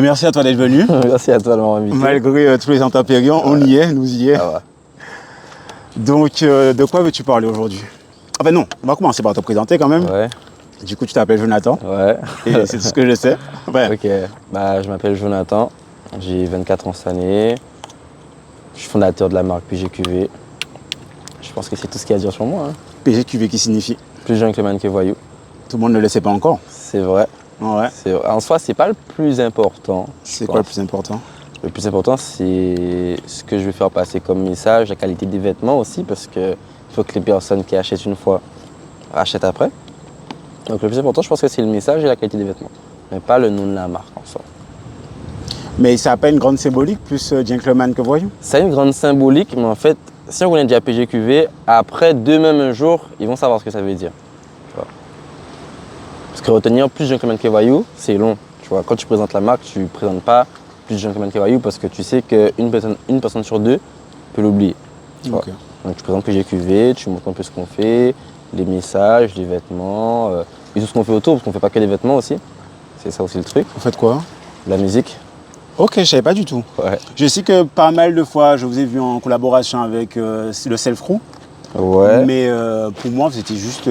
Merci à toi d'être venu. Merci à toi de m'avoir invité. Malgré tous les intempéries, on y est, nous y est. Ah ouais. Donc, de quoi veux-tu parler aujourd'hui? Enfin non, on va commencer par te présenter quand même. Ouais. Du coup, tu t'appelles Jonathan. Ouais. Et c'est tout ce que je sais. Ouais. Ok. Je m'appelle Jonathan. J'ai 24 ans cette année. Je suis fondateur de la marque PGQV. Je pense que c'est tout ce qu'il y a à dire sur moi. Hein. PGQV qui signifie? Plus jeune que que voyou. Tout le monde ne le sait pas encore. C'est vrai. Ouais. En soi, c'est pas le plus important. C'est quoi le plus important? Le plus important, c'est ce que je vais faire passer comme message, la qualité des vêtements aussi, parce qu'il faut que les personnes qui achètent une fois achètent après. Donc le plus important, je pense que c'est le message et la qualité des vêtements, mais pas le nom de la marque en soi. Mais ça n'a pas une grande symbolique, plus gentleman que voyou? Ça a une grande symbolique, mais en fait, si on connaît déjà PGQV, après deux mêmes un jour, ils vont savoir ce que ça veut dire. Tu vois. Parce que retenir plus gentleman que voyou, c'est long. Tu vois. Quand tu présentes la marque, tu ne présentes pas plus gentleman que voyou parce que tu sais qu'une personne sur deux peut l'oublier. Okay. Donc tu présentes PGQV, tu montres un peu ce qu'on fait, les messages, les vêtements, et tout ce qu'on fait autour, parce qu'on ne fait pas que des vêtements aussi. C'est ça aussi le truc. Vous faites quoi? La musique. Ok, je ne savais pas du tout. Ouais. Je sais que pas mal de fois, je vous ai vu en collaboration avec le Self Crew. Ouais. Mais pour moi, c'était juste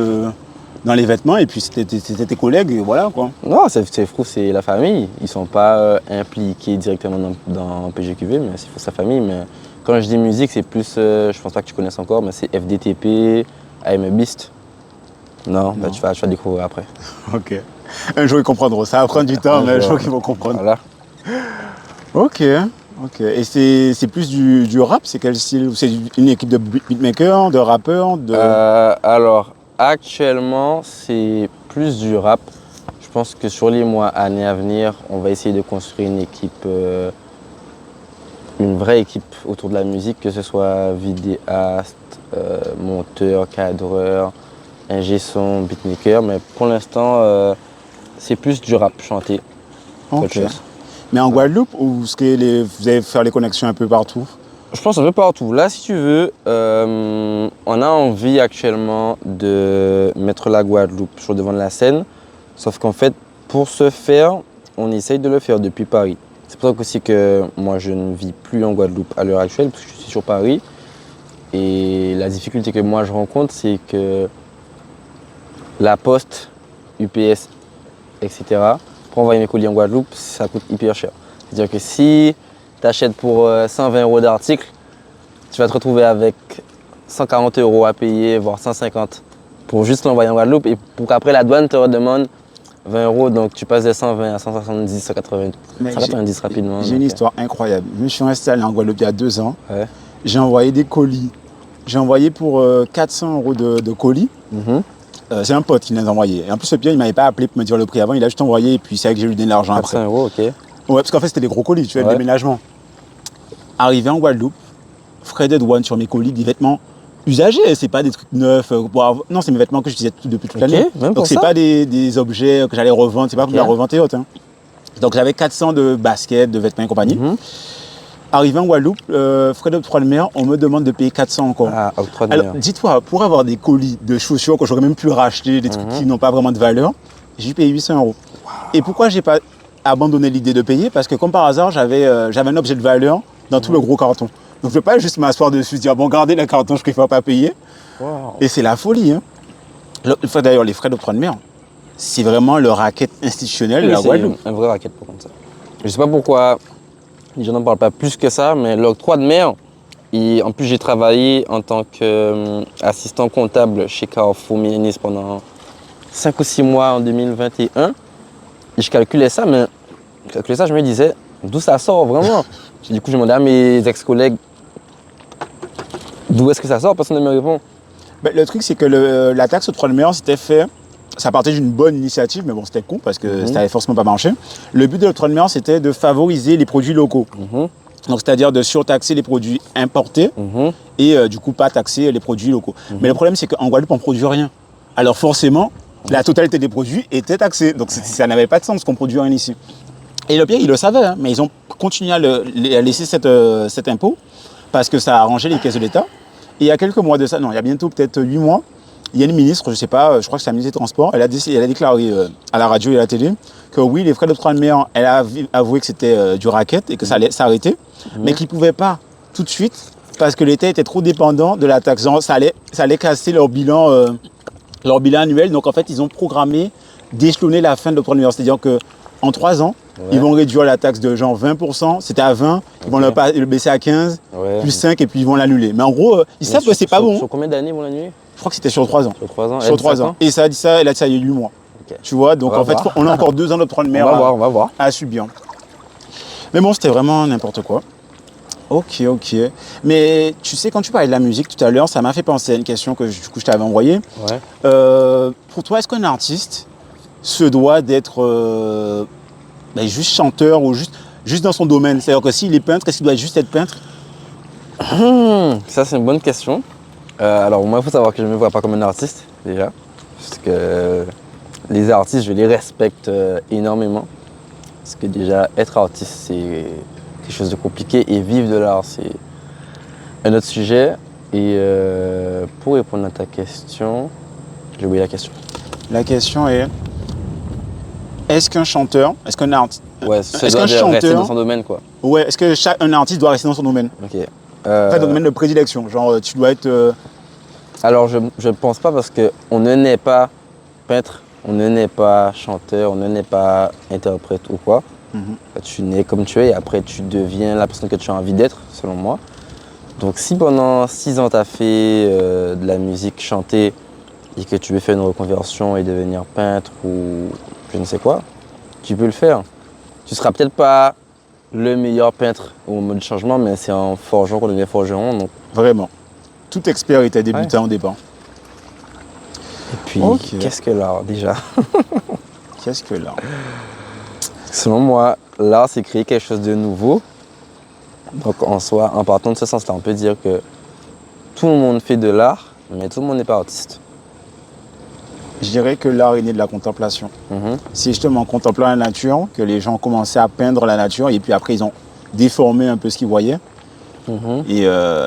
dans les vêtements et puis c'était tes collègues et voilà quoi. Non, Self Crew, c'est la famille. Ils ne sont pas impliqués directement dans PGQV, mais c'est pour sa famille. Mais quand je dis musique, c'est plus, je pense pas que tu connaisses encore, mais c'est FDTP, I'm Beast. Non. Bah, tu vas découvrir après. Ok. Un jour ils comprendront. Ça va prendre du temps, mais un jour ils vont comprendre. Voilà. Ok. Et c'est plus du rap? C'est quel style? C'est une équipe de beatmakers, de rappeurs Alors, actuellement, c'est plus du rap. Je pense que sur les mois, années à venir, on va essayer de construire une équipe, une vraie équipe autour de la musique, que ce soit vidéaste, monteur, cadreur, ingé son, beatmaker. Mais pour l'instant, c'est plus du rap chanté. Ok. Mais en Guadeloupe, ou vous allez faire les connexions un peu partout? Je pense un peu partout. Là, si tu veux, on a envie actuellement de mettre la Guadeloupe sur le devant de la scène. Sauf qu'en fait, pour ce faire, on essaye de le faire depuis Paris. C'est pour ça aussi que moi, je ne vis plus en Guadeloupe à l'heure actuelle, parce que je suis sur Paris. Et la difficulté que moi, je rencontre, c'est que la poste, UPS, etc., pour envoyer mes colis en Guadeloupe, ça coûte hyper cher. C'est-à-dire que si tu achètes pour 120 € d'article, tu vas te retrouver avec 140 € à payer, voire 150 pour juste l'envoyer en Guadeloupe et pour qu'après la douane te redemande 20 €. Donc tu passes de 120 à 170, 190 rapidement. J'ai une histoire incroyable. Je me suis installé en Guadeloupe il y a 2 ans. Ouais. J'ai envoyé des colis. J'ai envoyé pour 400 € de colis. C'est un pote qui les a envoyés. Et en plus, le pire, il ne m'avait pas appelé pour me dire le prix avant. Il a juste envoyé et puis c'est vrai que j'ai lui donné l'argent après. 400 €, ok. Ouais, parce qu'en fait, c'était des gros colis, tu vois, le déménagement. Arrivé en Guadeloupe, frais de douane sur mes colis, des vêtements usagés. C'est pas des trucs neufs. Non, c'est mes vêtements que j'utilisais depuis toute l'année. Donc, c'est pas des objets que j'allais revendre. C'est pas pour la revente et autres. Hein. Donc, j'avais 400 de baskets, de vêtements et compagnie. Arrivé en Guadeloupe, frais d'octroi de mer, on me demande de payer 400 encore. Ah, octroi de mer. Alors, dis-toi, pour avoir des colis de chaussures que j'aurais même pu racheter, des trucs qui n'ont pas vraiment de valeur, j'ai dû payer 800 €. Wow. Et pourquoi j'ai pas abandonné l'idée de payer? Parce que comme par hasard, j'avais un objet de valeur dans tout le gros carton. Donc je ne peux pas juste m'asseoir dessus et dire, bon, gardez le carton, je préfère pas payer. Wow. Et c'est la folie. Hein. D'ailleurs, les frais d'octroi de mer, c'est vraiment le racket institutionnel de la Guadeloupe. C'est un vrai racket pour comme ça. Je ne sais pas pourquoi les gens n'en parlent pas plus que ça, mais l'octroi de mer, en plus j'ai travaillé en tant qu'assistant comptable chez Carrefour Minis pendant 5 ou 6 mois en 2021. Et je calculais ça, je me disais, d'où ça sort vraiment? Du coup, je demandais à mes ex-collègues, d'où est-ce que ça sort? Personne ne me répond. Ben, le truc, c'est que la taxe octroi de mer, c'était fait. Ça partait d'une bonne initiative, mais bon, c'était con parce que ça n'avait forcément pas marché. Le but de l'octroi de mer, c'était de favoriser les produits locaux. Donc, c'est-à-dire de surtaxer les produits importés et du coup, pas taxer les produits locaux. Mais le problème, c'est qu'en Guadeloupe, on ne produit rien. Alors, forcément, la totalité des produits était taxée. Donc, ça n'avait pas de sens qu'on produit rien ici. Et le pire, ils le savaient, hein, mais ils ont continué à laisser cet impôt parce que ça a arrangé les caisses de l'État. Et il y a quelques mois de ça, non, il y a bientôt peut-être 8 mois, il y a une ministre, je ne sais pas, je crois que c'est la ministre des Transports, elle a déclaré à la radio et à la télé que oui, les frais d'octroi de mer, elle a avoué que c'était du racket et que ça allait s'arrêter, mais qu'ils ne pouvaient pas tout de suite parce que l'État était trop dépendant de la taxe. Ça allait casser leur bilan annuel. Donc en fait, ils ont programmé d'échelonner la fin de l'octroi de mer. C'est-à-dire qu'en 3 ans, ils vont réduire la taxe de genre 20%, c'était à 20, ils vont le baisser à 15, plus 5 et puis ils vont l'annuler. Mais en gros, ils savent que c'est pas bon. Sur combien d'années ils vont l'annuler? Je crois que c'était sur 3 ans. Sur 3 ans. Sur 3 ans. Et ça a dit ça, elle a dit ça il y a 8 mois. Okay. Tu vois, donc en fait, on a encore 2 ans d'octroi de mer on va voir. À subir. Mais bon, c'était vraiment n'importe quoi. Ok. Mais tu sais, quand tu parlais de la musique tout à l'heure, ça m'a fait penser à une question que du coup je t'avais envoyée. Ouais. Pour toi, est-ce qu'un artiste se doit d'être juste chanteur ou juste dans son domaine? C'est-à-dire que s'il est peintre, est-ce qu'il doit juste être peintre? Ça, c'est une bonne question. Alors, moi, il faut savoir que je ne me vois pas comme un artiste, déjà. Parce que les artistes, je les respecte énormément. Parce que déjà, être artiste, c'est quelque chose de compliqué. Et vivre de l'art, c'est un autre sujet. Et pour répondre à ta question, j'ai oublié la question. La question est, est-ce qu'un chanteur, est-ce qu'un artiste... Ouais, est-ce qu'un chanteur rester dans son domaine, quoi. Ouais, est-ce qu'un artiste doit rester dans son domaine? Ok. Dans le domaine de prédilection, genre tu dois être... Alors je ne pense pas parce qu'on ne naît pas peintre, on ne naît pas chanteur, on ne naît pas interprète ou quoi. Tu nais comme tu es et après tu deviens la personne que tu as envie d'être, selon moi. Donc si pendant 6 ans tu as fait de la musique chantée et que tu veux faire une reconversion et devenir peintre ou je ne sais quoi, tu peux le faire. Tu ne seras peut-être pas le meilleur peintre au moment du changement, mais c'est en forgeant qu'on devient forgeron. Donc... Vraiment. Tout expert était débutant au départ. Et puis, Qu'est-ce que l'art déjà? Qu'est-ce que l'art? Selon moi, l'art, c'est créer quelque chose de nouveau. Donc en soi, en partant de ce sens-là, on peut dire que tout le monde fait de l'art, mais tout le monde n'est pas artiste. Je dirais que l'art est né de la contemplation. C'est justement en contemplant la nature que les gens ont commencé à peindre la nature et puis après ils ont déformé un peu ce qu'ils voyaient. Et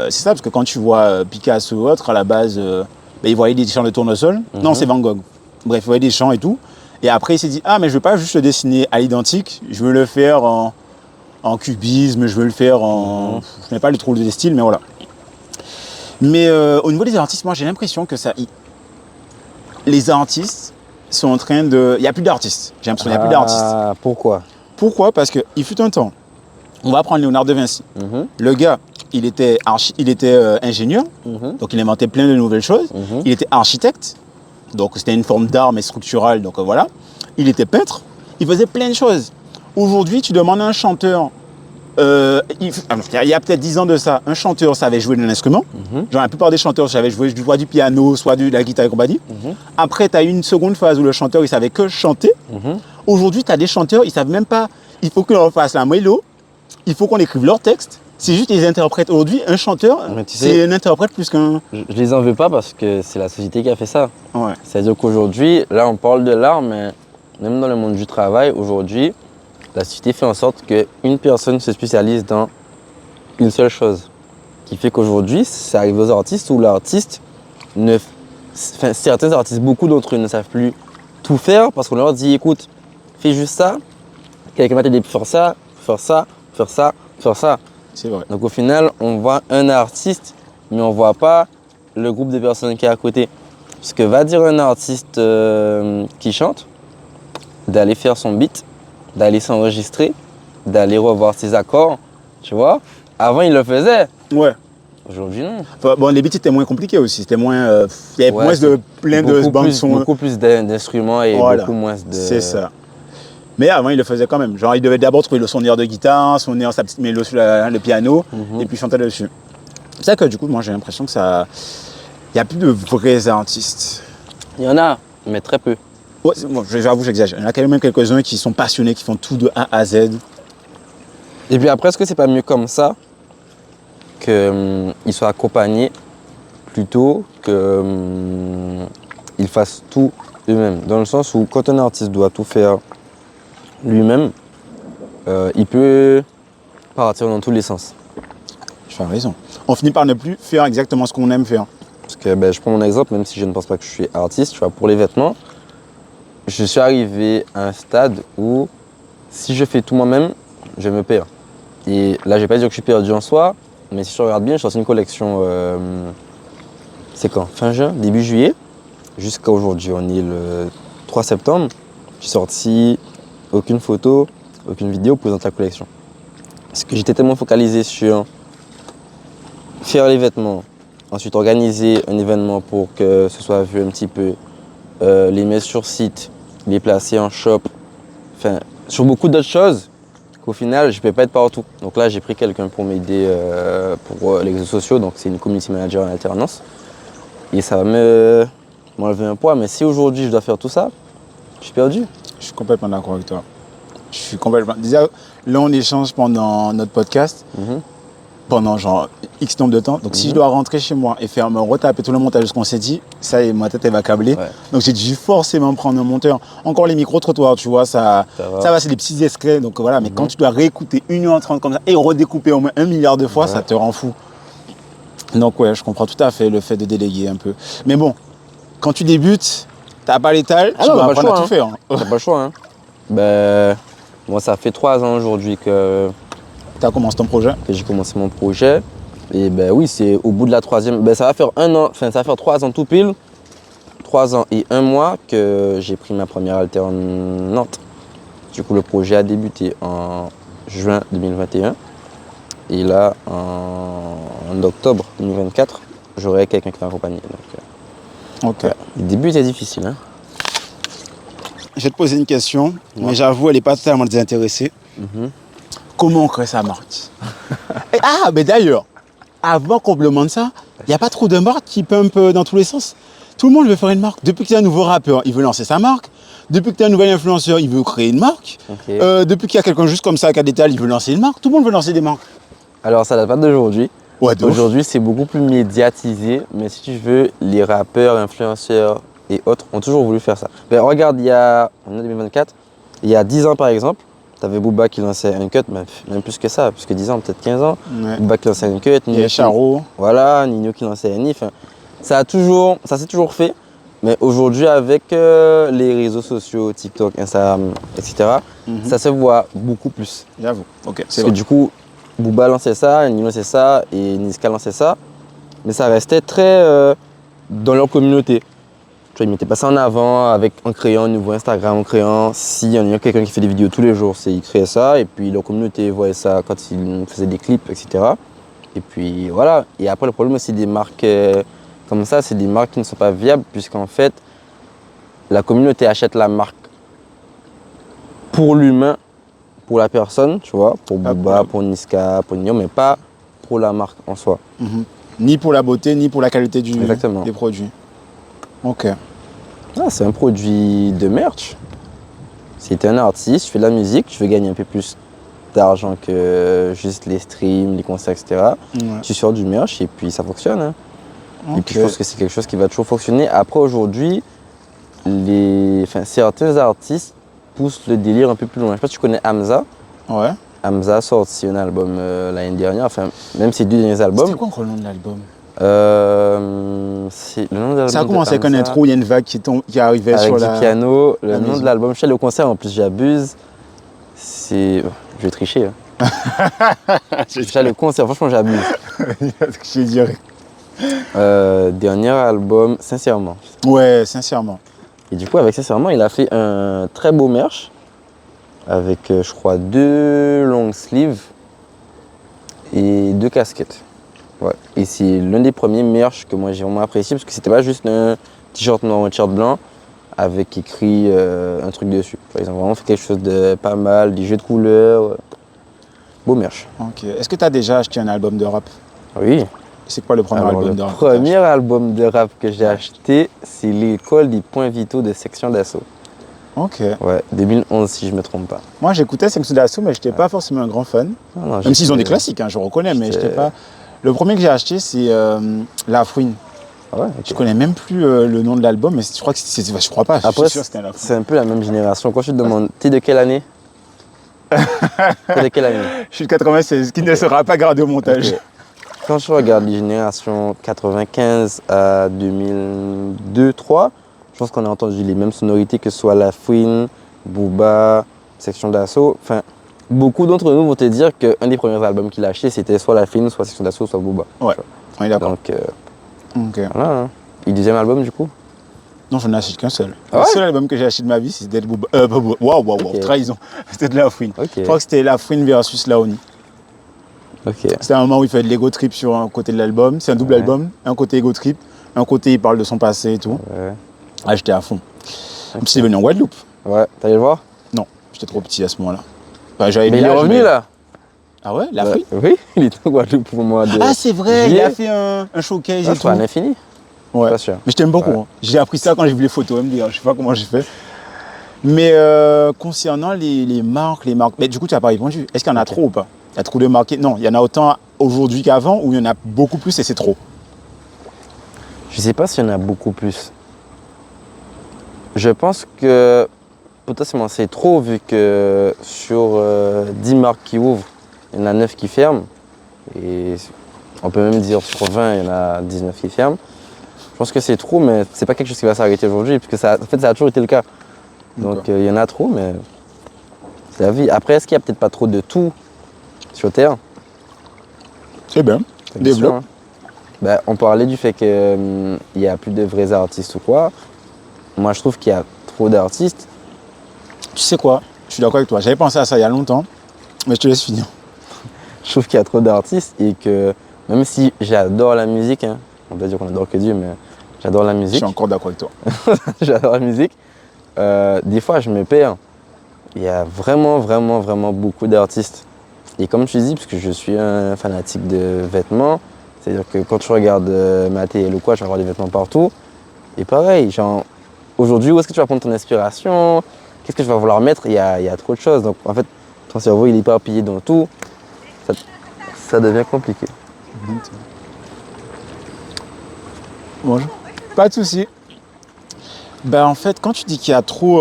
c'est ça, parce que quand tu vois Picasso ou autre, à la base, il voyait des champs de tournesol. Non, c'est Van Gogh. Bref, il voyait des champs et tout. Et après, il s'est dit, ah, mais je ne veux pas juste le dessiner à l'identique, je veux le faire en cubisme, je veux le faire en... Je n'ai pas le trop de style, mais voilà. Mais au niveau des artistes, moi, j'ai l'impression que ça... Les artistes sont en train de... Il n'y a plus d'artistes. J'ai l'impression qu'il n'y a plus d'artistes. Pourquoi? Pourquoi? Parce qu'il fut un temps. On va prendre Léonard de Vinci. Le gars, il était ingénieur, donc il inventait plein de nouvelles choses. Il était architecte, donc c'était une forme d'art mais structurale, donc voilà. Il était peintre, il faisait plein de choses. Aujourd'hui, tu demandes à un chanteur, il y a peut-être 10 ans de ça, un chanteur savait jouer d'un instrument. Genre la plupart des chanteurs savaient jouer soit du piano, soit de la guitare et compagnie. Après, tu as eu une seconde phase où le chanteur, il savait que chanter. Aujourd'hui, tu as des chanteurs, ils savent même pas, il faut qu'on fasse la mélo, il faut qu'on écrive leur texte. C'est juste les interprètes. Aujourd'hui, un chanteur, c'est un interprète plus qu'un... Je les en veux pas parce que c'est la société qui a fait ça. Ouais. C'est-à-dire qu'aujourd'hui, là on parle de l'art, mais même dans le monde du travail, aujourd'hui, la société fait en sorte qu'une personne se spécialise dans une seule chose. Qui fait qu'aujourd'hui, ça arrive aux artistes où l'artiste ne... Enfin, certains artistes, beaucoup d'entre eux ne savent plus tout faire parce qu'on leur dit, écoute, fais juste ça, quelqu'un va t'aider pour faire ça, faire ça, faire ça, faire ça. C'est vrai. Donc au final, on voit un artiste, mais on ne voit pas le groupe de personnes qui est à côté. Ce que va dire un artiste qui chante, d'aller faire son beat, d'aller s'enregistrer, d'aller revoir ses accords, tu vois. Avant, il le faisait. Ouais. Aujourd'hui, non. Enfin, bon, les beats étaient moins compliqués aussi. C'était moins... il y avait moins de plein de bandes son. Beaucoup plus d'instruments et beaucoup moins de... C'est ça. Mais avant, il le faisait quand même. Genre, il devait d'abord trouver son air de guitare, sa petite mélodie sur le piano, et puis chanter dessus. C'est ça que du coup, moi, j'ai l'impression que ça... Il n'y a plus de vrais artistes. Il y en a, mais très peu. Ouais, bon, j'avoue, j'exagère. Il y en a quand même quelques-uns qui sont passionnés, qui font tout de A à Z. Et puis après, est-ce que c'est pas mieux comme ça qu'ils soient accompagnés plutôt qu'ils fassent tout eux-mêmes? Dans le sens où quand un artiste doit tout faire lui-même, il peut partir dans tous les sens. Tu as raison. On finit par ne plus faire exactement ce qu'on aime faire. Parce je prends mon exemple, même si je ne pense pas que je suis artiste, tu vois, pour les vêtements, je suis arrivé à un stade où si je fais tout moi-même, je vais me perdre. Et là, je vais pas dire que je suis perdu en soi, mais si je regarde bien, j'ai sorti une collection, c'est quand? Fin juin, début juillet, jusqu'à aujourd'hui. On est le 3 septembre. J'ai sorti aucune photo, aucune vidéo pour présenter la collection. Parce que j'étais tellement focalisé sur faire les vêtements, ensuite organiser un événement pour que ce soit vu un petit peu, les mettre sur site, les placer en shop, enfin, sur beaucoup d'autres choses qu'au final, je ne peux pas être partout. Donc là, j'ai pris quelqu'un pour m'aider pour les réseaux sociaux, donc c'est une community manager en alternance. Et ça va m'enlever un poids, mais si aujourd'hui je dois faire tout ça, je suis perdu. Je suis complètement d'accord avec toi. Je suis complètement... Déjà, là, on échange pendant notre podcast, pendant genre X nombre de temps. Donc, si je dois rentrer chez moi et faire me retaper tout le montage de ce qu'on s'est dit, ça y est, ma tête, elle va câbler. Ouais. Donc, j'ai dû forcément prendre un monteur. Encore les micro-trottoirs, tu vois, ça va, c'est des petits extraits. Donc, voilà, mais quand tu dois réécouter 1h30 comme ça et redécouper au moins 1 milliard de fois, ça te rend fou. Donc, ouais, je comprends tout à fait le fait de déléguer un peu. Mais bon, quand tu débutes, t'as pas l'étal, tu vas apprendre à tout faire. T'as pas le choix. Hein. Ben, moi, ça fait 3 ans aujourd'hui que tu as commencé ton projet. j'ai commencé mon projet. Et ben oui, c'est au bout de la 3e. Ben, ça va faire 1 an, enfin, ça va faire 3 ans tout pile. 3 ans et 1 mois que j'ai pris ma première alternante. Du coup, le projet a débuté en juin 2021. Et là, en octobre 2024, j'aurai quelqu'un qui va m'accompagner. Ok. Ouais. Le début était difficile. Hein. Je vais te poser une question, mais j'avoue, elle n'est pas totalement désintéressée. Comment on crée sa marque? Mais d'ailleurs, avant qu'on demande ça, il n'y a pas trop de marques qui pump dans tous les sens. Tout le monde veut faire une marque. Depuis que tu es un nouveau rappeur, il veut lancer sa marque. Depuis que tu es un nouvel influenceur, il veut créer une marque. Okay. Depuis qu'il y a quelqu'un juste comme ça qui a des talents, il veut lancer une marque. Tout le monde veut lancer des marques. Alors, ça date pas d'aujourd'hui. Ouais, aujourd'hui, c'est beaucoup plus médiatisé. Mais si tu veux, les rappeurs, influenceurs et autres ont toujours voulu faire ça. Ben, regarde, on est 2024, il y a 10 ans par exemple, tu avais Booba qui lançait un cut, même plus que ça, plus que 10 ans, peut-être 15 ans. Ouais. Booba qui lançait un cut, Nino Charo. Voilà, Nino qui lançait un NIF. Ça s'est toujours fait. Mais aujourd'hui, avec les réseaux sociaux, TikTok, Instagram, etc., ça se voit beaucoup plus. J'avoue. Ok. Parce que du coup, Booba lançait ça, Nino lançait ça et Niska lançait ça. Mais ça restait très dans leur communauté. Tu vois, ils mettaient pas ça en avant en créant un nouveau Instagram, en créant, s'il y a quelqu'un qui fait des vidéos tous les jours, ils créaient ça. Et puis leur communauté voyait ça quand ils faisaient des clips, etc. Et puis voilà. Et après, le problème aussi des marques comme ça, c'est des marques qui ne sont pas viables, puisqu'en fait, la communauté achète la marque pour l'humain, pour la personne, tu vois, pour Booba, pour Niska, pour Nino, mais pas pour la marque en soi. Ni pour la beauté, ni pour la qualité des produits. Ok. Ah, c'est un produit de merch. Si tu es un artiste, tu fais de la musique, tu veux gagner un peu plus d'argent que juste les streams, les concerts, etc. Tu sors du merch et puis ça fonctionne. Hein. Okay. Et puis je pense que c'est quelque chose qui va toujours fonctionner. Après, aujourd'hui, certains artistes poussent le délire un peu plus loin. Je sais pas si tu connais Hamza. Ouais. Hamza a sorti un album l'année dernière, enfin, même ses 2 derniers albums. C'était quoi encore le nom de l'album? C'est le nom de l'album. Ça a commencé avec un intro, il y a une vague qui arrivait avec sur du piano. Le nom de l'album, je sais le concert en plus, j'abuse. Je vais tricher. Hein. Je sais le concert, franchement, j'abuse. Je dirais. Dernier album, Sincèrement. Ouais, Sincèrement. Et du coup, avec Sincèrement, il a fait un très beau merch avec, je crois, 2 long sleeves et 2 casquettes. Ouais. Et c'est l'un des premiers merch que moi j'ai vraiment apprécié parce que c'était pas juste un t-shirt noir ou un t-shirt blanc avec écrit un truc dessus. Ils ont vraiment fait quelque chose de pas mal, des jeux de couleurs. Beau merch. Ok. Est-ce que tu as déjà acheté un album de rap? Oui. C'est quoi le premier album de rap? Le premier album de rap que j'ai acheté, c'est L'école des points vitaux de Section d'Assaut. Ok. Ouais, 2011 si je me trompe pas. Moi j'écoutais Section d'Assaut, mais je n'étais pas forcément un grand fan. Non, même s'ils ont des classiques, hein, je reconnais, mais je n'étais pas. Le premier que j'ai acheté, c'est La Fouine. Ah ouais, okay. Je connais même plus le nom de l'album, mais je crois que je crois pas. Après, c'est un peu la même génération. Quand je te demande, t'es de quelle année? T'es de quelle année? Je suis de 96, qui ne sera pas gardé au montage. Okay. quand je regarde les générations 95 à 2002-2003, je pense qu'on a entendu les mêmes sonorités, que ce soit La Fouine, Booba, Section d'Assaut. Enfin, beaucoup d'entre nous vont te dire qu'un des premiers albums qu'il a acheté, c'était soit La Fouine, soit Section d'Assaut, soit Booba. Ouais, on est d'accord. Donc, Ok. voilà. Hein. Et deuxième album, du coup? Non, j'en ai acheté qu'un seul. Ah Le ouais? seul album que j'ai acheté de ma vie, c'était de Booba. Waouh, Ok. trahison. C'était de La Fouine. Ok. Je crois que c'était La Fouine versus Laoni. Ok. C'était un moment où il fait de l'ego trip sur un côté de l'album. C'est un double Ouais. album, un côté ego trip, un côté il parle de son passé et tout. Ouais. Ah, j'étais à fond. Puis c'est venu en Guadeloupe. Ouais, t'allais le voir? Non, j'étais trop petit à ce moment-là. Enfin, j'avais Mais il est l'âge, revenu là. Ah ouais, La Ouais. Fouine. Oui, il est en Guadeloupe pour moi. Ah, c'est vrai, il juillet. a fait un showcase Ah, et je crois à tout. l'infini. Ouais. Pas sûr. Mais je t'aime beaucoup. Ouais. Hein. J'ai appris ça quand j'ai vu les photos MD. Je sais pas comment j'ai fait. Mais concernant les marques, mais du coup, tu n'as pas répondu. Est-ce qu'il y en a trop ou pas? Il y a trop de marques? Non, il y en a autant aujourd'hui qu'avant ou il y en a beaucoup plus et c'est trop? Je sais pas s'il y en a beaucoup plus. Je pense que potentiellement c'est trop, vu que sur 10 marques qui ouvrent, il y en a 9 qui ferment. Et on peut même dire sur 20, il y en a 19 qui ferment. Je pense que c'est trop, mais c'est pas quelque chose qui va s'arrêter aujourd'hui, puisque ça, en fait, ça a toujours été le cas. Donc il y en a trop, mais c'est la vie. Après, est-ce qu'il n'y a peut-être pas trop de tout sur Terre? C'est bien. C'est une question, Développe. hein. Ben, on parlait du fait qu'il n'y a plus de vrais artistes ou quoi. Moi, je trouve qu'il y a trop d'artistes. Tu sais quoi? Je suis d'accord avec toi. J'avais pensé à ça il y a longtemps, mais je te laisse finir. Je trouve qu'il y a trop d'artistes et que même si j'adore la musique, hein, on peut dire qu'on adore que Dieu, mais j'adore la Je musique. suis encore d'accord avec toi. J'adore la musique. Des fois, je me perds. Il y a vraiment, vraiment, vraiment beaucoup d'artistes. Et comme je te dis, parce que je suis un fanatique de vêtements, c'est-à-dire que quand je regarde ma télé ou quoi, je vais avoir des vêtements partout. Et pareil, genre, aujourd'hui, où est-ce que tu vas prendre ton inspiration? Qu'est-ce que je vais vouloir mettre? Il y a trop de choses. Donc, en fait, ton cerveau, il est éparpillé dans tout. Ça devient compliqué. Bonjour. Pas de souci. Ben, en fait, quand tu dis qu'il y a trop...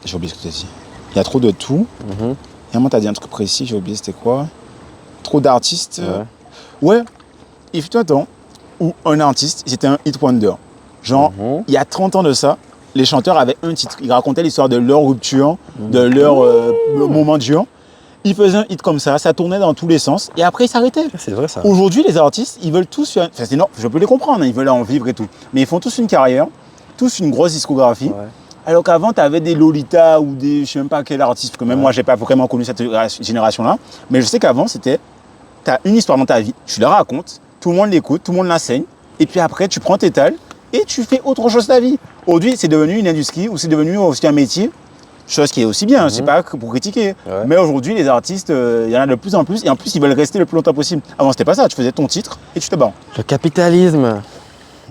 J'ai oublié ce que tu as dit. Il y a trop de tout. Mhm. Et moi, tu as dit un truc précis, j'ai oublié, c'était quoi? Trop d'artistes. Ouais. Ouais, il fut un temps où un artiste, c'était un hit wonder. Genre, Mhm. il y a 30 ans de ça, les chanteurs avaient un titre. Ils racontaient l'histoire de leur rupture, de leur moment dur. Ils faisaient un hit comme ça tournait dans tous les sens et après ils s'arrêtaient. C'est vrai ça. Aujourd'hui, les artistes, ils veulent tous faire... Enfin, c'est non, je peux les comprendre, hein, ils veulent en vivre et tout. Mais ils font tous une carrière, tous une grosse discographie. Ouais. Alors qu'avant, tu avais des Lolita ou des... Je sais même pas quel artiste, parce que même moi, j'ai pas vraiment connu cette génération-là. Mais je sais qu'avant, c'était... Tu as une histoire dans ta vie, tu la racontes, tout le monde l'écoute, tout le monde l'enseigne. Et puis après, tu prends tes tales et tu fais autre chose de ta vie. Aujourd'hui, c'est devenu une industrie ou c'est devenu aussi un métier. Chose qui est aussi bien, c'est pas pour critiquer. Ouais. Mais aujourd'hui, les artistes, il y en a de plus en plus. Et en plus, ils veulent rester le plus longtemps possible. Avant, c'était pas ça. Tu faisais ton titre et tu te bats. Le capitalisme.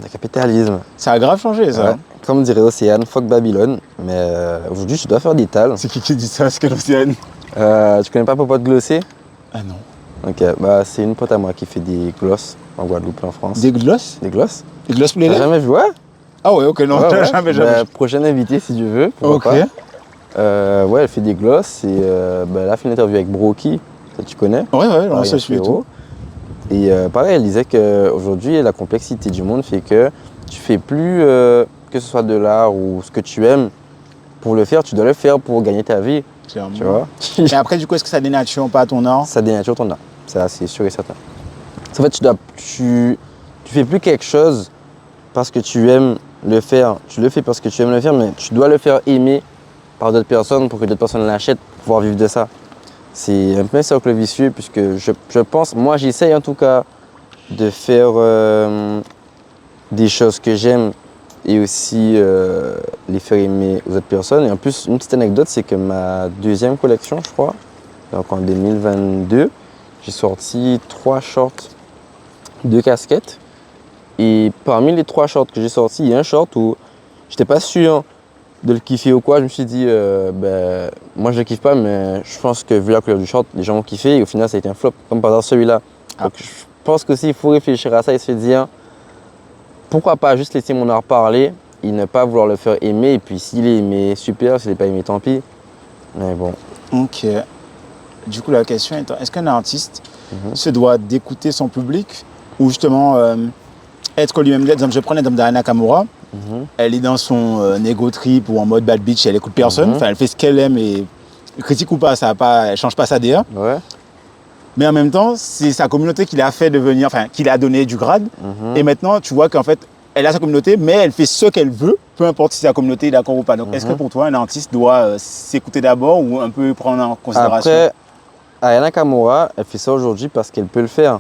Le capitalisme. Ça a grave changé, ça. Ouais. Comme dirait Océane, fuck Babylone. Mais aujourd'hui, tu dois faire des tales. C'est qui dit ça? C'est quelle Océane? Tu connais pas Popote Glossé? Ah non. Ok, bah c'est une pote à moi qui fait des glosses en Guadeloupe, en France. Des glosses? Des glosses? Des glosses pour les T'as lèvres? jamais vu? Ouais. Ah ouais, ok, non, Ouais, ouais. jamais. Bah, prochaine invitée si tu veux. pourquoi Ok. pas. Ouais, elle fait des glosses et bah, elle a fait une interview avec Broky, ça tu connais. Ouais, Pareil, on un se suit et frérot. tout. Et pareil, elle disait qu'aujourd'hui, la complexité du monde fait que tu fais plus que ce soit de l'art ou ce que tu aimes. Pour le faire, tu dois le faire pour gagner ta vie, Clairement. tu vois. Mais après, du coup, est-ce que ça dénature pas ton art? Ça dénature ton art, ça c'est sûr et certain. En fait, tu fais plus quelque chose parce que tu aimes le faire. Tu le fais parce que tu aimes le faire, mais tu dois le faire aimer par d'autres personnes pour que d'autres personnes l'achètent pour pouvoir vivre de ça. C'est un peu un cercle vicieux puisque je pense, moi j'essaye en tout cas de faire des choses que j'aime et aussi les faire aimer aux autres personnes. Et en plus, une petite anecdote, c'est que ma deuxième collection, je crois, donc en 2022, j'ai sorti 3 shorts, 2 casquettes. Et parmi les 3 shorts que j'ai sortis, il y a un short où j'étais pas sûr de le kiffer ou quoi. Je me suis dit, moi je le kiffe pas, mais je pense que vu la couleur du short, les gens vont kiffer. Et au final, ça a été un flop, comme par hasard celui-là. Donc je pense qu'aussi, il faut réfléchir à ça et se dire, pourquoi pas juste laisser mon art parler et ne pas vouloir le faire aimer. Et puis s'il est aimé, super. S'il n'est pas aimé, tant pis. Mais bon. Ok. Du coup, la question est, est-ce qu'un artiste se doit d'écouter son public ou justement être lui-même. Exemple, je prends l'exemple d'Aya Nakamura. Elle est dans son ego trip ou en mode bad bitch, elle écoute personne. Enfin, elle fait ce qu'elle aime et critique ou pas, elle change pas sa DA. Ouais. Mais en même temps, c'est sa communauté qui l'a fait devenir, enfin, qui l'a donné du grade. Et maintenant, tu vois qu'en fait, elle a sa communauté, mais elle fait ce qu'elle veut, peu importe si sa communauté est d'accord ou pas. Donc, est-ce que pour toi, un artiste doit s'écouter d'abord ou un peu prendre en considération? Après, Aya Nakamura, elle fait ça aujourd'hui parce qu'elle peut le faire.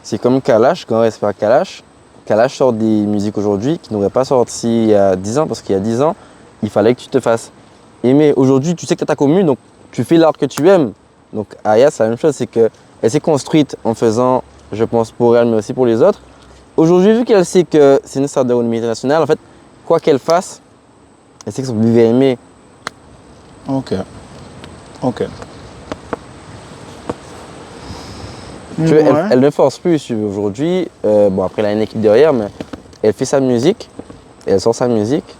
C'est comme Kalash, grand respect à Kalash. Kalash sort des musiques aujourd'hui qui n'auraient pas sorti il y a 10 ans, parce qu'il y a 10 ans, il fallait que tu te fasses aimer. Aujourd'hui, tu sais que tu as ta commune, donc tu fais l'art que tu aimes. Donc Aya, c'est la même chose, c'est qu'elle s'est construite en faisant, je pense, pour elle, mais aussi pour les autres. Aujourd'hui, vu qu'elle sait que c'est une star de renommée internationale, en fait, quoi qu'elle fasse, elle sait que son public va aimer. Ok. Ok. Tu vois, elle ne force plus aujourd'hui. Bon, après, elle a une équipe derrière, mais elle fait sa musique, et elle sort sa musique.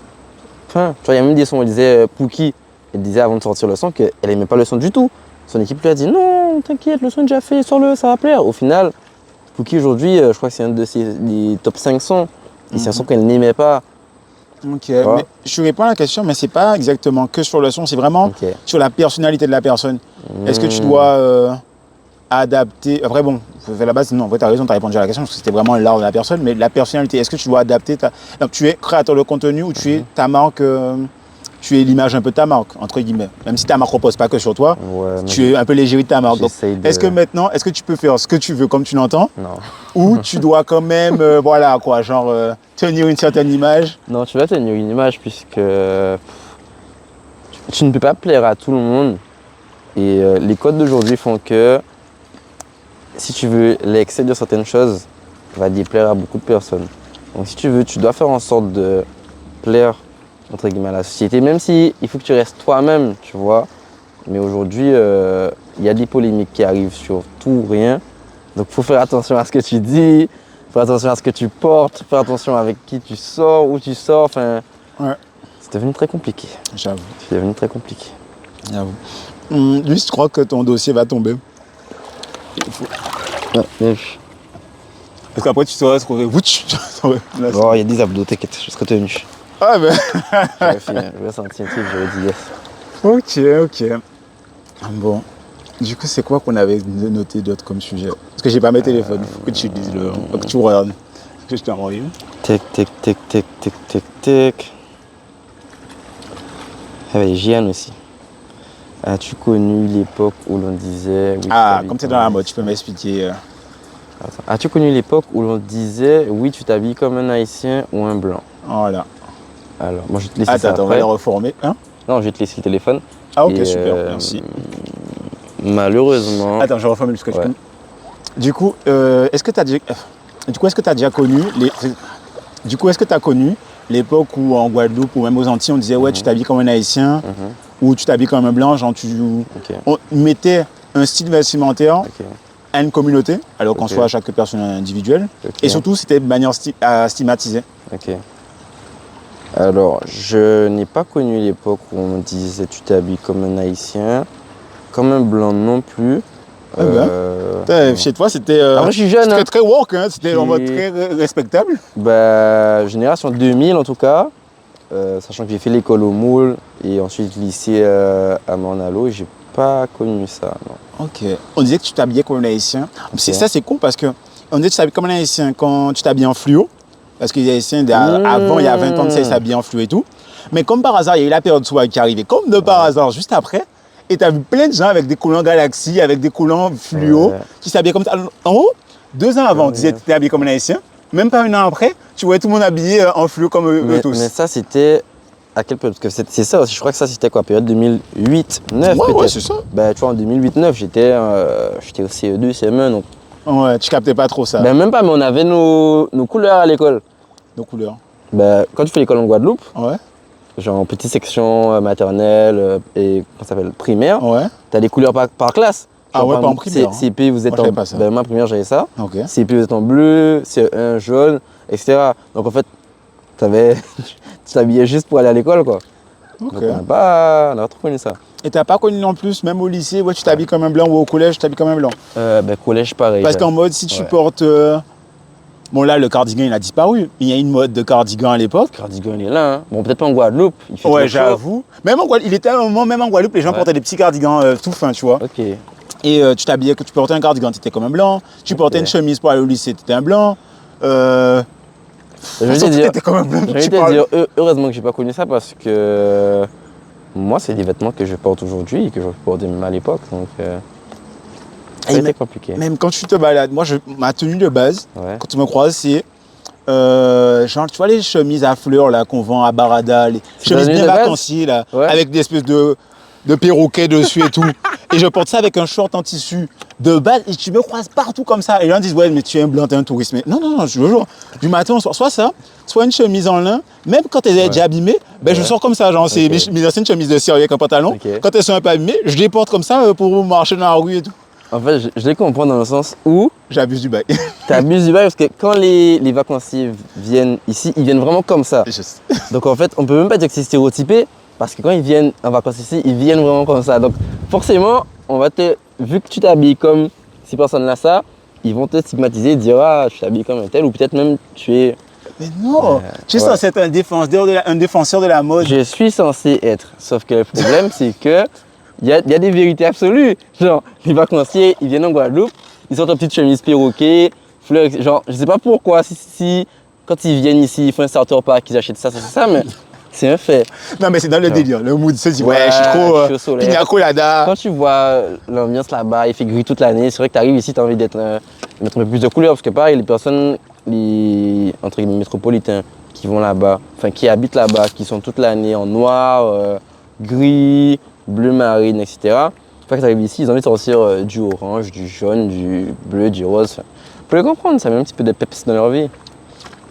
Enfin, tu vois, il y a même des sons, elle disait Pookie, elle disait avant de sortir le son qu'elle n'aimait pas le son du tout. Son équipe lui a dit non, t'inquiète, le son est déjà fait, sors-le, ça va plaire. Au final, Pookie aujourd'hui, je crois que c'est un de ses top 5 sons. Et c'est un son qu'elle n'aimait pas. Ok, mais je réponds à la question, mais c'est pas exactement que sur le son, c'est vraiment sur la personnalité de la personne. Est-ce que tu dois adapter. Après, bon, à la base, non, en vrai, tu as raison, tu as répondu à la question parce que c'était vraiment l'art de la personne, mais la personnalité, est-ce que tu dois adapter ta. Donc, tu es créateur de contenu ou tu es ta marque, tu es l'image un peu de ta marque, entre guillemets. Même si ta marque repose pas que sur toi, tu es un peu l'égérie de ta marque. Donc, est-ce que maintenant, est-ce que tu peux faire ce que tu veux comme tu l'entends? Non. Ou tu dois quand même, voilà, quoi, genre, tenir une certaine image? Non, tu vas tenir une image puisque tu ne peux pas plaire à tout le monde. Et les codes d'aujourd'hui font que si tu veux l'excès de certaines choses, va déplaire à beaucoup de personnes. Donc si tu veux, tu dois faire en sorte de plaire entre guillemets à la société, même si il faut que tu restes toi-même, tu vois. Mais aujourd'hui, il y a des polémiques qui arrivent sur tout, rien. Donc il faut faire attention à ce que tu dis, faire attention à ce que tu portes, faire attention avec qui tu sors, où tu sors. Enfin, c'est devenu très compliqué. J'avoue. C'est devenu très compliqué. J'avoue. Lui, je crois que ton dossier va tomber. Parce qu'après, tu seras retrouvé. Bon, il y a des abdos, t'inquiète, je serai tenu. Ah ben. Je vais sentir un truc, j'aurais dit yes. Ok. Bon. Du coup, c'est quoi qu'on avait noté d'autre comme sujet? Parce que j'ai pas mes téléphones, il faut que tu dises le. Faut que tu regardes. Parce que je t'ai envoyé. Tic. Ah ouais, Gian aussi. As-tu connu l'époque où l'on disait... Oui, comme tu es dans la mode, tu peux m'expliquer. As-tu connu l'époque où l'on disait oui, tu t'habilles comme un Haïtien ou un blanc? Voilà. Alors, moi je vais te laisser ça Attends, on va les reformer. Hein? Non, je vais te laisser le téléphone. Ah ok, super, merci. Malheureusement... Attends, je reformule ce que je peux. Du coup, est-ce que tu as déjà connu l'époque où en Guadeloupe ou même aux Antilles, on disait ouais, tu t'habilles comme un Haïtien ou tu t'habilles comme un blanc, genre on mettait un style vestimentaire à une communauté, alors qu'en soit chaque personne individuelle. Et surtout, c'était de manière à stigmatiser. Ok. Alors, je n'ai pas connu l'époque où on disait tu t'habilles comme un Haïtien, comme un blanc non plus. Chez toi, c'était je suis jeune, très woke, hein, c'était en mode très respectable. Génération 2000 en tout cas, sachant que j'ai fait l'école au Moule et ensuite lycée à Mornalo, j'ai pas connu ça. Non. Ok. On disait que tu t'habillais comme un Haïtien. Ça, c'est cool parce qu'on disait que tu t'habilles comme un Haïtien quand tu t'habilles en fluo. Parce que les Haïtiens, avant, il y a 20 ans de ça, ils s'habillaient en fluo et tout. Mais comme par hasard, il y a eu la période swag qui arrivait. Comme de par hasard, juste après. Et tu as vu plein de gens avec des collants Galaxy, avec des collants fluo, qui s'habillaient comme ça. En haut, 2 ans avant, on disait que tu étais habillé comme un Haïtien. Même pas un an après, tu voyais tout le monde habillé en fluo comme eux tous. Mais ça, c'était à quelle période? Parce que c'est ça aussi, je crois que ça, c'était quoi? Période 2008-9 Ouais, c'est ça. Tu vois, en 2008-9, j'étais au CE2, CM1, donc... Ouais, tu captais pas trop ça. Même pas, mais on avait nos couleurs à l'école. Nos couleurs? Quand tu fais l'école en Guadeloupe, genre en petite section maternelle et comment ça s'appelle, primaire, tu as des couleurs par classe. Genre, pas en primaire. CP, vous êtes en... moi, primaire, j'avais ça. CP, vous êtes en bleu, CE1, jaune, etc. Donc en fait, tu t'habillais juste pour aller à l'école, quoi. Donc on n'a pas trop connu ça. Et t'as pas connu non plus, même au lycée, ouais, tu t'habilles comme un blanc ou au collège, tu t'habilles comme un blanc. Collège, pareil. Parce qu'en mode, si tu portes. Bon, là, le cardigan, il a disparu. Il y a une mode de cardigan à l'époque. Le cardigan, il est là. Hein. Bon, peut-être pas en Guadeloupe. Il fait ouais, j'avoue. Même en Guadeloupe, il était à un moment, même en Guadeloupe, les gens portaient des petits cardigans tout fins, tu vois. Ok. Et tu t'habillais, que tu portais un cardigan, tu étais comme un blanc. Tu portais une chemise pour aller au lycée, tu étais un blanc. Je vais te dire, heureusement que j'ai pas connu ça parce que moi, c'est des vêtements que je porte aujourd'hui et que je portais même à l'époque. Donc, c'était compliqué. Même quand tu te balades, moi, ma tenue de base, quand tu me croises, c'est genre, tu vois les chemises à fleurs là qu'on vend à Barada, les chemises bien vacanciers là, avec des espèces de perroquets dessus et tout. Et je porte ça avec un short en tissu de base et tu me croises partout comme ça. Et les gens disent, ouais, mais tu es un blanc, tu es un touriste. Mais non, je jure, du matin au soir, soit ça, soit une chemise en lin. Même quand elles sont déjà abîmées, ben, je sors comme ça. Genre, c'est mes anciennes chemises de cire avec un pantalon. Quand elles sont un peu abîmées, je les porte comme ça pour marcher dans la rue et tout. En fait, je les comprends dans le sens où... J'abuse du bail. Tu abuses du bail parce que quand les vacanciers viennent ici, ils viennent vraiment comme ça. Donc en fait, on peut même pas dire que c'est stéréotypé parce que quand ils viennent en vacances ici, ils viennent vraiment comme ça. Donc forcément, vu que tu t'habilles comme ces personnes-là, ils vont te stigmatiser et dire « Ah, tu t'habilles comme un tel » ou peut-être même tu es... Mais non, tu es censé être un défenseur de la mode. Je suis censé être, sauf que le problème, c'est que il y a des vérités absolues. Genre, les vacanciers, ils viennent en Guadeloupe, ils sortent en petite chemise perroquet, fleurs, genre, je sais pas pourquoi, si quand ils viennent ici, ils font un starter pack, ils achètent ça, mais c'est un fait. Non, mais c'est dans le délire, le mood, c'est dit, ouais, je suis trop pina colada. Quand tu vois l'ambiance là-bas, il fait gris toute l'année, c'est vrai que tu arrives ici, tu as envie de mettre un peu plus de couleurs, parce que pareil, les personnes, entre guillemets, métropolitains, qui vont là-bas, enfin, qui habitent là-bas, qui sont toute l'année en noir, gris, bleu marine, etc. Une fois qu'ils arrivent ici, ils ont envie de sortir du orange, du jaune, du bleu, du rose. Enfin, faut les comprendre, ça met un petit peu de peps dans leur vie.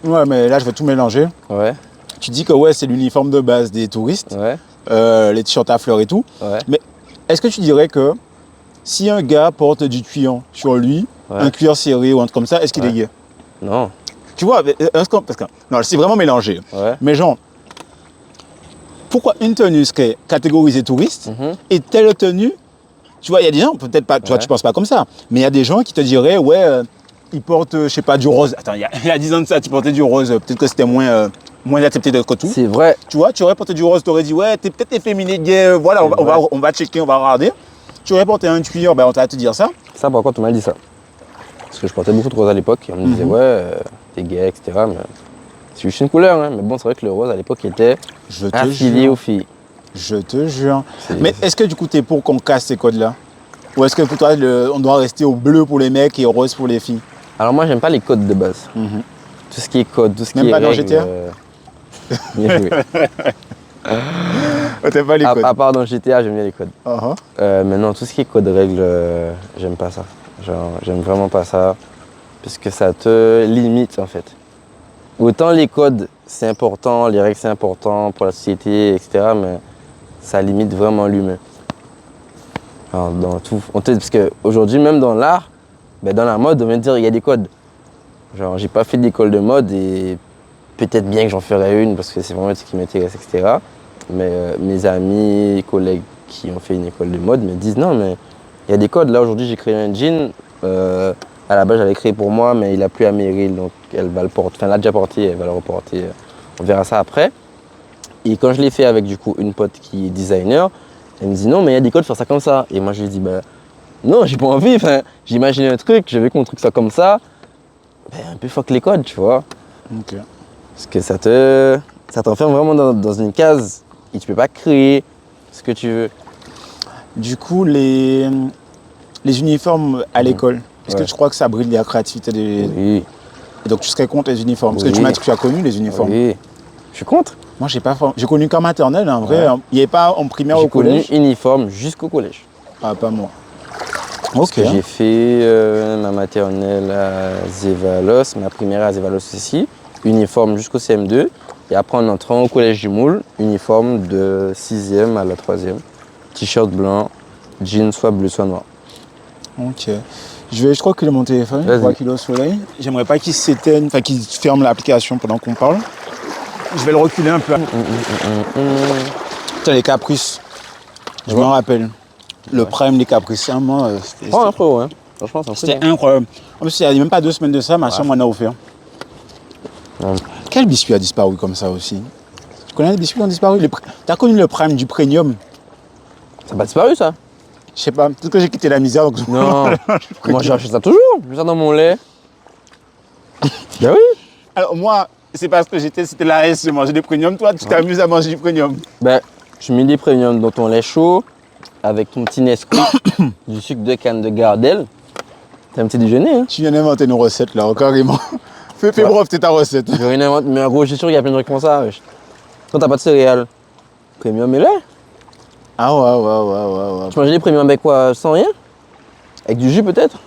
Ouais, mais là, je vais tout mélanger. Ouais. Tu dis que ouais, c'est l'uniforme de base des touristes, les t-shirts à fleurs et tout. Ouais. Mais est-ce que tu dirais que si un gars porte du tuyon sur lui, un cuir serré ou un truc comme ça, est-ce qu'il est gay? Non. Tu vois, parce que non, c'est vraiment mélangé. Ouais. Mais genre, pourquoi une tenue serait catégorisée touriste et telle tenue, tu vois, il y a des gens, peut-être pas, toi tu penses pas comme ça, mais il y a des gens qui te diraient, ouais, ils portent, je sais pas, du rose. Attends, il y a 10 ans de ça, tu portais du rose, peut-être que c'était moins accepté que tout. C'est vrai. Tu vois, tu aurais porté du rose, tu aurais dit, ouais, t'es peut-être efféminé, gay, voilà, on va checker, on va regarder. Tu aurais porté un cuir, ben on t'a te dire ça. Ça, par contre, on m'a dit ça. Parce que je portais beaucoup de rose à l'époque, et on me disait, ouais, t'es gay, etc. Mais c'est juste une couleur, hein. Mais bon, c'est vrai que le rose à l'époque était affilié aux filles. Je te jure. Mais est-ce que du coup, t'es pour qu'on casse ces codes-là? Ou est-ce que pour toi, on doit rester au bleu pour les mecs et au rose pour les filles? Alors moi, j'aime pas les codes de base. Tout ce qui est code, tout ce qui est même pas règles, dans GTA bien joué. T'aimes pas les codes? À part dans GTA, j'aime bien les codes. Mais non, tout ce qui est code règles, j'aime pas ça. Genre, j'aime vraiment pas ça. Parce que ça te limite, en fait. Autant les codes, c'est important, les règles, c'est important pour la société, etc. Mais ça limite vraiment l'humain. Alors, dans tout. Parce qu'aujourd'hui, même dans l'art, ben dans la mode, on vient de dire qu'il y a des codes. Genre, j'ai pas fait d'école de mode et peut-être bien que j'en ferai une parce que c'est vraiment ce qui m'intéresse, etc. Mais mes amis, collègues qui ont fait une école de mode me disent non, mais il y a des codes. Là, aujourd'hui, j'ai créé un jean. À la base, j'avais créé pour moi, mais il a plu à Meryl, donc elle va le porter. Enfin, elle l'a déjà porté, elle va le reporter. On verra ça après. Et quand je l'ai fait avec du coup une pote qui est designer, elle me dit non, mais il y a des codes, faire ça comme ça. Et moi, je lui dis bah non, j'ai pas envie. Enfin, j'ai imaginé un truc, je veux que mon truc soit comme ça. Ben, un peu fuck les codes, tu vois. Ok. Parce que ça t'enferme vraiment dans une case et tu peux pas créer ce que tu veux. Du coup, les uniformes à l'école, est-ce que tu crois que ça brûle la créativité des... Oui. Et donc tu serais contre les uniformes? Parce que tu m'as dit que tu as connu les uniformes. Oui. Je suis contre. Moi, j'ai connu qu'en maternelle, en vrai. Il n'y avait pas en primaire au collège. J'ai connu uniforme jusqu'au collège. Ah, pas moi. Parce que j'ai fait ma maternelle à Zévalos, ma primaire à Zévalos aussi, uniforme jusqu'au CM2. Et après, en entrant au collège du Moule, uniforme de 6e à la 3e. T-shirt blanc, jean soit bleu, soit noir. Ok. Je crois qu'il est mon téléphone, je crois qu'il est au soleil. J'aimerais pas qu'il s'éteigne, enfin qu'il ferme l'application pendant qu'on parle. Je vais le reculer un peu. Putain, les caprices. Je me rappelle. Le Prime, les Capriciens, moi, Oh, un frérot, hein. Franchement, c'est un c'était truc, hein. incroyable. En plus, il n'y a même pas 2 semaines de ça, ma soeur m'en a offert. Ouais. Quel biscuit a disparu comme ça aussi? Tu connais les biscuits qui ont disparu? T'as connu le Prime du Premium? Ça n'a pas disparu, ça? Je sais pas, peut-être que j'ai quitté la misère. Donc Non. Moi, j'ai acheté ça toujours. J'ai ça dans mon lait. Ben oui. Alors moi, c'est parce que c'était la haine, je mangeais des Premium. Toi, tu t'amuses à manger du Premium. Ben, tu mets des premiums dans ton lait chaud avec ton petit Nesquik, du sucre de canne de Gardel. C'est un petit déjeuner, hein. Tu viens d'inventer une recette là, carrément. Fais breveter ta recette. Je rien inventé, mais gros, je suis sûr qu'il y a plein de trucs comme ça. Wesh. Quand t'as pas de céréales, premium et lait. Ah ouais. Tu manges des premiums avec quoi? Sans rien? Avec du jus peut-être?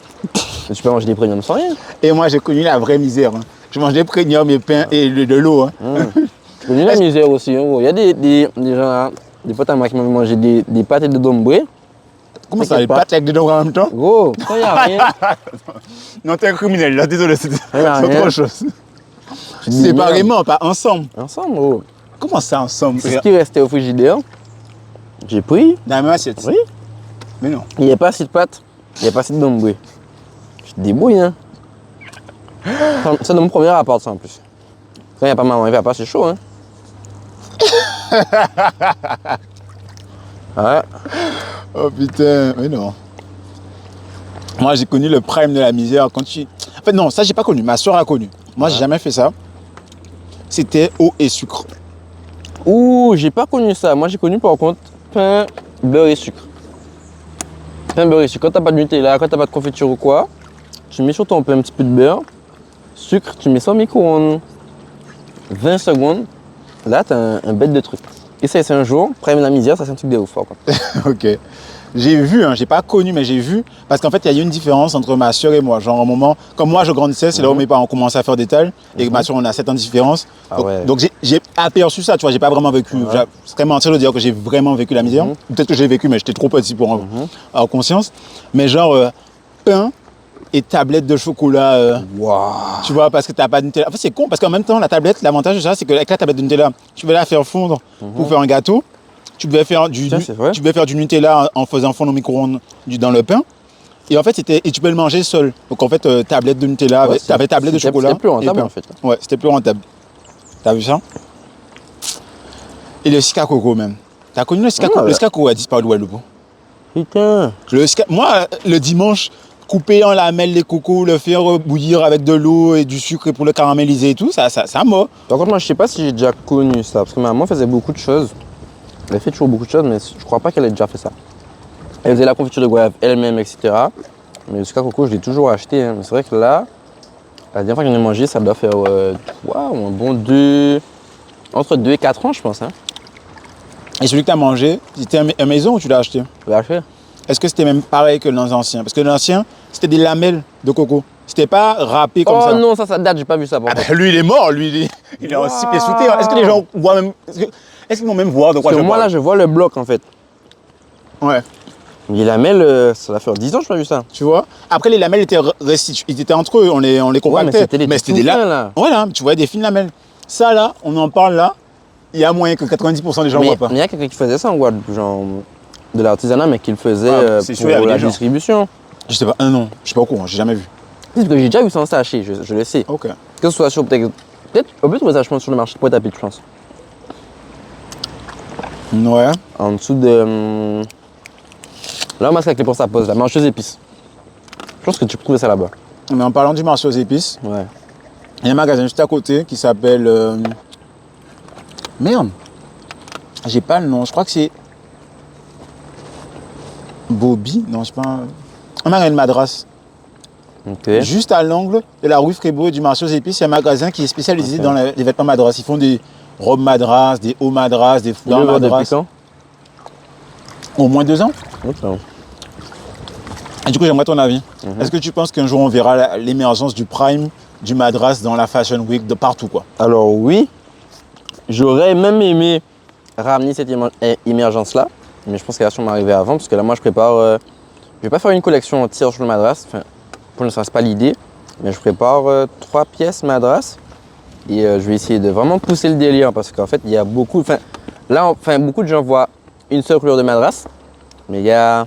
Tu peux manger des premiums sans rien. Et moi, j'ai connu la vraie misère. Hein. Je mangeais des Premium et pain et de l'eau. Hein. Tu connais la misère aussi, hein, gros. Il y a des gens là, des potes à moi qui m'ont mangé des pâtes et des dombrés. Comment ça, les pâtes avec des dents en même temps? Gros, quand il n'y a rien. Non, t'es un criminel là, désolé, c'est rien. autre chose. Séparément, pas ensemble. Ensemble, gros. Comment ça, ensemble? C'est ce qui restait au frigidaire. J'ai pris. Dans la même assiette? Oui. Mais non. Il n'y a pas assez de pâtes, il n'y a pas assez de dombrés. Je te débrouille, hein. C'est de mon premier rapport, ça en plus. Quand il n'y a pas maman, il va pas, c'est chaud, hein. Ouais. Oh putain, mais non. Moi, j'ai connu le Prime de la misère quand tu... En fait, non, ça, j'ai pas connu. Ma soeur a connu. Moi, j'ai jamais fait ça. C'était eau et sucre. Ouh, j'ai pas connu ça. Moi, j'ai connu par contre pain, beurre et sucre. Pain, beurre et sucre. Quand t'as pas de Nutella, quand t'as pas de confiture ou quoi, tu mets sur ton pain un petit peu de beurre, sucre, tu mets ça au micro-ondes. 20 secondes, là, t'as un bête de truc. Essaye ça un jour, Prime de la misère, ça c'est un truc de ouf. Par contre. Ok. J'ai vu, hein, j'ai pas connu, mais j'ai vu. Parce qu'en fait, il y a eu une différence entre ma soeur et moi. Genre, au moment, comme moi, je grandissais, c'est là où mes parents ont commencé à faire des tales. Et ma soeur, on a 7 ans de différence. Ah Donc, ouais. donc j'ai aperçu ça, tu vois, j'ai pas vraiment vécu. C'est très mentir de dire que j'ai vraiment vécu la misère. Peut-être que j'ai vécu, mais j'étais trop petit pour avoir conscience. Mais genre, pain et tablette de chocolat. Waouh. Tu vois, parce que t'as pas de Nutella. En fait, c'est con, parce qu'en même temps, la tablette, l'avantage de ça, c'est qu'avec la tablette de Nutella, tu peux la faire fondre pour faire un gâteau. Tu pouvais faire du Nutella en faisant fondre au micro-ondes dans le pain. Et en fait, et tu peux le manger seul. Donc en fait, tablette de Nutella, t'avais tablette de chocolat. C'était plus rentable en fait. Ouais, c'était plus rentable. T'as vu ça? Et le Sika Coco même. T'as connu le Sika Coco? Le Sika Coco a disparu de Guadeloupe. Putain. Moi, le dimanche, couper en lamelles les cocos, le faire bouillir avec de l'eau et du sucre pour le caraméliser et tout, ça m'a. Par contre, moi, je sais pas si j'ai déjà connu ça, parce que ma maman faisait beaucoup de choses. Elle fait toujours beaucoup de choses, mais je crois pas qu'elle ait déjà fait ça. Elle faisait la confiture de goyave elle-même, etc. Mais le Sika Coco, je l'ai toujours acheté. Hein. Mais c'est vrai que là, la dernière fois que j'en ai mangé, ça doit faire un bon entre 2 et 4 ans, je pense. Hein. Et celui que tu as mangé, c'était à maison ou tu l'as acheté? Je l'ai acheté. Est-ce que c'était même pareil que dans l'ancien? Parce que dans l'ancien, c'était des lamelles de coco. C'était pas râpé comme ça. Oh non, ça date, j'ai pas vu ça. Lui, il est mort, lui, il est en 6 pieds sous terre. Est-ce que les gens voient même. Est-ce qu'ils vont même voir de quoi je parle? Moi, là, je vois le bloc en fait. Ouais. Les lamelles, ça va faire 10 ans que je n'ai pas vu ça. Tu vois? Après, les lamelles étaient restituées. Ils étaient entre eux, on les compactait. Ouais, mais c'était des lamelles. là. Voilà, tu vois, des fines lamelles. Ça, là, on en parle là. Il y a moyen que 90% des gens ne voient pas. Mais il y a quelqu'un qui faisait ça en Guadeloupe, genre de l'artisanat, mais qui le faisait sûr, pour la distribution. Je sais pas, non, je sais pas au courant, j'ai jamais vu. Parce que j'ai déjà vu ça en sachet, je le sais. Ok. Que ce soit sur peut-être on peut trouver ça, je pense, sur le marché de Pointe-à-Pitre, je pense. Ouais. En dessous de. Là, on masque avec les pour sa pose, la marcheuse épices. Je pense que tu peux trouver ça là-bas. Mais en parlant du marché aux épices, Ouais. il y a un magasin juste à côté qui s'appelle. Merde. J'ai pas le nom, je crois que c'est. Bobby? Non, je sais pas. Un magasin de Madras. Ok. Juste à l'angle de la rue Frébeau et du marché aux épices, il y a un magasin qui est spécialisé dans les vêtements Madras. Ils font des robes Madras, des hauts Madras, des foulards Madras. Depuis quand? Au moins 2 ans. Ok. Et du coup, j'aimerais ton avis. Est-ce que tu penses qu'un jour on verra l'émergence du Prime, du Madras dans la Fashion Week, de partout quoi? Alors oui, j'aurais même aimé ramener cette émergence-là, mais je pense qu'elle va sûrement arriver avant, parce que là, moi, je prépare. Je vais pas faire une collection entière sur le Madras. Enfin, pour l'instant, c'est pas l'idée, mais je prépare 3 pièces Madras et je vais essayer de vraiment pousser le délire, parce qu'en fait, il y a beaucoup. Beaucoup de gens voient une seule couleur de Madras, Mais il y a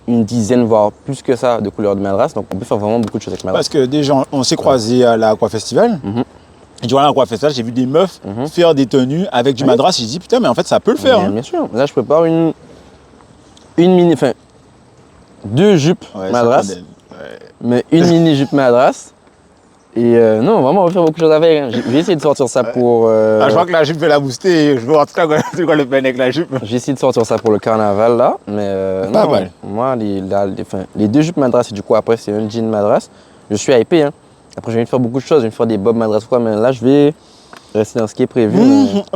une dizaine, voire plus que ça, de couleurs de madras. Donc on peut faire vraiment beaucoup de choses avec madras. Parce que déjà, on s'est croisés à l'Aqua Festival. Et durant l'Aqua Festival, j'ai vu des meufs faire des tenues avec du madras. J'ai dit, putain, mais en fait, ça peut le faire. Bien sûr. Là, je prépare une mini, enfin, 2 jupes madras, mais une mini jupe madras. Et non, vraiment, on va faire beaucoup de choses avec. Hein. Je vais essayer de sortir ça pour. Je vois que la jupe fait la booster. Je veux en tout cas quoi le peine avec la jupe. J'ai essayé de sortir ça pour le carnaval là, mais pas non, mal. Moi, les 2 jupes madras, et du coup après c'est un jean madras. Je suis hypé. Hein. Après, je vais faire beaucoup de choses. Je vais faire des bobs madras ou quoi, mais là, je vais rester dans ce qui est prévu.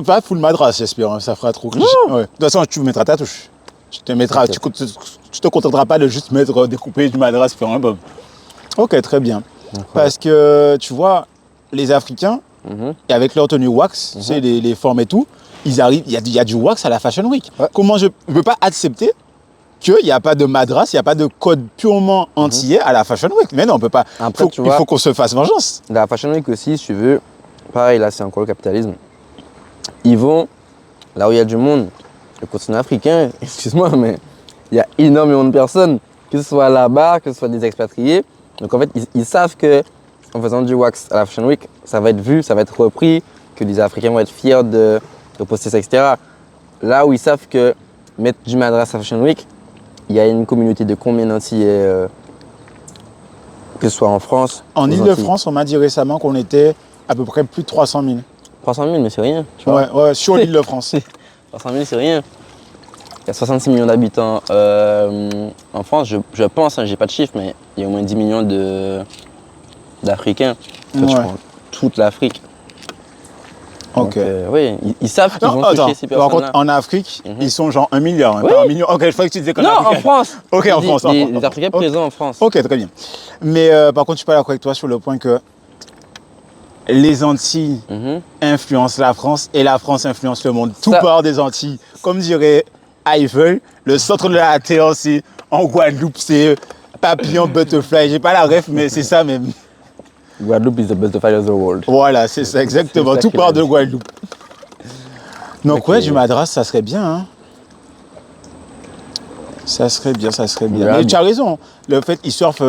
Pas full madras, j'espère. Hein. Ça fera trop cliché. Ouais. De toute façon, tu mettras ta touche. Tu te contenteras pas de juste mettre découper du madras faire un bob. Ok, très bien. Parce que tu vois, les Africains, et avec leur tenue wax, tu sais, les formes et tout, ils arrivent, il y a du wax à la Fashion Week. Ouais. Comment je ne peux pas accepter qu'il n'y a pas de madras, il n'y a pas de code purement antillais à la Fashion Week? Mais non, on peut pas. Après, il faut qu'on se fasse vengeance. La Fashion Week aussi, si tu veux, pareil, là c'est encore le capitalisme. Ils vont là où il y a du monde, le continent africain, excuse-moi, mais il y a énormément de personnes, que ce soit là-bas, que ce soit des expatriés. Donc en fait, ils savent qu'en faisant du wax à la Fashion Week, ça va être vu, ça va être repris, que les Africains vont être fiers de poster ça, etc. Là où ils savent que mettre du madras à la Fashion Week, il y a une communauté de combien d'Antillais, que ce soit en France. En Ile-de-France, on m'a dit récemment qu'on était à peu près plus de 300 000. 300 000, mais c'est rien. Tu vois. Ouais, sur l'Île-de-France. 300 000, c'est rien. Il y a 66 millions d'habitants en France, je pense, hein, j'ai pas de chiffres, mais il y a au moins 10 millions d'Africains. En fait, je prends toute l'Afrique. Ok. Donc, oui, ils savent qu'ils vont toucher ces personnes-là. Par contre, en Afrique, ils sont genre 1 milliard, oui. pas 1 million. Ok, je croyais que tu disais qu'en Afrique. Non, en France. Ok, en France. Les Africains présents en France. Ok, très bien. Mais par contre, je suis pas d'accord avec toi sur le point que les Antilles influencent la France et la France influence le monde. Tout part des Antilles. Comme dirait Eiffel, le centre de la Terre, c'est en Guadeloupe, c'est papillon, butterfly. J'ai pas la ref, mais c'est ça même. Guadeloupe is the butterfly of the world. Voilà, c'est ça, exactement. Tout part de Guadeloupe. Donc, ouais, du madras, ça serait bien. Hein. Ça serait bien, ça serait bien. Mais tu as raison. Le fait qu'ils surfent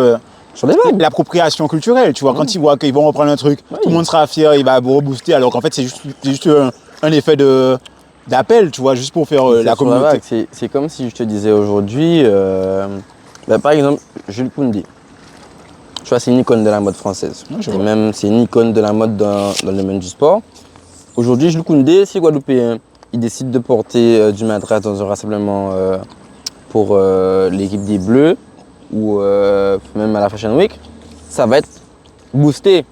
l'appropriation culturelle, tu vois, quand ils voient qu'ils vont reprendre un truc, tout le monde sera fier, il va rebooster, alors qu'en fait, c'est juste un effet d'appel, tu vois, juste pour faire la communauté. C'est comme si je te disais aujourd'hui, par exemple, Jules Koundé. Tu vois, c'est une icône de la mode française. Et même, c'est une icône de la mode dans le domaine du sport. Aujourd'hui, Jules Koundé, si Guadeloupéen, il décide de porter du madras dans un rassemblement pour l'équipe des Bleus ou même à la Fashion Week, ça va être boosté.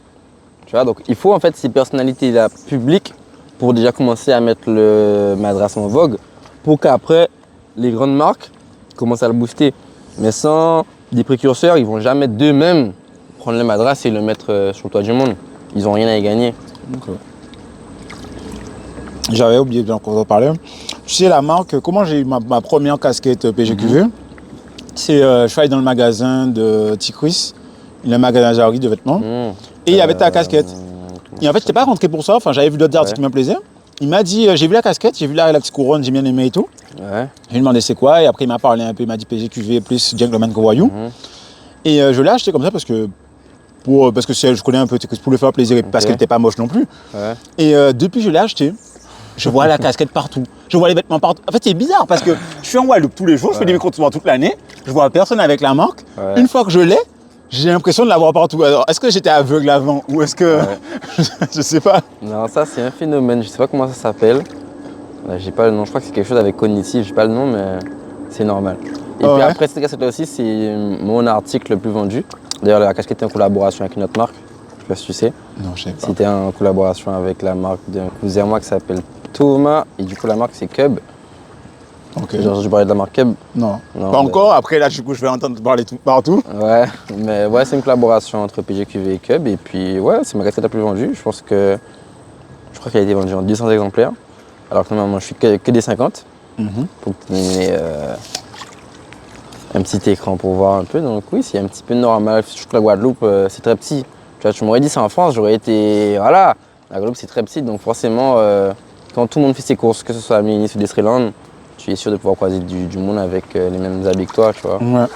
Tu vois, donc il faut en fait ces personnalités-là publiques pour déjà commencer à mettre le madras en vogue pour qu'après, les grandes marques commencent à le booster. Mais sans des précurseurs, ils vont jamais d'eux-mêmes prendre le madras et le mettre sur le toit du monde. Ils n'ont rien à y gagner. Okay. J'avais oublié de en parler. Tu sais, la marque, comment j'ai eu ma première casquette PGQV, c'est je suis allé dans le magasin de Ticris, le magasin Jarry de vêtements, et il y avait ta casquette. Et en fait, je n'étais pas rentré pour ça, enfin, j'avais vu d'autres articles qui me plaisaient. Il m'a dit, j'ai vu la casquette, j'ai vu la petite couronne, j'ai bien aimé et tout. Ouais. Je lui ai demandé c'est quoi, et après il m'a parlé un peu, il m'a dit PGQV plus Gentleman Voyou. Et je l'ai acheté comme ça parce que je connais un peu Ticris pour le faire plaisir, parce qu'elle n'était pas moche non plus. Ouais. Et depuis je l'ai acheté. Je vois la casquette partout, je vois les vêtements partout. En fait, c'est bizarre parce que je suis en Guadeloupe tous les jours, je fais des micro-trottoirs toute l'année, je vois personne avec la marque. Ouais. Une fois que je l'ai, j'ai l'impression de l'avoir partout. Alors, est-ce que j'étais aveugle avant ou est-ce que. Je sais pas. Non, ça, c'est un phénomène, je sais pas comment ça s'appelle. J'ai pas le nom, je crois que c'est quelque chose avec cognitif, j'ai pas le nom, mais c'est normal. Et puis après, cette casquette-là aussi, c'est mon article le plus vendu. D'ailleurs, la casquette est en collaboration avec une autre marque. Je sais pas si tu sais. Non, je sais pas. C'était en collaboration avec la marque d'un cousin à moi qui s'appelle Thomas, et du coup la marque c'est Cub. Okay. Genre je parlais de la marque Cub. Non pas encore, après là du coup je vais entendre parler tout partout. Ouais, mais ouais c'est une collaboration entre PGQV et Cub, et puis ouais c'est ma casquette la plus vendue. Je crois qu'elle a été vendue en 200 exemplaires, alors que normalement je suis que des 50. Pour te donner un petit écran pour voir un peu, donc oui c'est un petit peu normal. Je trouve que la Guadeloupe c'est très petit. Tu vois, tu m'aurais dit ça en France, j'aurais été, voilà, la Guadeloupe c'est très petit, donc forcément quand tout le monde fait ses courses, que ce soit à Minis ou Destreland, tu es sûr de pouvoir croiser du monde avec les mêmes habits que toi, tu vois. Ouais.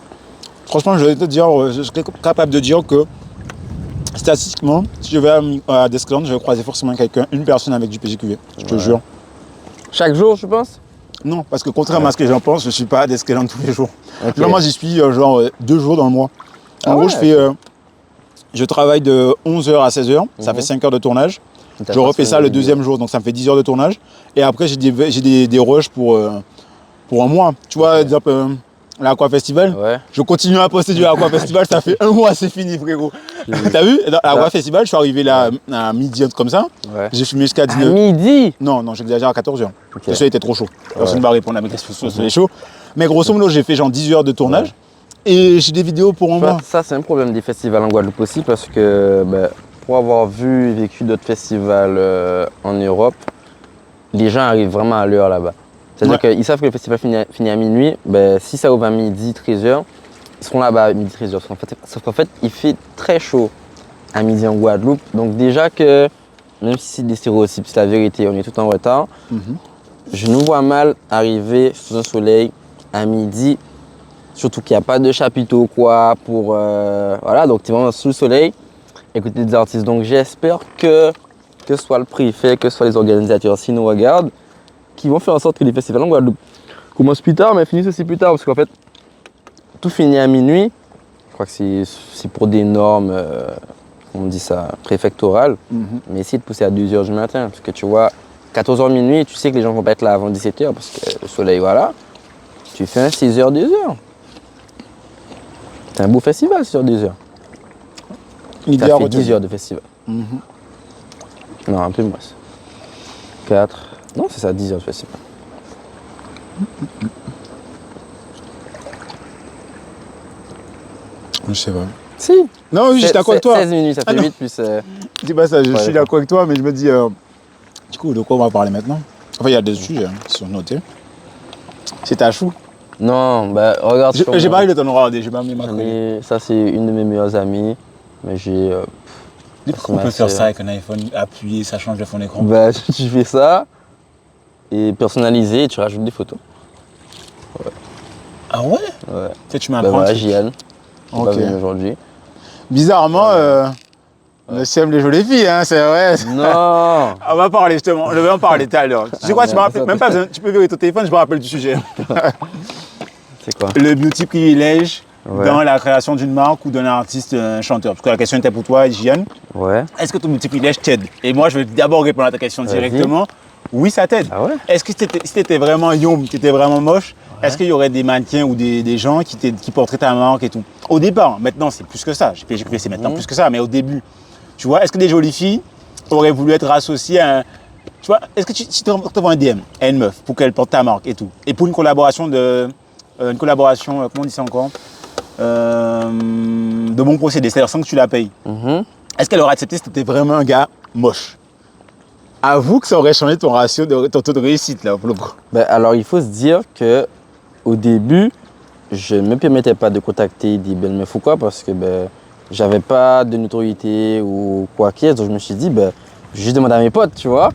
Franchement, je vais te dire, je serais capable de dire que statistiquement, si je vais à Descland, je vais croiser forcément une personne avec du PGQV. Je te jure. Chaque jour, je pense. Non, parce que contrairement à ce que j'en pense, je ne suis pas à Descland tous les jours. Ok. Là, moi, j'y suis 2 jours dans le mois. En Ah gros, ouais. je travaille de 11h à 16h, ça fait 5 heures de tournage. Je refais ça le deuxième jour, donc ça me fait 10 heures de tournage. Et après, j'ai des rushs pour un mois. Tu vois, par exemple, l'Aqua Festival, Ouais. je continue à poster du Aqua Festival, ça fait 1 mois, c'est fini, frérot. T'as vu? Dans l'Aqua Festival, je suis arrivé là à midi, comme ça. Ouais. J'ai filmé jusqu'à À 19h. midi. Non, j'exagère, à 14h. Ok. Le soleil était trop chaud. Personne ne va répondre à mes questions sur le soleil chaud. Mais grosso modo, j'ai fait genre 10 heures de tournage. Et j'ai des vidéos pour un Tu vois, mois. ça, c'est un problème des festivals en Guadeloupe aussi parce que pour avoir vu et vécu d'autres festivals en Europe, les gens arrivent vraiment à l'heure là-bas. C'est-à-dire qu'ils savent que le festival finit à minuit. Si ça ouvre à midi, 13h, ils seront là-bas à midi, 13h. Sauf qu'en fait, il fait très chaud à midi en Guadeloupe. Donc déjà que, même si c'est des stéréotypes, c'est la vérité, on est tout en retard. Je nous vois mal arriver sous un soleil à midi. Surtout qu'il n'y a pas de chapiteau quoi pour voilà, donc tu es vraiment sous le soleil, écouter des artistes. Donc j'espère que ce soit le préfet, que ce soit les organisateurs s'ils nous regardent, qui vont faire en sorte que les festivals en Guadeloupe commencent plus tard mais finissent aussi plus tard parce qu'en fait tout finit à minuit. Je crois que c'est pour des normes, on dit ça, préfectorales, mais essayer de pousser à 2h du matin parce que tu vois 14h minuit, tu sais que les gens vont pas être là avant 17h parce que le soleil voilà. Tu fais un 6h, 2h. C'est un beau festival sur 10 heures. Ça fait 10 heures de festival. Non, un peu moins. 4. Non, c'est ça, 10 heures de festival. Je sais pas. Si. Non, oui, je suis d'accord avec toi. 16 minutes, ça fait 8 plus. Dis pas ça, je suis d'accord. d'accord avec toi, mais je me dis. Du coup, de quoi on va parler maintenant? Enfin, il y a des sujets qui sont notés. C'est ta chou. Non, regarde. J'ai pas eu le temps de regarder, j'ai pas mis ma chronique. Ça, c'est une de mes meilleures amies. Mais j'ai. On peut faire ça avec un iPhone, appuyer, ça change de fond d'écran. Tu fais ça et personnaliser et tu rajoutes des photos. Ah ouais? Ouais. Tu m'apprends. Voilà, Jian. Qui va Ok. venir aujourd'hui. Bizarrement, on aime les jolies filles, hein, c'est vrai. Non. On va parler justement, je vais en parler tout à l'heure. Tu sais quoi, tu me rappelles, même pas besoin, tu peux vérifier ton téléphone, je me rappelle du sujet. C'est quoi? Le beauty privilège Ouais. dans la création d'une marque ou d'un artiste, un chanteur. Parce que la question était pour toi, Gian. Ouais. Est-ce que ton beauty privilège t'aide? Et moi, je vais d'abord répondre à ta question Vas-y. directement. Oui, ça t'aide. Ah ouais? Est-ce que si t'étais vraiment young, tu étais vraiment moche, est-ce qu'il y aurait des mannequins ou des gens qui porteraient ta marque et tout? Au départ, maintenant c'est plus que ça. PGQV c'est maintenant plus que ça, mais au début, tu vois, est-ce que des jolies filles auraient voulu être associées à un. Tu vois, est-ce que si tu t'envoies un DM à une meuf pour qu'elle porte ta marque et tout, et pour une collaboration comment on dit ça encore? De bon procédé, c'est-à-dire sans que tu la payes. Est-ce qu'elle aurait accepté si t'étais vraiment un gars moche? Avoue que ça aurait changé ton ratio, ton taux de réussite là, pour le coup. Alors, il faut se dire que au début, je ne me permettais pas de contacter des belles meufs ou quoi parce que j'avais pas de notoriété ou quoi qu'il y ait. Donc, je me suis dit, je vais juste demander à mes potes, tu vois.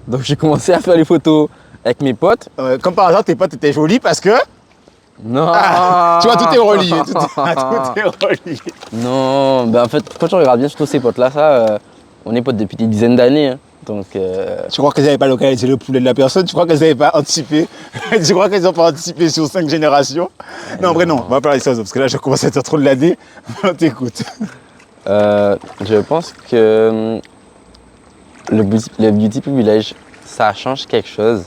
Donc, j'ai commencé à faire les photos avec mes potes. Comme par hasard, tes potes étaient jolis parce que. Non. Tu vois, tout est relié. Tout est relié. Non, en fait, quand tu regardes bien surtout ces potes-là, on est potes depuis des dizaines d'années. Hein. Donc, Tu crois qu'elles n'avaient pas localisé le poulet de la personne? Tu crois qu'elles n'avaient pas anticipé? Tu crois qu'elles n'ont pas anticipé sur 5 générations? Non, en vrai, non. On va parler de ça parce que là, je commence à être trop de l'année. On t'écoute. je pense que le beauty privilège, ça change quelque chose,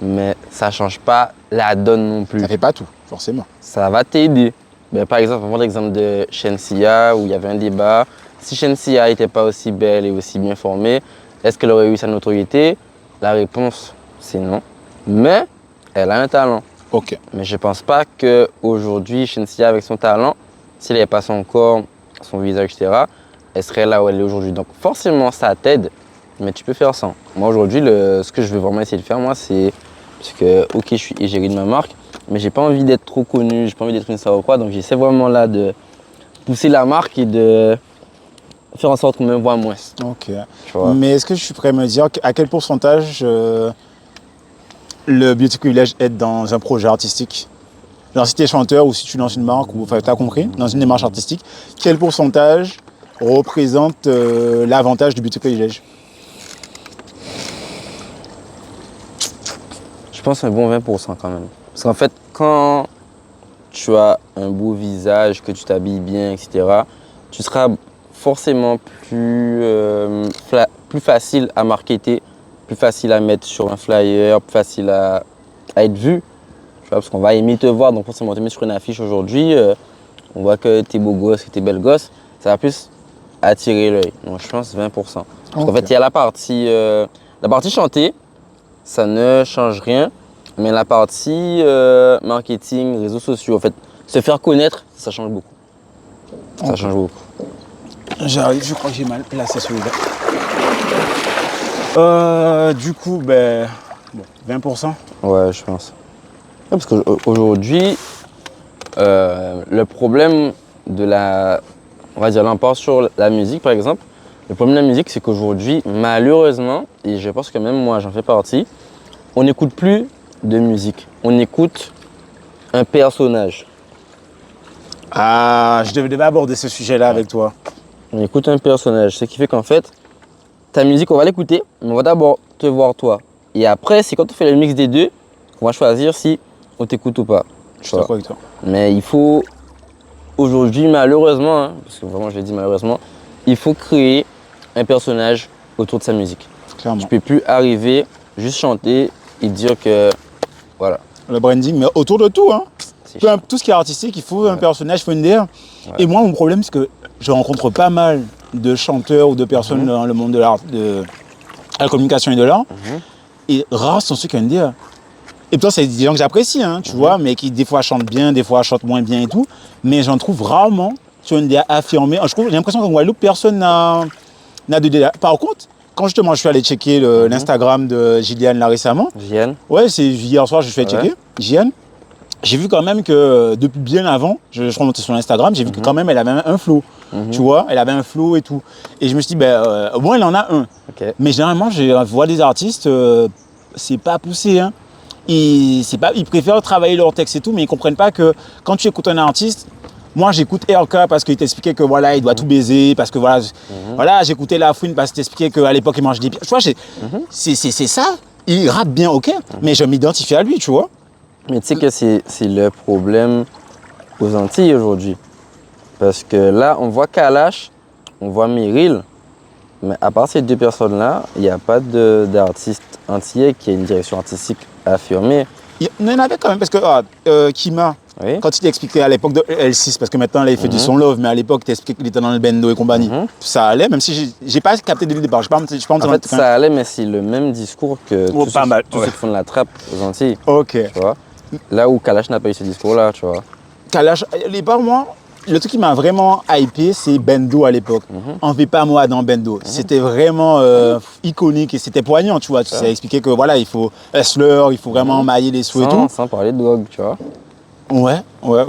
mais ça change pas la donne non plus. Ça fait pas tout, forcément. Ça va t'aider. Par exemple, on va prendre l'exemple de Shensia où il y avait un débat. Si Shensia n'était pas aussi belle et aussi bien formée, est-ce qu'elle aurait eu sa notoriété? La réponse, c'est non. Mais elle a un talent. Ok. Mais je ne pense pas qu'aujourd'hui, Shensia, avec son talent, si elle n'avait pas son corps, son visage, etc., elle serait là où elle est aujourd'hui. Donc forcément, ça t'aide, mais tu peux faire sans. Moi, aujourd'hui, ce que je veux vraiment essayer de faire, moi, c'est... Parce que, ok, je suis égérie de ma marque, mais j'ai pas envie d'être trop connu, j'ai pas envie d'être une star ou quoi. Donc j'essaie vraiment là de pousser la marque et de faire en sorte qu'on me voit moins. Ok. Tu vois. Mais est-ce que je suis prêt à me dire à quel pourcentage le beauty privilege être dans un projet artistique? Genre si tu es chanteur ou si tu es dans une marque, ou enfin tu as compris, dans une démarche artistique, quel pourcentage représente l'avantage du beauty privilege? Je pense un bon 20% quand même. Parce qu'en fait, quand tu as un beau visage, que tu t'habilles bien, etc., tu seras forcément plus facile à marketer, plus facile à mettre sur un flyer, plus facile à être vu. Tu vois, parce qu'on va aimer te voir, donc forcément te mettre sur une affiche aujourd'hui, on voit que tu es beau gosse, que tu es belle gosse, ça va plus attirer l'œil. Donc je pense 20%. Parce qu'en fait, il y a la partie chantée, ça ne change rien, mais la partie marketing, réseaux sociaux, en fait, se faire connaître, ça change beaucoup. Ça change beaucoup. J'arrive, je crois que j'ai mal placé celui-là. Du coup, ben, bon, 20%. Ouais, je pense. Ouais, parce qu'aujourd'hui, le problème de on va dire l'impact sur la musique par exemple, le problème de la musique c'est qu'aujourd'hui, malheureusement, et je pense que même moi j'en fais partie, on n'écoute plus de musique, on écoute un personnage. Ah, je devais aborder ce sujet-là avec toi. On écoute un personnage, ce qui fait qu'en fait, ta musique on va l'écouter, mais on va d'abord te voir toi. Et après, c'est quand on fait le mix des deux, qu'on va choisir si on t'écoute ou pas. Je suis d'accord avec toi. Mais il faut, aujourd'hui, malheureusement, hein, parce que vraiment je l'ai dit malheureusement, il faut créer un personnage autour de sa musique. Clairement. Tu peux plus arriver, juste chanter et dire que, voilà. Le branding, mais autour de tout, hein. Tout ce qui est artistique, il faut un personnage, il faut une DA. Ouais. Et moi, mon problème, c'est que je rencontre pas mal de chanteurs ou de personnes dans le monde de l'art, de la communication et de l'art. Et rares sont ceux qui ont une DA. Et pourtant, c'est des gens que j'apprécie, hein, tu vois, mais qui des fois chantent bien, des fois chantent moins bien et tout. Mais j'en trouve rarement sur une DA affirmée. J'ai l'impression qu'en Guadeloupe, personne n'a de DA. Par contre, quand justement je suis allé checker l'Instagram de Gilliane là récemment. Gilliane? Ouais, c'est hier soir, je suis allé checker. Gilliane. J'ai vu quand même que depuis bien avant, je remontais sur Instagram, j'ai vu que quand même elle avait un flow. Tu vois, elle avait un flow et tout. Et je me suis dit, ben, au moins elle en a un. Okay. Mais généralement, je vois des artistes, c'est pas poussé, hein. Ils préfèrent travailler leur texte et tout, mais ils comprennent pas que quand tu écoutes un artiste, moi j'écoute RK parce qu'il t'expliquait que voilà, il doit tout baiser, parce que voilà, voilà, j'écoutais La Fouine parce qu'il t'expliquait qu'à l'époque il mangeait des pieds. Tu vois, c'est ça. Il rappe bien, ok, mais je m'identifie à lui, tu vois. Mais tu sais que c'est le problème aux Antilles aujourd'hui. Parce que là, on voit Kalash, on voit Meryl, mais à part ces deux personnes-là, il n'y a pas d'artiste antillais qui a une direction artistique affirmée. Il y en avait quand même, parce que Kima, oui, quand il t'expliquait à l'époque de L6, parce que maintenant là, il fait du son love, mais à l'époque, il t'expliquait qu'il était dans le bendo et compagnie, ça allait, même si j'ai pas capté dès le départ. En fait, ça allait, mais c'est le même discours que tous ceux qui font de la trappe aux Antilles. Ok. Tu vois? Là où Kalash n'a pas eu ce discours-là, tu vois. Kalash, à l'époque, moi, le truc qui m'a vraiment hypé, c'est Bendo à l'époque. On ne fait pas moi dans Bendo. C'était vraiment iconique et c'était poignant, tu vois. Tu sais expliquer que voilà, il faut hustler, il faut vraiment mailler les sous et tout. Sans parler de drogue, tu vois. Ouais,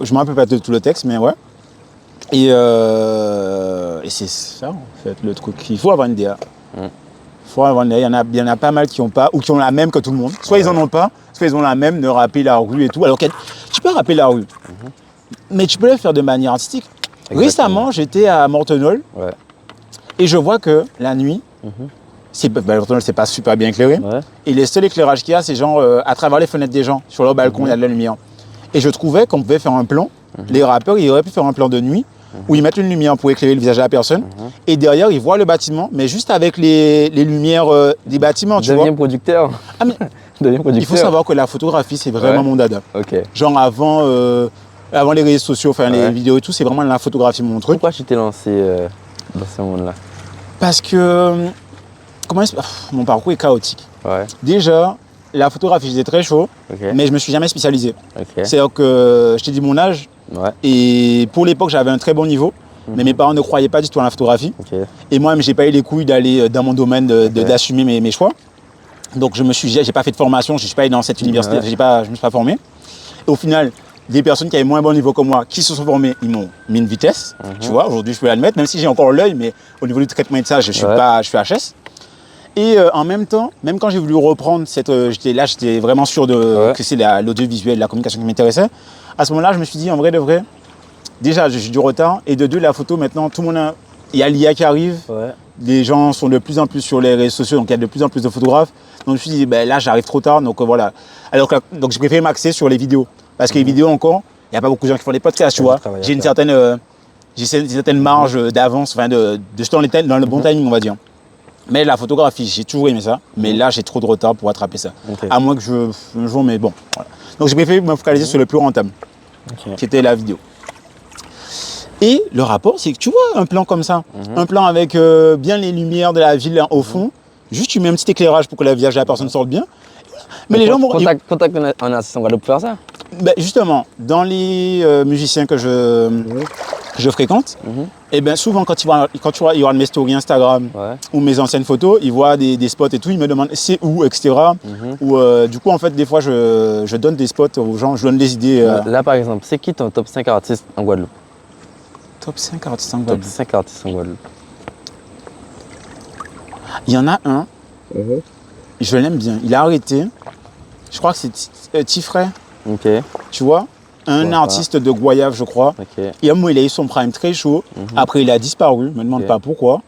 je me rappelle pas de tout le texte, mais ouais. Et c'est ça, en fait, le truc. Il faut avoir une DA. Il y en a pas mal qui n'ont pas, ou qui ont la même que tout le monde. Soit ils en ont pas, soit ils ont la même de rapper la rue et tout. Alors que tu peux rapper la rue, mais tu peux le faire de manière artistique. Exactement. Récemment, j'étais à Mortenol et je vois que la nuit, Mortenol, c'est pas super bien éclairé. Et le seul éclairage qu'il y a, c'est genre à travers les fenêtres des gens. Sur leur balcon, il y a de la lumière. Et je trouvais qu'on pouvait faire un plan. Les rappeurs, ils auraient pu faire un plan de nuit où ils mettent une lumière pour éclairer le visage de la personne. Et derrière, ils voient le bâtiment, mais juste avec les lumières des bâtiments, tu vois. Deviens producteur. Ah, mais il faut savoir que la photographie, c'est vraiment mon dada. Genre avant les réseaux sociaux, enfin les vidéos et tout, c'est vraiment la photographie mon truc. Pourquoi tu t'es lancé dans ce monde-là? Parce que mon parcours est chaotique. Déjà, la photographie, j'étais très chaud, mais je me suis jamais spécialisé. C'est-à-dire que je t'ai dit mon âge, et pour l'époque, j'avais un très bon niveau, mais mes parents ne croyaient pas du tout à la photographie. Et moi-même, j'ai pas eu les couilles d'aller dans mon domaine, d'assumer mes choix. Donc j'ai pas fait de formation, je suis pas allé dans cette université, je me suis pas formé. Et au final, des personnes qui avaient moins bon niveau que moi, qui se sont formées, ils m'ont mis une vitesse. Tu vois, aujourd'hui, je peux l'admettre, même si j'ai encore l'œil, mais au niveau du traitement et de ça, je suis HS. Et en même temps, même quand j'ai voulu reprendre j'étais vraiment sûr que c'est l'audiovisuel, la communication qui m'intéressait. À ce moment-là, je me suis dit, en vrai de vrai, déjà, j'ai du retard. Et de deux, la photo, maintenant, tout le monde il y a l'IA qui arrive. Ouais. Les gens sont de plus en plus sur les réseaux sociaux, donc il y a de plus en plus de photographes. Donc je me suis dit, ben, là, j'arrive trop tard. Donc voilà. Donc j'ai préféré m'axer sur les vidéos. Parce que les vidéos, encore, il n'y a pas beaucoup de gens qui font des podcasts, tu vois. J'ai une certaine marge d'avance, enfin, dans le bon timing, on va dire. Mais la photographie, j'ai toujours aimé ça. Mais là, j'ai trop de retard pour attraper ça. À moins que un jour, mais bon. Voilà. Donc j'ai préféré me focaliser sur le plus rentable, qui était la vidéo. Et le rapport, c'est que tu vois un plan comme ça, un plan avec bien les lumières de la ville au fond, juste tu mets un petit éclairage pour que la visage de la personne sorte bien. Mais les gens vont... Contacte un artiste en Guadeloupe pour faire ça. Ben justement, dans les musiciens que je fréquente, et ben souvent quand ils regardent mes stories Instagram ou mes anciennes photos, ils voient des spots et tout, ils me demandent c'est où, etc. Ou du coup en fait des fois je donne des spots aux gens, je donne des idées. Là par exemple, c'est qui ton top 5 artistes en Guadeloupe? Top 5 artistes en Guadeloupe. Top 5 artistes en Guadeloupe. Il y en a un, je l'aime bien, il a arrêté, je crois que c'est Tifray. Ok. Tu vois, un artiste de Goyave, je crois. Et à un moment, il a eu son prime très chaud. Après, il a disparu. Je me demande pas pourquoi.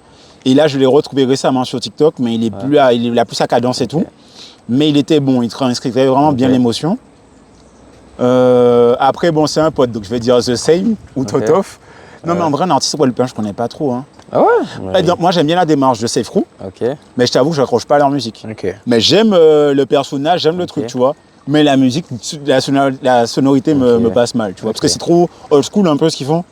Et là, je l'ai retrouvé récemment sur TikTok, mais il a plus sa cadence et tout. Mais il était bon, il transcrivait vraiment bien l'émotion. Après, bon, c'est un pote, donc je vais dire The Same ou Totof. Non, mais en vrai, un artiste guadeloupéen, je connais pas trop. Hein. Ah ouais, Donc, moi, j'aime bien la démarche de Safe Crew. Mais je t'avoue que je n'accroche pas à leur musique. Mais j'aime le personnage, j'aime le truc, tu vois. Mais la musique, la sonorité me passe mal, tu vois. Parce que c'est trop old school un peu ce qu'ils font.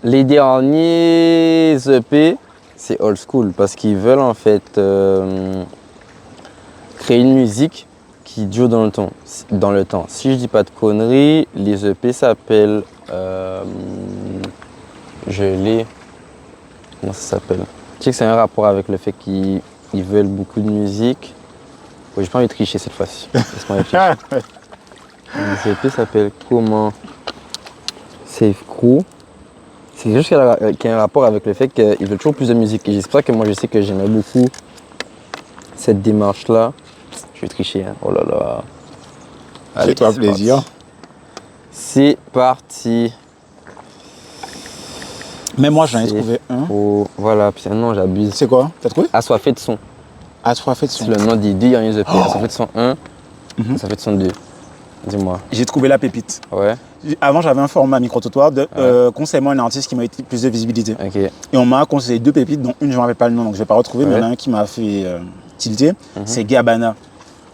Les derniers EP, c'est old school parce qu'ils veulent en fait créer une musique qui dure dans le temps. Si je dis pas de conneries, les EP s'appellent... Comment ça s'appelle? Tu sais que c'est un rapport avec le fait qu'ils veulent beaucoup de musique. Ouais, j'ai pas envie de tricher cette fois-ci. Laisse-moi réfléchir. Les EP s'appelle comment? Safe Crew. C'est juste qu'il y a un rapport avec le fait qu'ils veulent toujours plus de musique. Et c'est pour ça que moi je sais que j'aimais beaucoup cette démarche-là. Je vais tricher, hein. Oh là là. Fais-toi plaisir. C'est parti. Mais moi j'en ai trouvé un. Voilà, non, j'abuse. C'est quoi? T'as trouvé? Assoiffé de son. Assoiffé de son. C'est le nom des deux derniers EP. Assoiffé de son 1, Assoiffé de son 2. Dis-moi. J'ai trouvé la pépite. Ouais. Avant, j'avais un format micro-trottoir de conseille-moi un artiste qui m'a été plus de visibilité. Et on m'a conseillé 2 pépites, dont une, je ne me rappelle pas le nom, donc je ne vais pas retrouver, mais il y en a un qui m'a fait tilter. C'est Gabana.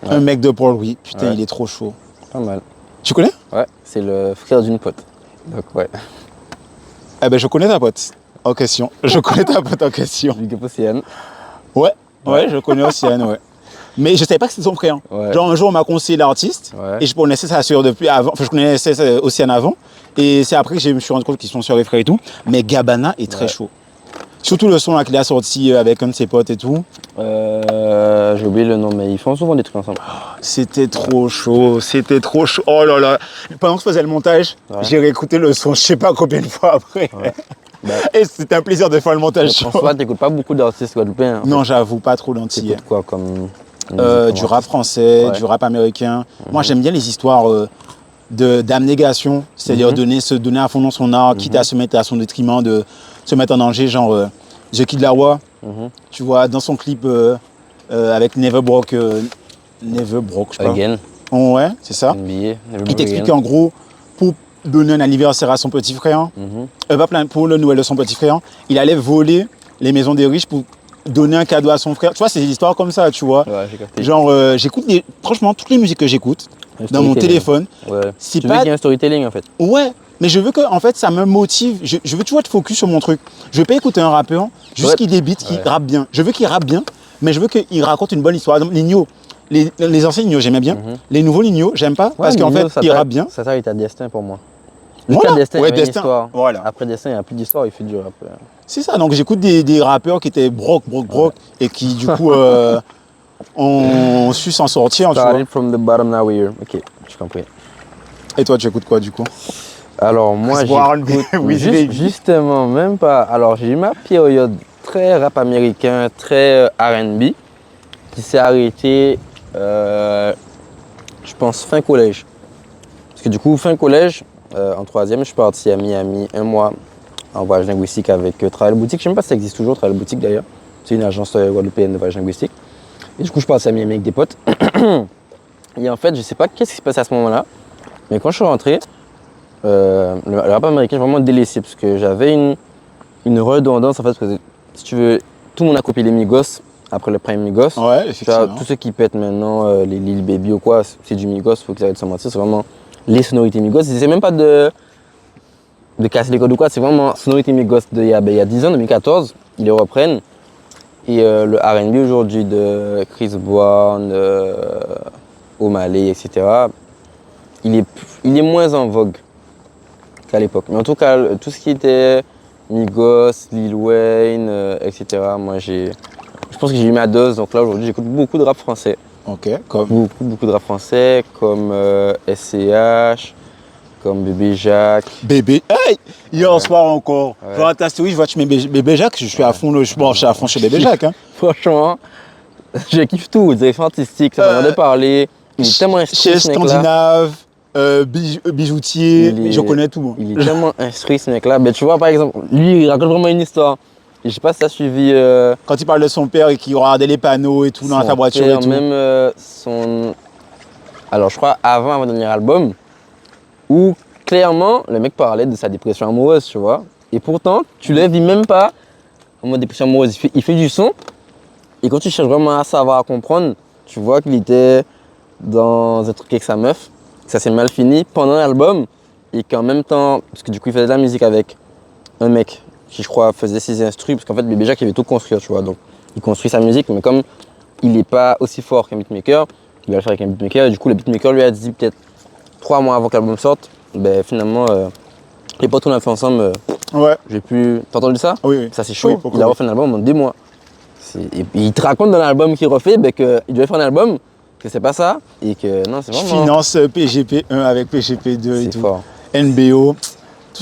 Un mec de Port-Louis. Putain, il est trop chaud. Pas mal. Tu connais? Ouais, c'est le frère d'une pote. Donc, ouais. Eh ben, je connais ta pote en question. Je connais ta pote en question. Big up Océane. Ouais, je connais Océane, ouais. Mais je ne savais pas que c'était son frère. Ouais. Genre, un jour, on m'a conseillé l'artiste et je connaissais sa sœur depuis avant. Enfin, je connaissais Océane avant. Et c'est après que je me suis rendu compte qu'ils sont sœurs et frères et tout. Mais Gabana est très chaud. Surtout le son qu'il a sorti avec un de ses potes et tout. J'ai oublié le nom, mais ils font souvent des trucs ensemble. C'était trop chaud, c'était trop chaud. Oh là là. Pendant que je faisais le montage, j'ai réécouté le son, je sais pas combien de fois après. Et c'était un plaisir de faire le montage. En soi, t'écoutes pas beaucoup d'artistes guadeloupéens. Non, j'avoue, pas trop d'antillais. T'écoutes quoi comme du rap français, du rap américain. Moi, j'aime bien les histoires d'abnégation, c'est-à-dire se donner à fond dans son art, quitte à se mettre à son détriment, de se mettre en danger, genre The Kid Laroi, tu vois, dans son clip avec Never Broke, je sais pas. Again. Ouais, c'est ça. Il t'explique en gros, pour donner un anniversaire à son petit frère, pour le Noël de son petit frère, il allait voler les maisons des riches pour donner un cadeau à son frère. Tu vois, c'est des histoires comme ça, tu vois. Ouais, j'ai capté. Genre, j'écoute, franchement, toutes les musiques que j'écoute dans mon téléphone. Ouais. Tu veux qu'il y ait un storytelling en fait. Ouais, mais je veux que en fait, ça me motive. Je veux toujours être focus sur mon truc. Je veux pas écouter un rappeur, juste qu'il débite, qu'il rappe bien. Je veux qu'il rappe bien, mais je veux qu'il raconte une bonne histoire. Ligno, les anciens Ligno, j'aimais bien. Les nouveaux Ligno, j'aime pas, parce qu'en fait, il rappe bien. Ça s'arrête à Destin pour moi. Voilà. Destin, ouais, il y avait une Destin. histoire. Voilà. Après Destin, il n'y a plus d'histoire, il fait du rap. C'est ça, donc j'écoute des rappeurs qui étaient broc, et qui du coup ont su s'en sortir. Started from the bottom, now we're here. Ok, j'ai compris. Et toi, tu écoutes quoi du coup? Alors moi, j'écoute justement même pas. Alors j'ai eu ma période très rap américain, très R&B. qui s'est arrêté, je pense, fin collège. Parce que du coup, fin collège, en troisième, je suis parti à Miami un mois en voyage linguistique avec Travel Boutique. Je ne sais même pas si ça existe toujours, Travel Boutique d'ailleurs. C'est une agence guadeloupéenne de voyage linguistique. Et du coup, je suis parti à Miami avec des potes. Et en fait, je ne sais pas qu'est-ce qui se passait à ce moment-là. Mais quand je suis rentré, le rap américain, j'ai vraiment délaissé parce que j'avais une redondance en fait. Parce que, si tu veux, tout le monde a copié les Migos après le prime Migos. Ouais, effectivement. Tous ceux qui pètent maintenant, les Lil Baby ou quoi, c'est du Migos, il faut qu'ils arrêtent de se mentir. C'est vraiment les sonorités Migos. C'est même pas de casser les codes ou quoi, c'est vraiment sonorités Migos il y a 10 ans, 2014, ils les reprennent. Et le R&B aujourd'hui de Chris Brown, O'Malley, etc., il est moins en vogue qu'à l'époque. Mais en tout cas, tout ce qui était Migos, Lil Wayne, etc., moi je pense que j'ai eu ma dose. Donc là aujourd'hui j'écoute beaucoup de rap français. Ok, comme. Beaucoup de rap français, comme SCH, comme Bébé Jacques. Bébé, hey! Hier soir encore. Je vois ta story, je vois que tu mets Bébé Jacques, je suis à fond, je suis à fond chez Bébé Jacques. Hein. Franchement, je kiffe tout, c'est fantastique, ça m'a de parler. Il est tellement instruit, Chez ce mec-là. Scandinave, bijoutier, je connais tout. Il est tellement instruit, ce mec-là. Mais tu vois, par exemple, lui, il raconte vraiment une histoire. Et je sais pas si tu as suivi. Quand il parle de son père et qu'il regardait les panneaux et tout dans sa voiture et tout. Même son. Alors, je crois, avant mon dernier album, où clairement, le mec parlait de sa dépression amoureuse, tu vois. Et pourtant, tu le vis même pas en mode dépression amoureuse. Il fait du son. Et quand tu cherches vraiment à savoir, à comprendre, tu vois qu'il était dans un truc avec sa meuf, que ça s'est mal fini pendant l'album, et qu'en même temps, parce que du coup il faisait de la musique avec un mec qui je crois faisait ses instrus, parce qu'en fait Bébé Jacques il avait tout construire, tu vois, donc il construit sa musique, mais comme il n'est pas aussi fort qu'un beatmaker, il va le faire avec un beatmaker, et du coup le beatmaker lui a dit peut-être 3 mois avant que l'album sorte, ben finalement les potes on a fait ensemble, Ouais. j'ai pu... T'as entendu ça? Oui. Ça c'est chaud, Oui, il a refait un album en 2 mois. Et il te raconte dans l'album qu'il refait ben, qu'il devait faire un album, que c'est pas ça, et que non, c'est Je vraiment... finance PGP1 avec PGP2 et C'est tout. fort. NBO.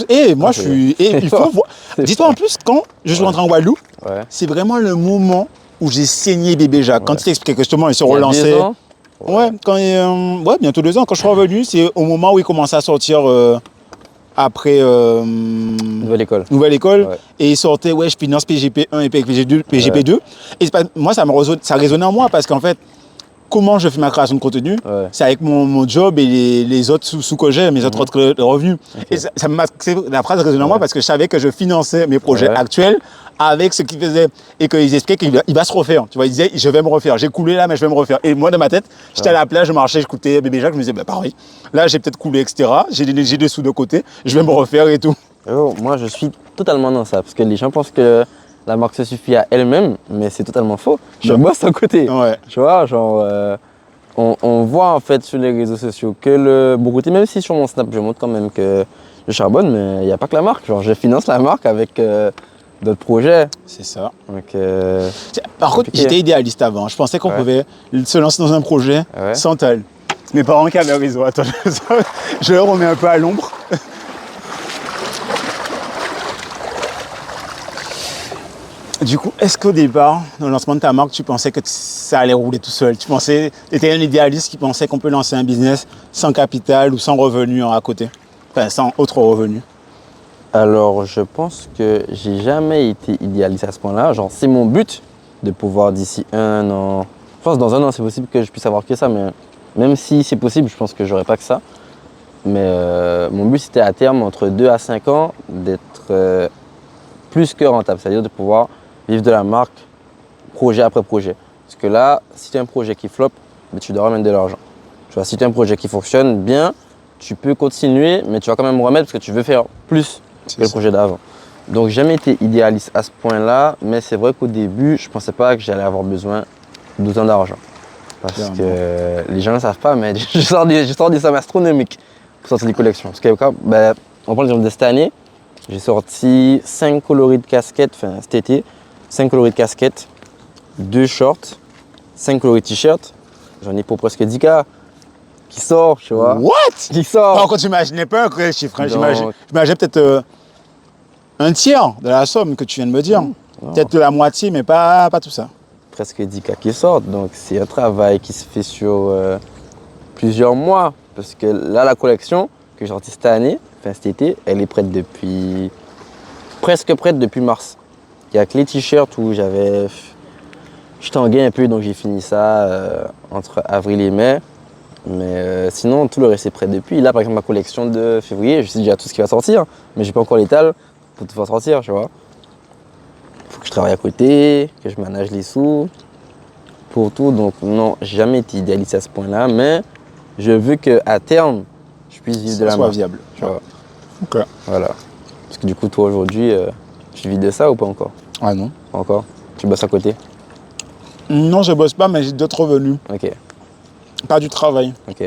Et moi, je suis. Et il faut fort. voir. Dis-toi en plus, quand je suis rentré en Guadeloupe, Ouais. c'est vraiment le moment où j'ai saigné Bébé Jacques. Quand il t'expliquait que justement, il se Il y a relançait. 2 ans, Ouais, bientôt 2 ans. Quand je suis revenu, c'est au moment où il commençait à sortir après nouvelle école. Nouvelle École. Ouais. Et il sortait, ouais, je finance PGP1 et PGP2. Et moi, ça résonnait en moi parce qu'en fait, comment je fais ma création de contenu, Ouais. c'est avec mon job et les autres sous que j'ai, mes autres revenus. Ok. Et la phrase résonnait en moi parce que je savais que je finançais mes projets actuels avec ce qu'ils faisaient et qu'ils expliquaient qu'il va se refaire. Tu vois, ils disaient, je vais me refaire. J'ai coulé là, mais je vais me refaire. Et moi, dans ma tête, j'étais à la plage, je marchais, j'écoutais Bébé Jacques, je me disais, bah pareil. Là, j'ai peut-être coulé, etc. J'ai des sous de côté, je vais me refaire et tout. Oh, moi, je suis totalement dans ça, parce que les gens pensent que la marque se suffit à elle-même, mais c'est totalement faux. Je bosse à côté. Ouais. Tu vois, genre, on voit en fait sur les réseaux sociaux que le bon côté, même si sur mon Snap, je montre quand même que je charbonne, mais il n'y a pas que la marque. Genre, je finance la marque avec d'autres projets. C'est ça. Donc, Par contre, compliqué. j'étais idéaliste avant. Je pensais qu'on pouvait se lancer dans un projet sans tel. Mes parents qui avaient raison. Attends, je le remets un peu à l'ombre. Du coup, est-ce qu'au départ, dans le lancement de ta marque, tu pensais que ça allait rouler tout seul? Tu étais un idéaliste qui pensait qu'on peut lancer un business sans capital ou sans revenu à côté? Enfin, sans autre revenu. alors, je pense que j'ai jamais été idéaliste à ce point-là. Genre, c'est mon but de pouvoir d'ici 1 an. Je pense que dans 1 an, c'est possible que je puisse avoir que ça, mais même si c'est possible, je pense que j'aurais pas que ça. Mais mon but, c'était à terme, entre 2 à 5 ans, d'être plus que rentable. C'est-à-dire de pouvoir vivre de la marque projet après projet. Parce que là, si tu as un projet qui floppe, ben, tu dois remettre de l'argent. Tu vois, si tu as un projet qui fonctionne bien, tu peux continuer, mais tu vas quand même remettre parce que tu veux faire plus que le projet d'avant. Donc, j'ai jamais été idéaliste à ce point-là, mais c'est vrai qu'au début, je ne pensais pas que j'allais avoir besoin d'autant d'argent. Parce que les gens ne savent pas, mais je sors des sommes astronomiques pour sortir des collections. Parce que, ben, on prend l'exemple de cette année, j'ai sorti 5 coloris de casquettes, enfin cet été, 5 coloris de casquettes, 2 shorts, 5 coloris de t-shirts. J'en ai pour presque 10K qui sort, tu vois. What? Qui sort. Par contre, j'imaginais pas un vrai chiffre. Hein. Donc- J'imaginais peut-être un tiers de la somme que tu viens de me dire. Peut-être la moitié, mais pas tout ça. presque 10 cas qui sortent. Donc c'est un travail qui se fait sur plusieurs mois. Parce que là, la collection que j'ai sortie cette année, enfin cet été, elle est presque prête depuis mars. Il n'y a que les t-shirts où je tanguais un peu, donc j'ai fini ça entre avril et mai. Mais sinon, tout le reste est prêt depuis. Là, par exemple, ma collection de février, je sais déjà tout ce qui va sortir, mais j'ai pas encore l'étal pour tout faire sortir, tu vois. Il faut que je travaille à côté, que je manage les sous, pour tout. Donc non, j'ai jamais été idéaliste à ce point-là, mais je veux qu'à terme, je puisse vivre de la soit marque. viable. Tu vois. Ok. Voilà. Parce que du coup, toi, aujourd'hui, tu vis de ça ou pas encore? Ah non. Pas encore? Tu bosses à côté? Non, je bosse pas, mais j'ai d'autres revenus. Ok, Pas du travail. ok,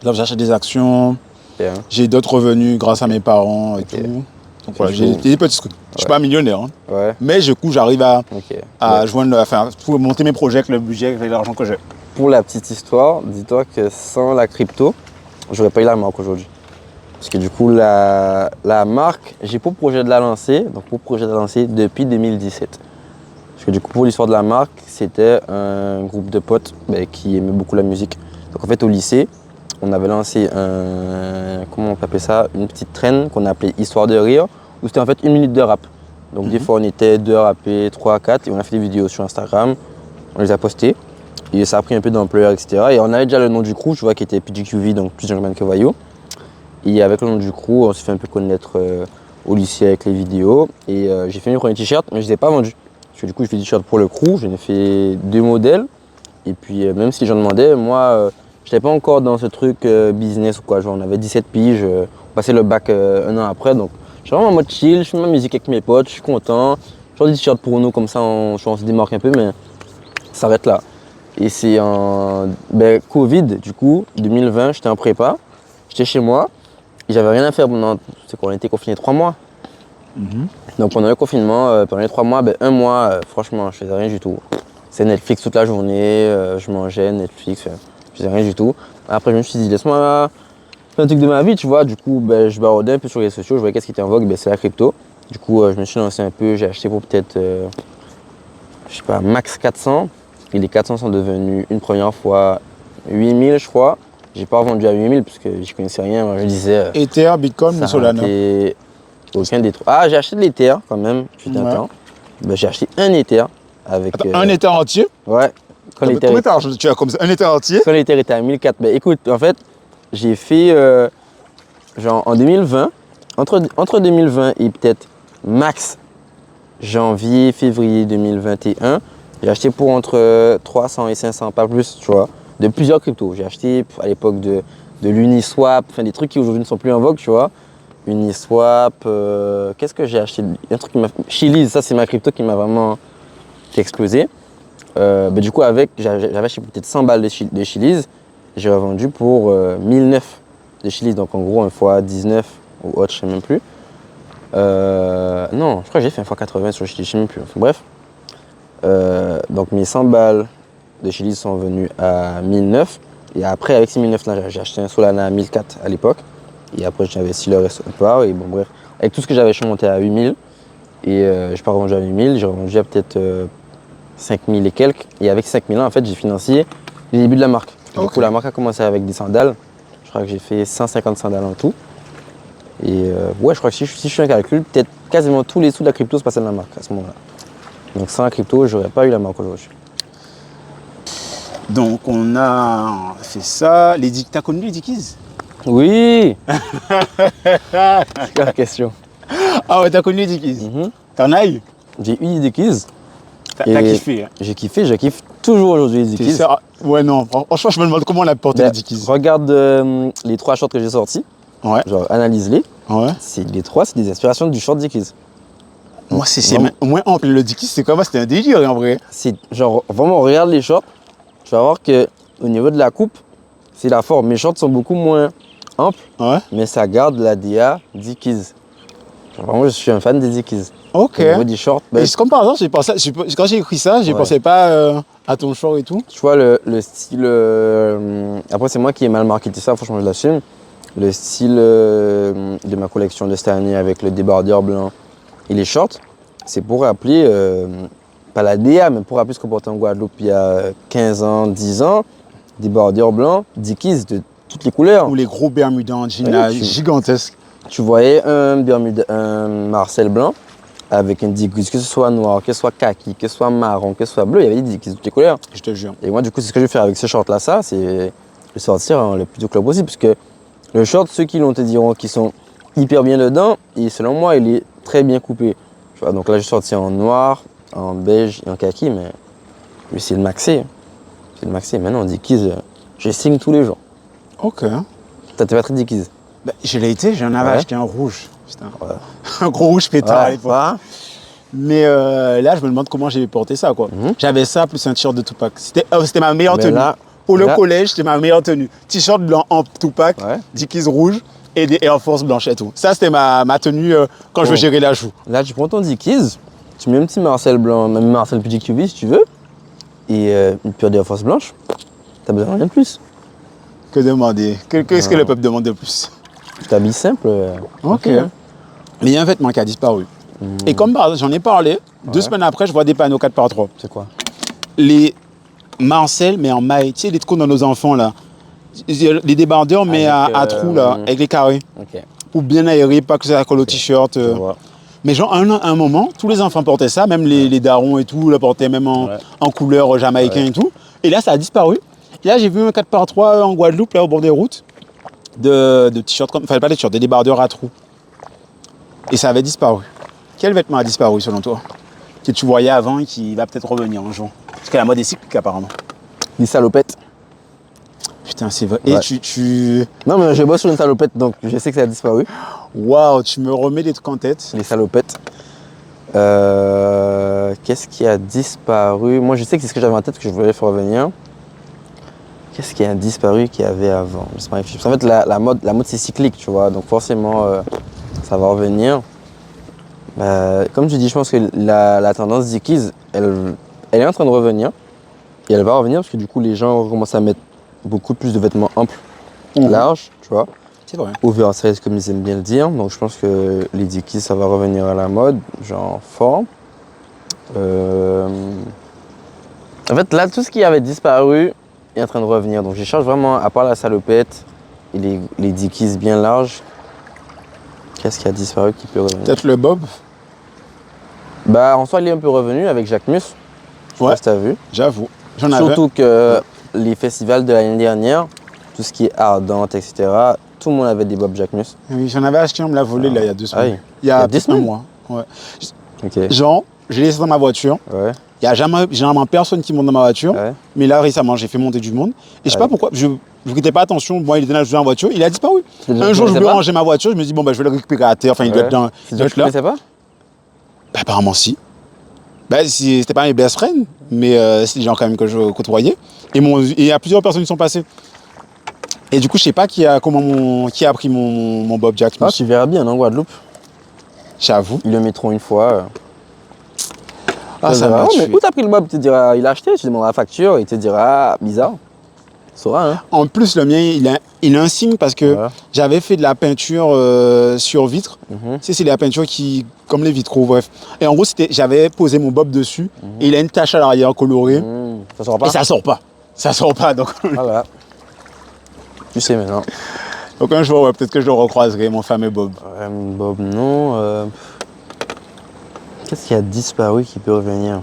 Là, j'achète des actions, bien. j'ai d'autres revenus grâce à mes parents et Ok. tout. Donc voilà, Du j'ai coup- des petits trucs. Je suis pas millionnaire, hein. Ouais, Mais du coup, j'arrive à ok. joindre, enfin, pour monter mes projets avec le budget, avec l'argent que j'ai. Pour la petite histoire, dis-toi que sans la crypto, j'aurais pas eu la marque aujourd'hui. Parce que du coup, la marque, j'ai pour projet de la lancer, depuis 2017. Parce que du coup, pour l'histoire de la marque, c'était un groupe de potes qui aimaient beaucoup la musique. Donc en fait, au lycée, on avait lancé comment on appelait ça, une petite traîne qu'on appelait Histoire de rire, où c'était en fait 1 minute de rap. Donc des fois, on était 2 à rapper, 3 à 4, et on a fait des vidéos sur Instagram, on les a postées. Et ça a pris un peu d'ampleur, etc. Et on avait déjà le nom du crew, tu vois, qui était PGQV, donc Plus Gentleman que Voyou. Et avec le nom du crew, on s'est fait un peu connaître au lycée avec les vidéos. Et j'ai fait mes premiers t-shirts, mais je ne les ai pas vendus. Parce que du coup, j'ai fait des t-shirts pour le crew, j'en ai fait 2 modèles. Et puis, même si les gens demandaient, moi, je n'étais pas encore dans ce truc business ou quoi. Genre, on avait 17 piges, on passait le bac 1 an après. Donc, je suis vraiment en mode chill, je fais ma musique avec mes potes, je suis content. Je fais des t-shirts pour nous, comme ça, on se démarque un peu, mais ça s'arrête là. Et c'est en Covid, du coup, 2020, j'étais en prépa, j'étais chez moi, et j'avais rien à faire pendant, c'est qu'on était confinés 3 mois. Donc pendant le confinement, pendant les 3 mois, 1 mois, franchement, je faisais rien du tout. C'est Netflix toute la journée, je mangeais Netflix, je faisais rien du tout. Après, je me suis dit, laisse-moi faire un truc de ma vie, tu vois. Du coup, je barodais un peu sur les réseaux sociaux, je voyais qu'est-ce qui était en vogue, c'est la crypto. Du coup, je me suis lancé un peu, j'ai acheté pour peut-être, je sais pas, max 400. Et les 400 sont devenus une première fois 8000, je crois. J'ai pas revendu à 8000 parce que je connaissais rien. Moi, je disais. Ether, Bitcoin ou Solana? Aucun des trois. Ah, j'ai acheté de l'Ether quand même, fut un temps. J'ai acheté un Ether avec. Attends, un Ether entier? Ouais. Quand l'Ether Combien d'argent tu as comme ça? Un Ether entier? quand l'Ether était à 1004. Écoute, en fait, j'ai fait genre en 2020, entre 2020 et peut-être max janvier, février 2021. J'ai acheté pour entre 300 et 500, pas plus, tu vois, de plusieurs cryptos. J'ai acheté à l'époque de l'Uniswap, enfin des trucs qui aujourd'hui ne sont plus en vogue, tu vois. Uniswap, qu'est-ce que j'ai acheté? Un truc qui m'a... Chiliz, ça c'est ma crypto qui m'a vraiment fait exploser. Du coup, j'avais acheté peut-être 100 balles de Chiliz, j'ai revendu pour 1009 de Chiliz. Donc en gros, un fois 19 ou autre, je sais même plus. Non, je crois que j'ai fait un fois 80 sur Chiliz, je sais même plus. Enfin, bref. Donc mes 100 balles de Chiliz sont venues à 1009. Et après, avec ces 1009 là, j'ai acheté un Solana à 1004 à l'époque. Et après, j'ai investi le reste au part. Et bon, bref, avec tout ce que j'avais, je suis monté à 8000. Et je n'ai pas revendu à 8000, j'ai revendu à peut-être 5000 et quelques. Et avec 5000 là, en fait, j'ai financé les débuts de la marque. Du coup, la marque a commencé avec des sandales. Je crois que j'ai fait 150 sandales en tout. Et ouais, je crois que si je fais un calcul, peut-être quasiment tous les sous de la crypto se passaient dans la marque à ce moment-là. Donc sans la crypto, j'aurais pas eu la marque aujourd'hui. Donc on a fait ça. T'as connu les Dickies? Oui. C'est quoi la question? Ah ouais, t'as connu les Dickies? T'en as eu? J'ai eu des Dickies. T'as kiffé, hein? J'ai kiffé, je kiffe toujours aujourd'hui les Dickies. Ouais, non, franchement, je me demande comment on a porté les Dickies. Regarde les 3 shorts que j'ai sortis. Ouais. Genre, analyse-les. Ouais. Les 3, c'est des inspirations du short Dickies. Moi, c'est moins ample. Le Dickies, c'est quoi? C'était un délire, en vrai. C'est genre, vraiment, regarde les shorts. Tu vas voir qu'au niveau de la coupe, c'est la forme. Mes shorts sont beaucoup moins amples, ouais. Mais ça garde la DA Dickies. Genre, vraiment, je suis un fan des Dickies. Ok. Au niveau des shorts. Et comme par exemple, quand j'ai écrit ça, je ne pensais pas à ton short et tout. Tu vois, le style. Après, c'est moi qui ai mal marketé ça, franchement, je l'assume. Le style de ma collection de cette année avec le débardeur blanc et les shorts, c'est pour rappeler pas la DA, mais pourra plus se comporter en Guadeloupe il y a 15 ans, 10 ans, débardeurs blancs, Dickies de toutes les couleurs. Ou les gros Bermudas en jean là, gigantesques. Tu voyais un Marcel blanc avec une Dickies, que ce soit noir, que ce soit kaki, que ce soit marron, que ce soit bleu, il y avait des Dickies de toutes les couleurs. Je te jure. Et moi, du coup, c'est ce que je vais faire avec ce short-là, ça, c'est le sortir le plus tôt que possible, parce que le short, ceux qui l'ont te diront qu'ils sont hyper bien dedans, et selon moi, il est très bien coupé. Tu vois, donc là, j'ai sorti en noir, en beige et en kaki, mais c'est le maxi. C'est le maxi. Maintenant, Dickies, je signe tous les jours. Ok. T'as pas très Dickies? Bah, je l'ai été, j'en avais Ouais. acheté un rouge. Putain. Ouais. Un gros rouge pétard à l'époque. Mais là, je me demande comment j'ai porté ça, quoi. J'avais ça plus un t-shirt de Tupac. C'était ma meilleure tenue. Là, Pour le collège, c'était ma meilleure tenue. T-shirt blanc en Tupac, Ouais. Dickies rouge et des Air Force blanches et tout. Ça, c'était ma tenue quand je veux gérer la joue. là, tu prends ton Dickies, tu mets un petit Marcel blanc, même Marcel PGQB si tu veux, et une paire d'Air Force blanche. T'as besoin de rien de plus. Que demander? Qu'est-ce que le peuple demande de plus? Tu t'habilles simple. Ok. Mais il y a un vêtement qui a disparu. Et comme par hasard, j'en ai parlé, 2 semaines après, je vois des panneaux 4x3. C'est quoi? Les Marcel, mais en maille. Tu sais, les trous dans nos enfants, là. Les débardeurs, mais Avec, à trous, là, avec les carrés. Ok. Pour bien aérer, pas que ça colle au t-shirt. Je vois. Mais genre, à un moment, tous les enfants portaient ça, même les darons et tout, le portaient même en couleur jamaïcain et tout. Et là, ça a disparu. Et là, j'ai vu un 4x3 en Guadeloupe, là, au bord des routes, de t-shirts, enfin, pas des t-shirts, des débardeurs à trous. Et ça avait disparu. Quel vêtement a disparu, selon toi? Que tu voyais avant et qui va peut-être revenir un jour? Parce que la mode est cyclique, apparemment. Des salopettes. Putain, c'est vrai. Ouais. Et tu... Non, mais je bosse sur une salopette, donc je sais que ça a disparu. Waouh, tu me remets des trucs en tête. Les salopettes. Qu'est-ce qui a disparu? Moi, je sais que c'est ce que j'avais en tête que je voulais faire revenir. Qu'est-ce qui a disparu qu'il y avait avant? En fait, la mode c'est cyclique, tu vois. Donc forcément, ça va revenir. Comme tu dis, je pense que la tendance Dickies, elle est en train de revenir. Et elle va revenir parce que du coup, les gens commencent à mettre beaucoup plus de vêtements amples, larges, tu vois. C'est vrai. Oversize comme ils aiment bien le dire. Donc je pense que les Dickies, ça va revenir à la mode, genre fort. En fait, là, tout ce qui avait disparu est en train de revenir. Donc je cherche vraiment, à part la salopette et les Dickies bien larges, qu'est-ce qui a disparu qui peut revenir? Peut-être le bob. En soi, il est un peu revenu avec Jacques Mus. Je sais pas si t'as vu. J'avoue. J'en avais. Surtout que les festivals de l'année dernière, tout ce qui est ardente, etc., tout le monde avait des bobs Jacques Mus. Oui, j'en avais acheté, on me l'a volé là, il y a 2 semaines. oui. Il y a 2 un semaines? mois. Ouais. Ok. Genre, je l'ai laissé dans ma voiture. Ouais. Il n'y a généralement personne qui monte dans ma voiture. Ouais. Mais là, récemment, j'ai fait monter du monde. Et je sais pas pourquoi, je ne prêtais pas attention. Moi, il était là, je suis dans la voiture, il a disparu. Un jour, je voulais ranger ma voiture, je me dis, bon, bah, je vais le récupérer à terre. Enfin, il doit être dans. C'est toi, tu connaissais pas? Bah, apparemment, si. Bah, c'était pas mes best friends, mais c'est des gens quand même que je côtoyais. Et il y a plusieurs personnes qui sont passées. Et du coup, je sais pas qui a pris mon Bob Jack. Tu verras bien en Guadeloupe. J'avoue. Ils le mettront une fois. Ah, ça m'a mais tué. où t'as pris le bob? Tu te diras, il a acheté, tu demanderas la facture, il te dira, bizarre. Tu sauras, hein. En plus, le mien, il a un signe parce que Ouais. j'avais fait de la peinture sur vitre. Tu sais, c'est la peinture qui, comme les vitraux, bref. Et en gros, j'avais posé mon bob dessus et il a une tache à l'arrière colorée Ça saura pas? et ça sort pas. Ça sort pas. Donc, Voilà. Tu sais maintenant. donc un jour, ouais, peut-être que je le recroiserai, mon fameux bob. Bob, non. Qu'est-ce qui a disparu qui peut revenir?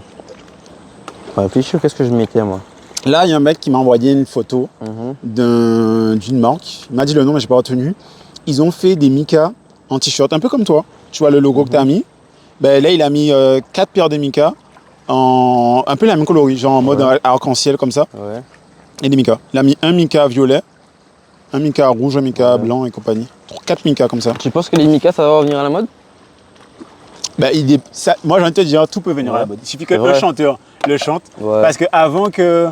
Réfléchis, qu'est-ce que je mettais, moi? Là, il y a un mec qui m'a envoyé une photo d'une marque. Il m'a dit le nom, mais je n'ai pas retenu. Ils ont fait des Mika en t-shirt, un peu comme toi. Tu vois le logo que tu as mis. Ben, là, il a mis 4 paires de Mika en un peu la même coloris, genre en mode arc-en-ciel comme ça. Ouais. Et des Mika. Il a mis un Mika violet, un Mika rouge, un Mika blanc et compagnie. 4 Mika comme ça. Tu penses que les Mika, ça va revenir à la mode? Ben, moi, j'ai envie de te dire, tout peut venir à la mode. Il suffit que C'est vrai. le chanteur le chante. Ouais. Parce qu'avant que.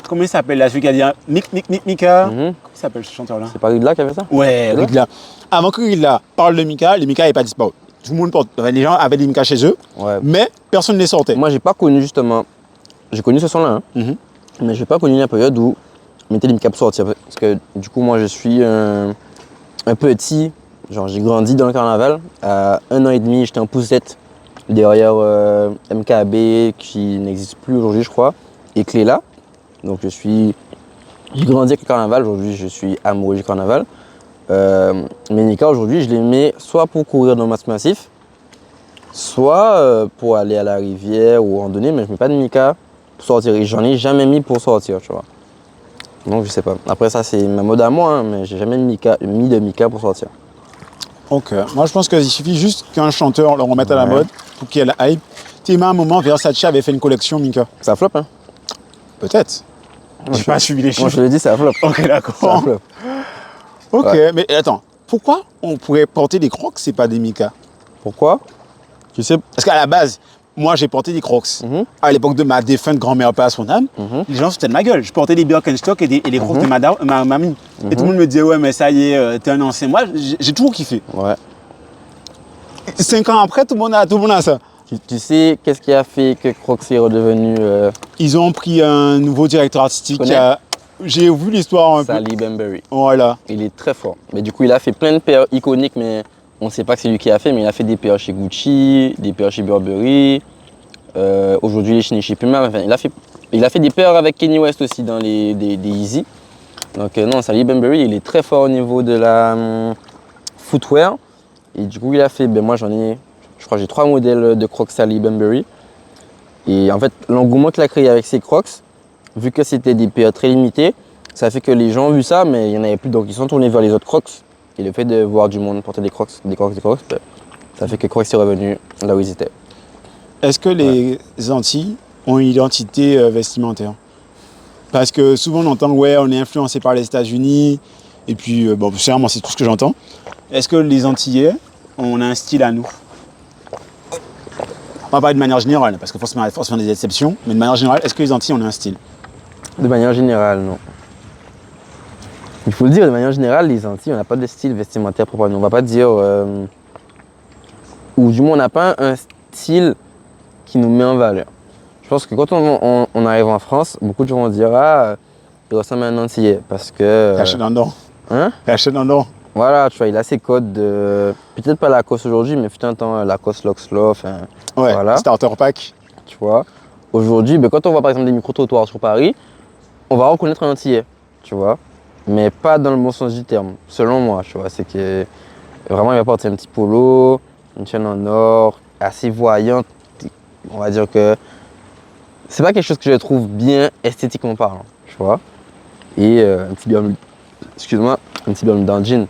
Comment il s'appelle là, celui qui a dit Mika. Comment il s'appelle ce chanteur-là? C'est pas Ridla qui avait ça? Ouais, Ridla. Ridla. Avant que Ridla parle de Mika, les Mika n'avaient pas disparu. Tout le monde porte. Enfin, les gens avaient des Mika chez eux, Ouais. mais personne ne les sortait. Moi, j'ai pas connu justement. J'ai connu ce son-là, hein. Mais j'ai pas connu la période où on mettait les Mika pour sortir. Parce que du coup, moi, je suis un petit. Genre, j'ai grandi dans le carnaval. À 1 an et demi, j'étais en poussette derrière MKB qui n'existe plus aujourd'hui, je crois, et Cléla. Donc j'ai grandi avec le carnaval, aujourd'hui je suis amoureux du carnaval. Mes Nika aujourd'hui, je les mets soit pour courir dans le masse massif, soit pour aller à la rivière ou randonner, mais je mets pas de Nika pour sortir. Et j'en ai jamais mis pour sortir, tu vois. Donc je sais pas. Après ça, c'est ma mode à moi, hein, mais j'ai jamais mis de Mika pour sortir. Ok. Moi, je pense qu'il suffit juste qu'un chanteur le remette à la mode pour qu'il y ait la hype. Tu sais, à un moment, Versace avait fait une collection Mika. Ça flop, hein? Peut-être. J'ai pas suivi les Moi, chiffres. je te l'ai dit, ça flop. Ok, Ça d'accord. flop. Ok, Ouais. mais attends. Pourquoi on pourrait porter des Crocs, c'est pas des Mika? Pourquoi? Tu sais. Parce qu'à la base, moi, j'ai porté des Crocs. À l'époque de ma défunte grand-mère, pas à son âme, les gens se foutaient de ma gueule. Je portais des Birkenstock et les Crocs de ma mamie. Et tout le monde me disait, ouais, mais ça y est, t'es un ancien. Moi, j'ai toujours kiffé. Ouais. 5 ans après, tout le monde a ça. Tu sais qu'est-ce qui a fait que Crocs est redevenu Ils ont pris un nouveau directeur artistique. Tu connais? J'ai vu l'histoire un peu. Sally Bembury? Voilà. Il est très fort. Mais du coup, il a fait plein de paires iconiques, mais on ne sait pas que c'est lui qui a fait. Mais il a fait des paires chez Gucci, des paires chez Burberry. Aujourd'hui, il est chez Puma. Enfin, il a fait des paires avec Kanye West aussi dans des Yeezy. Donc non, Sally Bembury, il est très fort au niveau de la footwear. Et du coup, il a fait, moi je crois que j'ai 3 modèles de Crocs Sally Bembury. Et en fait, l'engouement qu'il a créé avec ces Crocs, vu que c'était des paires très limitées, ça fait que les gens ont vu ça, mais il n'y en avait plus, donc ils sont tournés vers les autres Crocs. Et le fait de voir du monde porter des Crocs, ça fait que Crocs est revenu là où ils étaient. Est-ce que les Antilles ont une identité vestimentaire? Parce que souvent on entend, ouais, on est influencé par les États-Unis. Et puis, bon, moi, c'est tout ce que j'entends. Est-ce que les Antillais, on a un style à nous? On va parler de manière générale, parce que forcément, il y a des exceptions. Mais de manière générale, est-ce que les Antilles, on a un style? De manière générale, non. Il faut le dire, de manière générale, les Antilles, on n'a pas de style vestimentaire propre. On ne va pas dire... ou du moins, on n'a pas un style qui nous met en valeur. Je pense que quand on arrive en France, beaucoup de gens vont dire « Ah, il ressemble à un Antillais » parce que... Caché dans le Nord. Hein? Caché dans le Nord. Voilà, tu vois, il a ses codes de... Peut-être pas Lacoste aujourd'hui, mais fut un temps Lacoste, Loxlo, enfin... Ouais, voilà. starter pack. Tu vois. Aujourd'hui, quand on voit par exemple des micro-trottoirs sur Paris, on va reconnaître un Antillais, tu vois. Mais pas dans le bon sens du terme, selon moi, tu vois. C'est que vraiment, il va porter un petit polo, une chaîne en or, assez voyante. On va dire que c'est pas quelque chose que je trouve bien esthétiquement parlant, tu vois. Et un petit Bermuda en jean.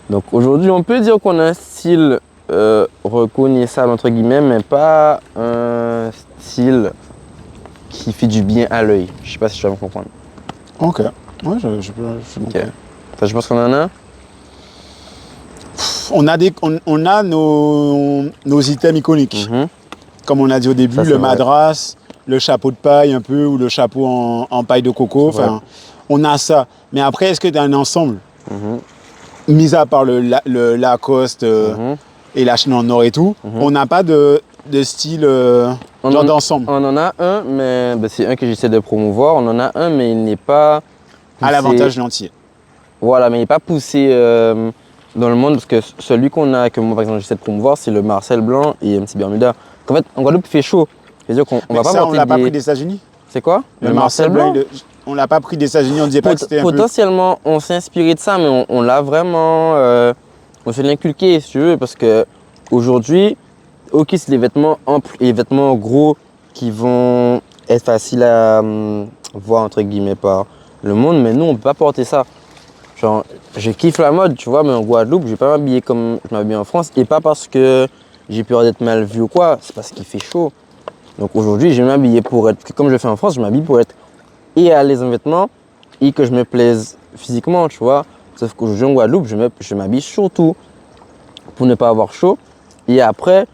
Donc aujourd'hui, on peut dire qu'on a un style reconnaissable entre guillemets, mais pas un style qui fait du bien à l'œil. Je sais pas si tu vas me comprendre. Ok. Ouais, je peux Ok. Je pense qu'on en a. On a nos items iconiques. Comme on a dit au début, Ça, c'est le vrai. madras, le chapeau de paille un peu, ou le chapeau en paille de coco. Enfin, on a ça. Mais après, est-ce que tu as un ensemble, mis à part le Lacoste et la chaîne en or et tout, on n'a pas de style genre d'ensemble On en a un, mais c'est un que j'essaie de promouvoir. On en a un, mais il n'est pas poussé, à l'avantage de l'entier. Voilà, mais il n'est pas poussé dans le monde parce que celui qu'on a, que moi par exemple j'essaie de promouvoir, c'est le Marcel Blanc et un petit Bermuda. En fait, en Guadeloupe, il fait chaud. C'est-à-dire qu'on va pas ça, on porter l'a pas pris des États-Unis. C'est quoi? Le Marcel Blanc, on l'a pas pris des États-Unis, on disait pas que c'était un peu... Potentiellement, on s'est inspiré de ça, mais on l'a vraiment... on se l'a inculqué, si tu veux, parce que aujourd'hui, ok, c'est des vêtements amples et des vêtements gros qui vont être faciles à voir, entre guillemets, par le monde, mais nous, on peut pas porter ça. Genre, je kiffe la mode, tu vois, mais en Guadeloupe, je vais pas m'habiller comme je m'habille en France, et pas parce que j'ai peur d'être mal vu ou quoi, c'est parce qu'il fait chaud. Donc aujourd'hui, je vais m'habiller pour être, comme je le fais en France, je m'habille pour être et à l'aise en vêtements et que je me plaise physiquement, tu vois. Sauf qu'aujourd'hui en Guadeloupe, je m'habille surtout pour ne pas avoir chaud. Et après,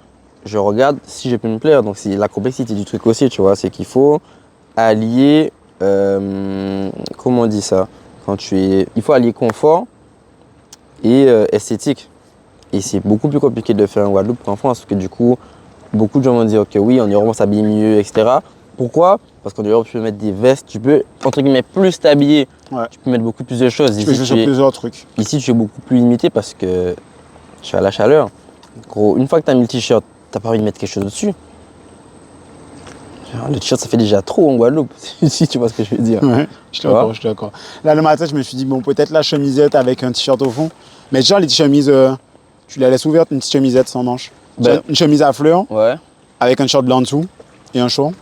je regarde si je peux me plaire. Donc c'est la complexité du truc aussi, tu vois. C'est qu'il faut allier, comment on dit ça? Il faut allier confort et esthétique. Et c'est beaucoup plus compliqué de le faire en Guadeloupe qu'en France, parce que du coup, beaucoup de gens vont dire que oui, en Europe, on s'habille mieux, etc. Pourquoi? Parce qu'en Europe, tu peux mettre des vestes, tu peux, entre guillemets, plus t'habiller. Ouais. Tu peux mettre beaucoup plus de choses. Tu peux jouer sur plusieurs trucs. Ici, tu es beaucoup plus limité parce que tu as la chaleur. Gros, une fois que tu as mis le t-shirt, t'as pas envie de mettre quelque chose dessus. Genre, le t-shirt, ça fait déjà trop en Guadeloupe, si tu vois ce que je veux dire. Ouais, je suis d'accord, je suis d'accord. Là, le matin, je me suis dit, bon, peut-être la chemisette avec un t-shirt au fond. Mais genre, les chemises, tu la laisses ouverte, une petite chemisette sans manche. Ben, Une chemise à fleurs, ouais. avec un t-shirt blanc en dessous et un short.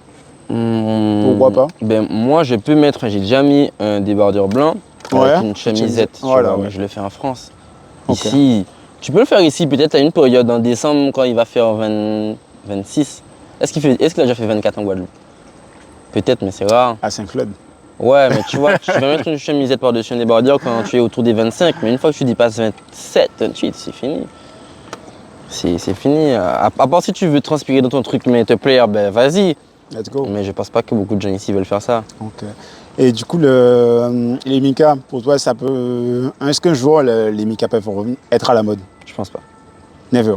Pourquoi pas? Ben, moi, je peux mettre, j'ai déjà mis un débardeur blanc avec une chemisette, tu voilà, vois, ouais. mais je le fais en France. Ok. Ici, tu peux le faire ici, peut-être à une période en décembre quand il va faire 26. Est-ce qu'il a déjà fait 24 en Guadeloupe? Peut-être, mais c'est rare. À Saint-Claude. Ouais, mais tu vois, tu vas mettre une chemisette par-dessus un débardeur quand tu es autour des 25, mais une fois que tu dépasses 27, 28, c'est fini. C'est fini. À part si tu veux transpirer dans ton truc mais te plaire, ben vas-y. Let's go. Mais je pense pas que beaucoup de gens ici veulent faire ça. Ok. Et du coup, les Mika, pour toi, ça peut. Est-ce qu'un jour, les Mika peuvent être à la mode? Je pense pas. Never.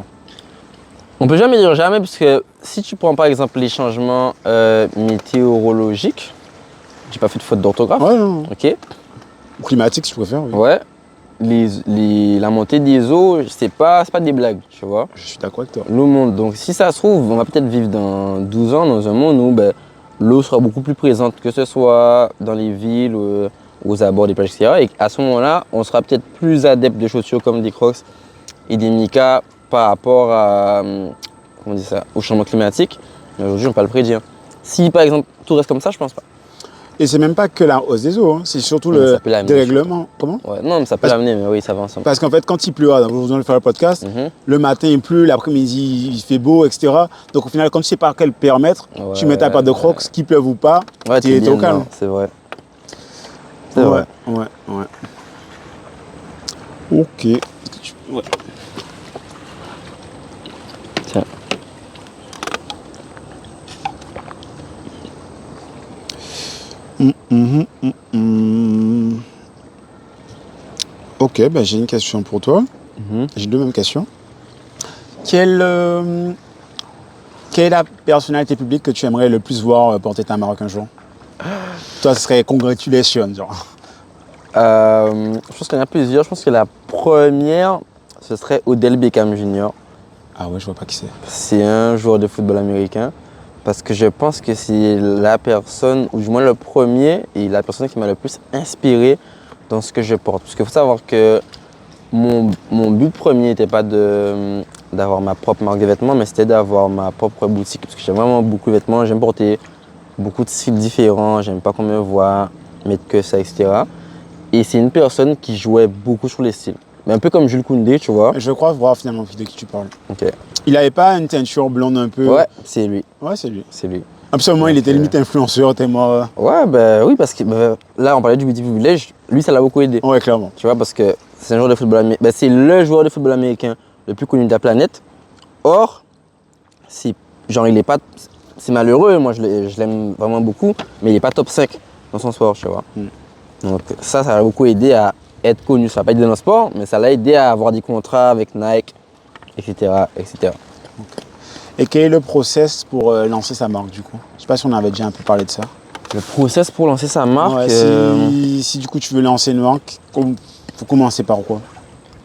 On peut jamais dire jamais, parce que si tu prends par exemple les changements météorologiques, j'ai pas fait de faute d'orthographe, Ouais, non. ok? Ou climatique, si tu préfères. Oui. Ouais. La montée des eaux, c'est pas des blagues, tu vois. Je suis d'accord avec toi. L'eau monte. Donc si ça se trouve, on va peut-être vivre dans 12 ans dans un monde où ben, l'eau sera beaucoup plus présente, que ce soit dans les villes, aux abords des plages, etc. Et à ce moment-là, on sera peut-être plus adepte de chaussures comme des Crocs et des Mika par rapport à, comment on dit ça, au changement climatique. Mais aujourd'hui, on ne peut pas le prédire. Si par exemple tout reste comme ça, je pense pas. Et c'est même pas que la hausse des eaux, hein. C'est surtout Ouais, le ça peut l'amener, dérèglement. Comment? Ouais, non, mais ça peut l'amener, mais oui, ça va ensemble. Parce qu'en fait, quand il pleut, aujourd'hui on va faire le podcast, Mhm. le matin il pleut, l'après-midi il fait beau, etc. Donc au final, quand tu sais par quel périmètre, tu mets ta paire de Crocs, qu'il pleuve ou pas, Ouais, tu es au calme. C'est vrai. C'est vrai. Ouais. Ok. Ouais. Tiens. Ok, bah, j'ai une question pour toi. J'ai deux mêmes questions. Quelle est la personnalité publique que tu aimerais le plus voir porter ta marque un jour? Toi, ce serait congratulations, genre. Je pense qu'il y en a plusieurs. Je pense que la première, ce serait Odell Beckham Jr. Ah ouais, je vois pas qui c'est. C'est un joueur de football américain. Parce que je pense que c'est la personne, ou du moins le premier, et la personne qui m'a le plus inspiré dans ce que je porte. Parce qu'il faut savoir que mon but premier n'était pas d'avoir ma propre marque de vêtements, mais c'était d'avoir ma propre boutique. Parce que j'aime vraiment beaucoup de vêtements, j'aime porter beaucoup de styles différents, j'aime pas qu'on me voit mettre que ça, etc. Et c'est une personne qui jouait beaucoup sur les styles. Mais un peu comme Jules Koundé, tu vois. Je crois voir finalement de qui tu parles. Ok. Il avait pas une teinture blonde un peu? Ouais, c'est lui. Ouais, c'est lui. C'est lui. Absolument, il était limite influenceur, tellement. Ouais, bah oui, parce que là, on parlait du Beauty Privilege, lui, ça l'a beaucoup aidé. Ouais, clairement. Tu vois, parce que c'est un joueur de football américain. C'est le joueur de football américain le plus connu de la planète. Or, genre, il est pas. C'est malheureux, moi, je l'aime vraiment beaucoup, mais il n'est pas top 5 dans son sport, tu vois. Donc, ça l'a beaucoup aidé à être connu. Ça n'a pas aidé dans le sport, mais ça l'a aidé à avoir des contrats avec Nike, etc. etc. Et quel est le process pour lancer sa marque, du coup? Je sais pas si on avait déjà un peu parlé de ça. Le process pour lancer sa marque. Ouais, si du coup tu veux lancer une marque, faut commencer par quoi?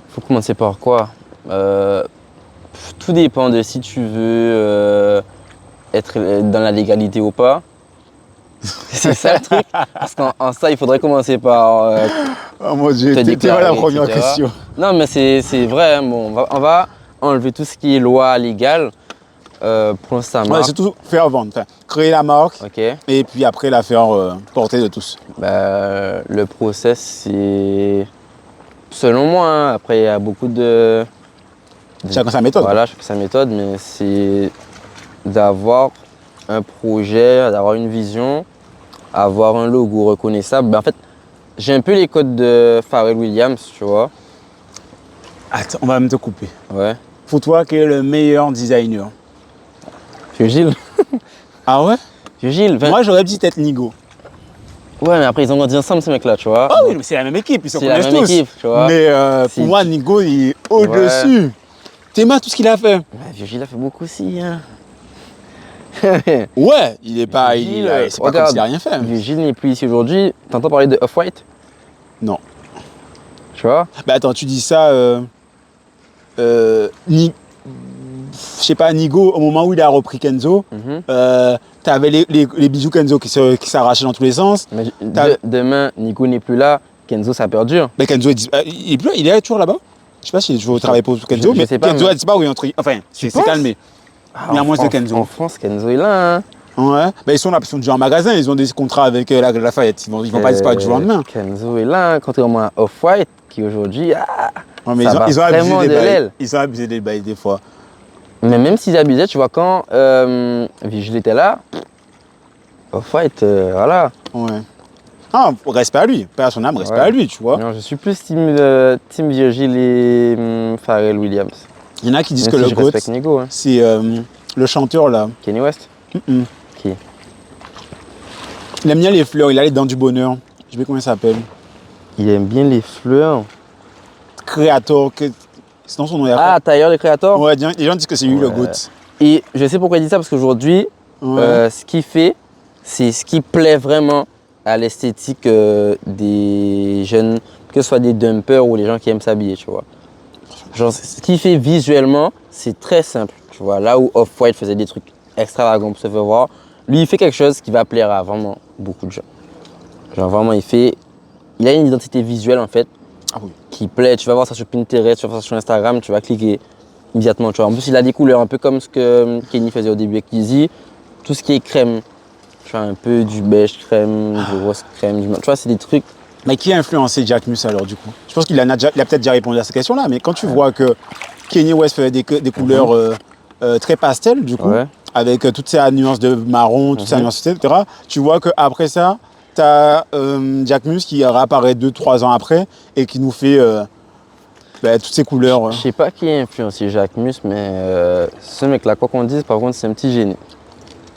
Faut commencer par quoi? Tout dépend de si tu veux être dans la légalité ou pas. C'est ça le truc. Parce qu'en ça, il faudrait commencer par. Oh mon dieu, t'es pas la première question. Non, mais c'est vrai. Hein, bon, on va enlever tout ce qui est loi légale pour lancer sa marque. Ouais, c'est tout faire vendre. Enfin, créer la marque Ok. et puis après la faire porter de tous. Bah, le process, c'est. Selon moi, hein, après, il y a beaucoup de. Chacun sa méthode. Voilà, chacun sa méthode, mais c'est d'avoir un projet, d'avoir une vision, avoir un logo reconnaissable. Ben, en fait, j'ai un peu les codes de Pharrell Williams, tu vois. Attends, on va même te couper. Ouais. Pour toi, quel est le meilleur designer? Vieux Gilles. Ah ouais? Vieux Gilles. Moi, j'aurais dit peut-être Nigo. Ouais, mais après, ils ont grandi ensemble, ces mecs-là, tu vois. Ah oui, mais c'est la même équipe, ils se C'est la connaissent même tous. équipe, tu vois. Mais pour moi, Nigo, il est au-dessus. T'aimes tout ce qu'il a fait. Ouais, Vieux Gilles a fait beaucoup aussi. Hein. Ouais, il est pas, c'est pas comme s'il a rien fait. Vieux Gilles n'est plus ici aujourd'hui. T'entends parler de Off-White? Non. Tu vois? Bah attends, tu dis ça, je sais pas, Nigo, au moment où il a repris Kenzo, t'avais les bijoux Kenzo qui s'arrachaient dans tous les sens. Mais demain, Nico n'est plus là, Kenzo, ça perdure. Mais Kenzo, il est toujours là-bas. Je sais pas s'il est toujours au travail pour Kenzo, mais Kenzo a disparu. Enfin, c'est calmé. Il y a moins de Kenzo. En France, Kenzo est là. Hein. Ouais. Ben, ils sont là, ils sont déjà en magasin, ils ont des contrats avec la Lafayette. Ils vont pas disparaître du jour au lendemain. Kenzo est là, contrairement à Off-White, qui aujourd'hui. Ouais, mais ils ont abusé des bails. Ils ont abusé des bails des fois. Mais même s'ils abusaient, tu vois, quand Vigil était là, Off-White, voilà. Ouais. Ah, respect à lui. Père à son âme, respect à lui, tu vois. Non, je suis plus team Virgil et Pharrell Williams. Il y en a qui disent même que si le GOAT, hein. c'est le chanteur là. Kanye West. Qui? Il aime bien les fleurs, il a les dents du bonheur. Je sais pas comment il s'appelle. Il aime bien les fleurs. Créateur, sinon son nom est Ah, Tyler, le créateur. Ouais, les gens disent que c'est lui le GOAT. Et je sais pourquoi il dit ça, parce qu'aujourd'hui, ce qu'il fait, c'est ce qui plaît vraiment à l'esthétique des jeunes, que ce soit des dumpers ou les gens qui aiment s'habiller, tu vois. Genre, ce qu'il fait visuellement, c'est très simple, tu vois. Là où Off-White faisait des trucs extravagants pour se faire voir, lui, il fait quelque chose qui va plaire à vraiment beaucoup de gens. Genre, vraiment, il a une identité visuelle, en fait, qui plaît. Tu vas voir ça sur Pinterest, tu vas voir ça sur Instagram, tu vas cliquer immédiatement, tu vois. En plus, il a des couleurs un peu comme ce que Kenny faisait au début avec Yeezy. Tout ce qui est crème, tu vois, un peu du beige crème, du rose crème, tu vois, c'est des trucs. Mais qui a influencé Jack Mus alors du coup? Je pense qu'il a peut-être déjà répondu à cette question-là, mais quand tu vois que Kanye West faisait des couleurs très pastel du coup, avec toutes ces nuances de marron, toutes ces nuances, etc., tu vois qu'après ça, tu as Jack Mus qui réapparaît 2-3 ans après et qui nous fait toutes ces couleurs. Je sais pas qui a influencé Jack Mus, mais ce mec-là, quoi qu'on dise, par contre, c'est un petit génie.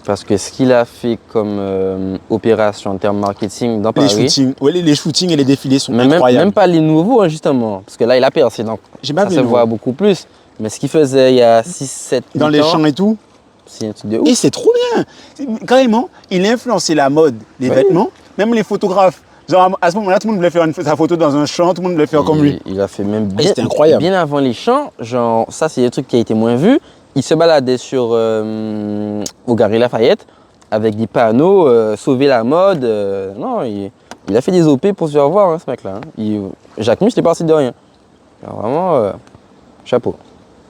Parce que ce qu'il a fait comme opération en termes marketing dans Paris... Les shootings et les défilés sont incroyables. Même pas les nouveaux, hein, justement. Parce que là, il a percé, donc ça se voit beaucoup plus. Mais ce qu'il faisait il y a 6-7 ans... Dans les champs et tout. C'est un truc de ouf. Et c'est trop bien. Carrément, il a influencé la mode, les vêtements, même les photographes. Genre, à ce moment-là, tout le monde voulait faire sa photo dans un champ, tout le monde voulait faire comme lui. Il a fait même c'était incroyable. Bien avant les champs. Genre, ça, c'est des trucs qui a été moins vu. Il se baladait au Galeries Lafayette avec des panneaux, sauver la mode. Non, il a fait des OP pour se faire voir, hein, ce mec-là. Hein. Jacques Mus, il est parti de rien. Alors, vraiment, chapeau.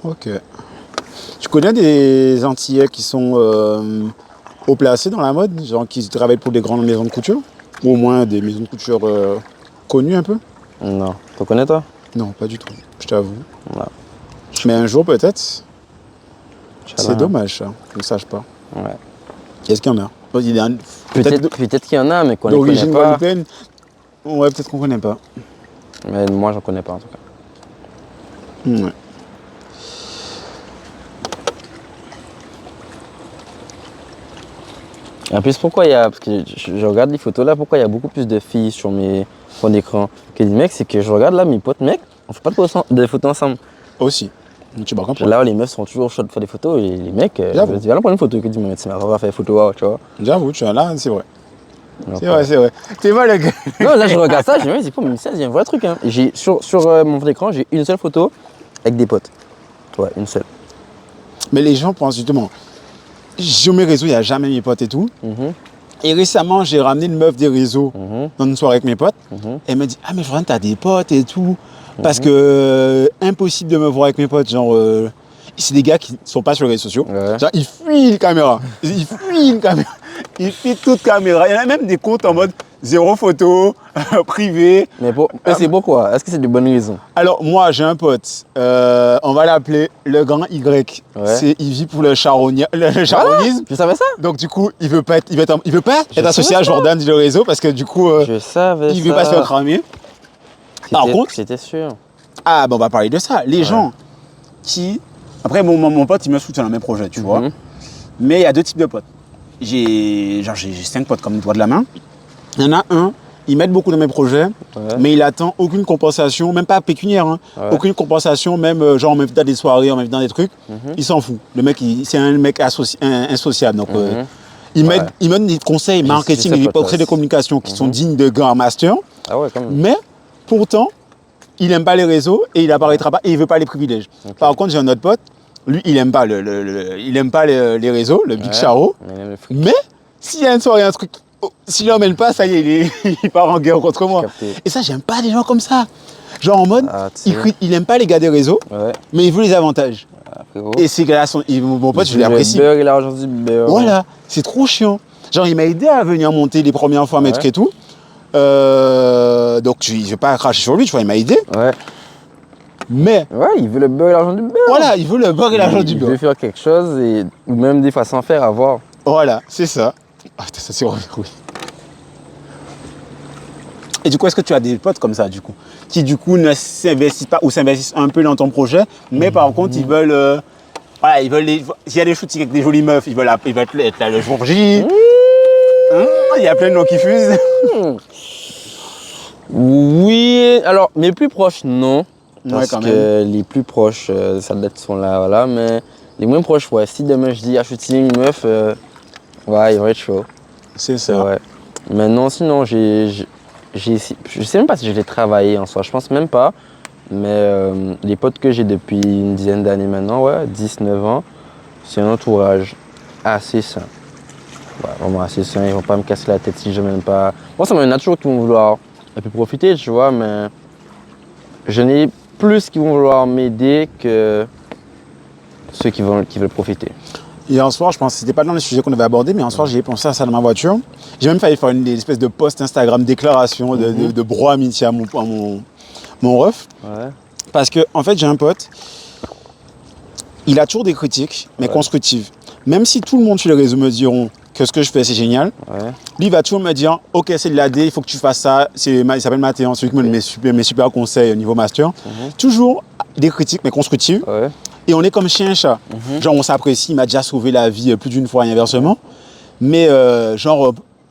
Ok. Tu connais des Antillais qui sont haut placés dans la mode, genre qui travaillent pour des grandes maisons de couture? Ou au moins des maisons de couture connues un peu? Non. Tu connais, toi? Non, pas du tout, je t'avoue. Non. Mais un jour, peut-être. C'est dommage, ça, qu'on ne sache pas. Ouais. Est-ce qu'il y en a? Peut-être qu'il y en a, mais qu'on ne connaît pas. D'origine guadeloupéenne? Ouais, peut-être qu'on ne connaît pas. Mais moi, j'en connais pas, en tout cas. Ouais. En plus, pourquoi il y a... Parce que je regarde les photos là, pourquoi il y a beaucoup plus de filles sur mes fonds d'écran que des mecs? C'est que je regarde là, mes potes mecs, on fait pas de photos ensemble. Aussi. Tu vas comprendre. Là, les meufs sont toujours chaudes de faire des photos et les mecs, viens là prendre une photo. Que dis, mais c'est ma faire des photos, tu vois. J'avoue, tu es là, c'est vrai. C'est vrai. T'es mal, le gars. Non, là, je regarde ça, je me dis, c'est pas, mais ça, il y a un vrai truc. Hein. Sur mon fond d'écran, j'ai une seule photo avec des potes. Ouais, une seule. Mais les gens pensent justement, sur mes réseaux, il n'y a jamais mes potes et tout. Et récemment, j'ai ramené une meuf des réseaux dans une soirée avec mes potes. Et elle m'a dit, ah, mais Florent, t'as des potes et tout. Parce que impossible de me voir avec mes potes. Genre, c'est des gars qui ne sont pas sur les réseaux sociaux. Ouais. Genre, ils fuient une caméra. Ils fuient toute caméra. Il y en a même des comptes en mode zéro photo, privé. Mais c'est pourquoi? Est-ce que c'est de bonnes raisons? Alors, moi, j'ai un pote. On va l'appeler le grand Y. Ouais. Il vit pour le charonisme. Je savais ça. Donc, du coup, il veut pas être associé à Jordan du réseau parce que du coup, il veut pas se faire cramer. Par contre, c'était sûr. Ah, ben on va parler de ça. Les gens qui... Après, mon pote, il me soutient dans mes projets, tu vois. Mais il y a deux types de potes. J'ai 5 potes comme les doigts de la main. Il y en a un, il m'aide beaucoup dans mes projets, mais il attend aucune compensation, même pas pécuniaire, hein, aucune compensation, même genre on m'invite dans des soirées, on m'invite dans des trucs, il s'en fout. Le mec, c'est un mec insociable. Donc, il m'aide des conseils marketing et des conseils de communication qui sont dignes de Grand Master. Ah ouais, quand même. Mais pourtant, il n'aime pas les réseaux et il n'apparaîtra pas et il ne veut pas les privilèges. Okay. Par contre, j'ai un autre pote, Lui, il aime pas il aime pas les réseaux, le Big Charo. Il aime le fric. Mais s'il y a une soirée, un truc, s'il l'emmène pas, ça y est, il part en guerre contre moi. Capté. Et ça, j'aime pas des gens comme ça. Genre en mode, Ah, tu sais. il aime pas les gars des réseaux, Ouais. mais il veut les avantages. Ah, frérot. Et ces gars-là sont, mon pote, je l'apprécie. Le beurre et l'argent du beurre. Voilà, c'est trop chiant. Genre, il m'a aidé à venir monter les premières fois, mes Ouais. trucs et tout. Donc, je vais pas cracher sur lui, tu vois, il m'a aidé. Ouais. Mais, Ouais, il veut le beurre et l'argent du beurre. voilà, il veut le beurre et l'argent du Il beurre. veut faire quelque chose et ou même des fois sans faire avoir. Voilà, c'est ça. Ah, putain, ça c'est horrible, oui. Et du coup, est-ce que tu as des potes comme ça, du coup, qui du coup ne s'investissent pas ou s'investissent un peu dans ton projet, mais par contre, ils veulent. Voilà, ils veulent. S'il y a des shootings avec des jolies meufs, ils veulent être là le jour J. Il y a plein de noms qui fusent. Oui, alors mes plus proches, non. Parce Ouais, quand que les plus proches, ça date sont là, voilà. Mais les moins proches, ouais. Si demain je dis à shooting, meuf, ouais, il va être chaud. C'est C'est ça. vrai. Mais non, sinon, je sais même pas si je l'ai travaillé en soi, je pense même pas. Mais les potes que j'ai depuis une dizaine d'années maintenant, ouais, 19 ans, c'est un entourage assez sain. Ouais, vraiment assez sain, ils vont pas me casser la tête si je m'aime pas. Moi, ça m'en a toujours qui vont vouloir un peu profiter, tu vois, mais je n'ai plus qui vont vouloir m'aider que ceux qui veulent profiter. Et un soir, je pense que c'était pas dans les sujets qu'on avait abordés, mais un soir, j'ai pensé à ça dans ma voiture. J'ai même failli faire une espèce de post Instagram déclaration de bro amitié à mon ref. Ouais. Parce que, en fait, j'ai un pote, il a toujours des critiques, mais constructives. Même si tout le monde sur les réseaux me diront que ce que je fais, c'est génial, Ouais. lui, il va toujours me dire, OK, c'est de l'AD, il faut que tu fasses ça. Il s'appelle Mathéan, celui qui me donne mes super conseils au niveau master. Toujours des critiques, mais constructives. Ouais. Et on est comme chien et chat. Genre, on s'apprécie, il m'a déjà sauvé la vie plus d'une fois et inversement. Mais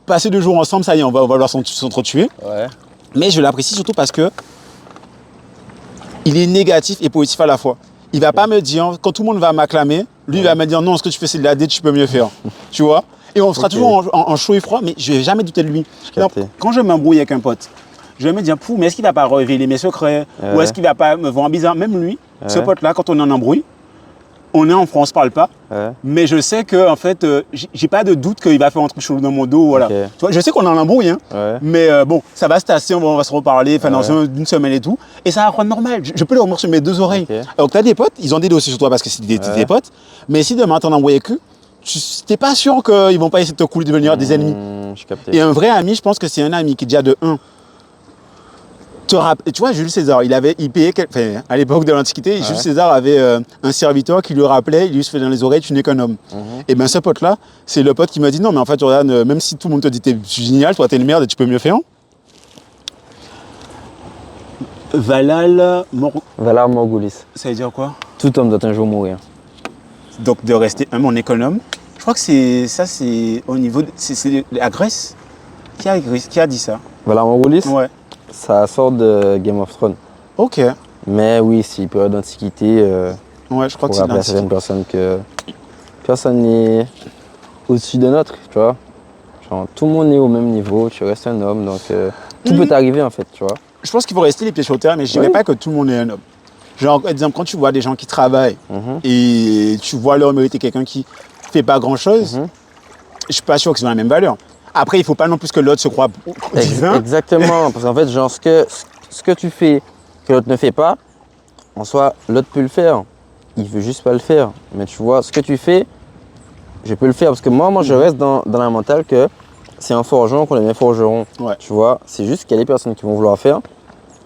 passer 2 jours ensemble, ça y est, on va vouloir s'entretuer. Ouais. Mais je l'apprécie surtout parce que il est négatif et positif à la fois. Il va pas me dire, quand tout le monde va m'acclamer, lui il va me dire non, ce que tu fais c'est de la dette, tu peux mieux faire. Tu vois? Et on sera toujours en chaud et froid, mais je vais jamais douter de lui. Donc, quand je m'embrouille avec un pote, je vais me dire, mais est-ce qu'il va pas révéler mes secrets? Ou est-ce qu'il va pas me voir bizarre? Même lui, ce pote-là, quand on est en embrouille, on est en France, on se parle pas. Ouais. Mais je sais que en fait, j'ai pas de doute qu'il va faire un truc chelou dans mon dos. Voilà. Ok. Tu vois, je sais qu'on est en embrouille, hein, Ouais. mais bon, ça va se tasser, on va se reparler dans une semaine et tout. Et ça va rendre normal. Je peux le remettre sur mes 2 oreilles. Ok. Alors que tu as des potes, ils ont des dossiers sur toi parce que c'est des potes. Mais si demain t'en embrouilles avec eux, tu n'es pas sûr qu'ils vont pas essayer de te couler, de devenir des ennemis. Je capté. Et un vrai ami, je pense que c'est un ami qui déjà de 1. Tu vois, Jules César, il payait, à l'époque de l'Antiquité, Jules César avait un serviteur qui lui rappelait, il lui se fait dans les oreilles, tu n'es qu'un homme. Et bien ce pote-là, c'est le pote qui m'a dit non, mais en fait, regarde, même si tout le monde te dit t'es génial, toi t'es une merde et tu peux mieux faire. Valar Morghulis. ça veut dire quoi? Tout homme doit un jour mourir. Donc de rester un économe. Je crois que c'est au niveau, c'est la Grèce qui a dit ça. Valar Morghulis, Ouais. ça sort de Game of Thrones. Ok. Mais oui, c'est période d'antiquité. Ouais, je crois que Pour c'est rappeler à certaines personnes que personne n'est au-dessus de notre, tu vois. Genre, tout le monde est au même niveau, tu restes un homme, donc tout peut t'arriver en fait, tu vois. Je pense qu'il faut rester les pieds sur terre, mais je dirais pas que tout le monde est un homme. Genre, par exemple, quand tu vois des gens qui travaillent et tu vois leur mériter quelqu'un qui fait pas grand-chose, je suis pas sûr qu'ils ont la même valeur. Après, il faut pas non plus que l'autre se croie divin. Exactement, parce qu'en fait, genre, ce que tu fais que l'autre ne fait pas, en soi, l'autre peut le faire. Il veut juste pas le faire. Mais tu vois, ce que tu fais, je peux le faire. Parce que moi je reste dans la mentale que c'est un forgeron qu'on est bien forgeron. Ouais. Tu vois, c'est juste qu'il y a des personnes qui vont vouloir faire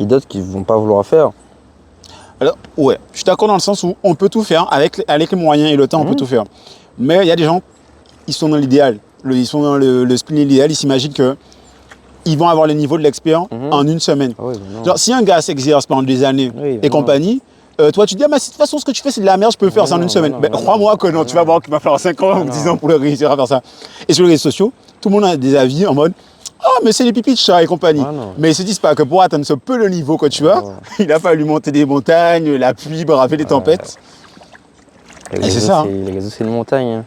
et d'autres qui vont pas vouloir faire. Alors, ouais, je suis d'accord dans le sens où on peut tout faire, avec les moyens et le temps, on peut tout faire. Mais il y a des gens, ils sont dans l'idéal. Ils sont dans le spin idéal, ils s'imaginent qu'ils vont avoir le niveau de l'expert en une semaine. Ah oui, mais non. Genre, si un gars s'exerce pendant des années Oui, et non. compagnie, toi tu dis, ah, mais de toute façon, ce que tu fais, c'est de la merde, je peux le faire ça en une semaine. Ben, crois-moi que non, tu vas voir qu'il va falloir 5 ans ou 10 ans pour réussir à faire ça. Et sur les réseaux sociaux, tout le monde a des avis en mode, ah, mais c'est les pipis de chat et compagnie. Ah, non. Mais ils se disent pas que pour atteindre ce peu le niveau que tu as, il a fallu monter des montagnes, la pluie, braver les tempêtes. Les c'est réseaux, ça, hein. Les réseaux, c'est une montagne. Hein.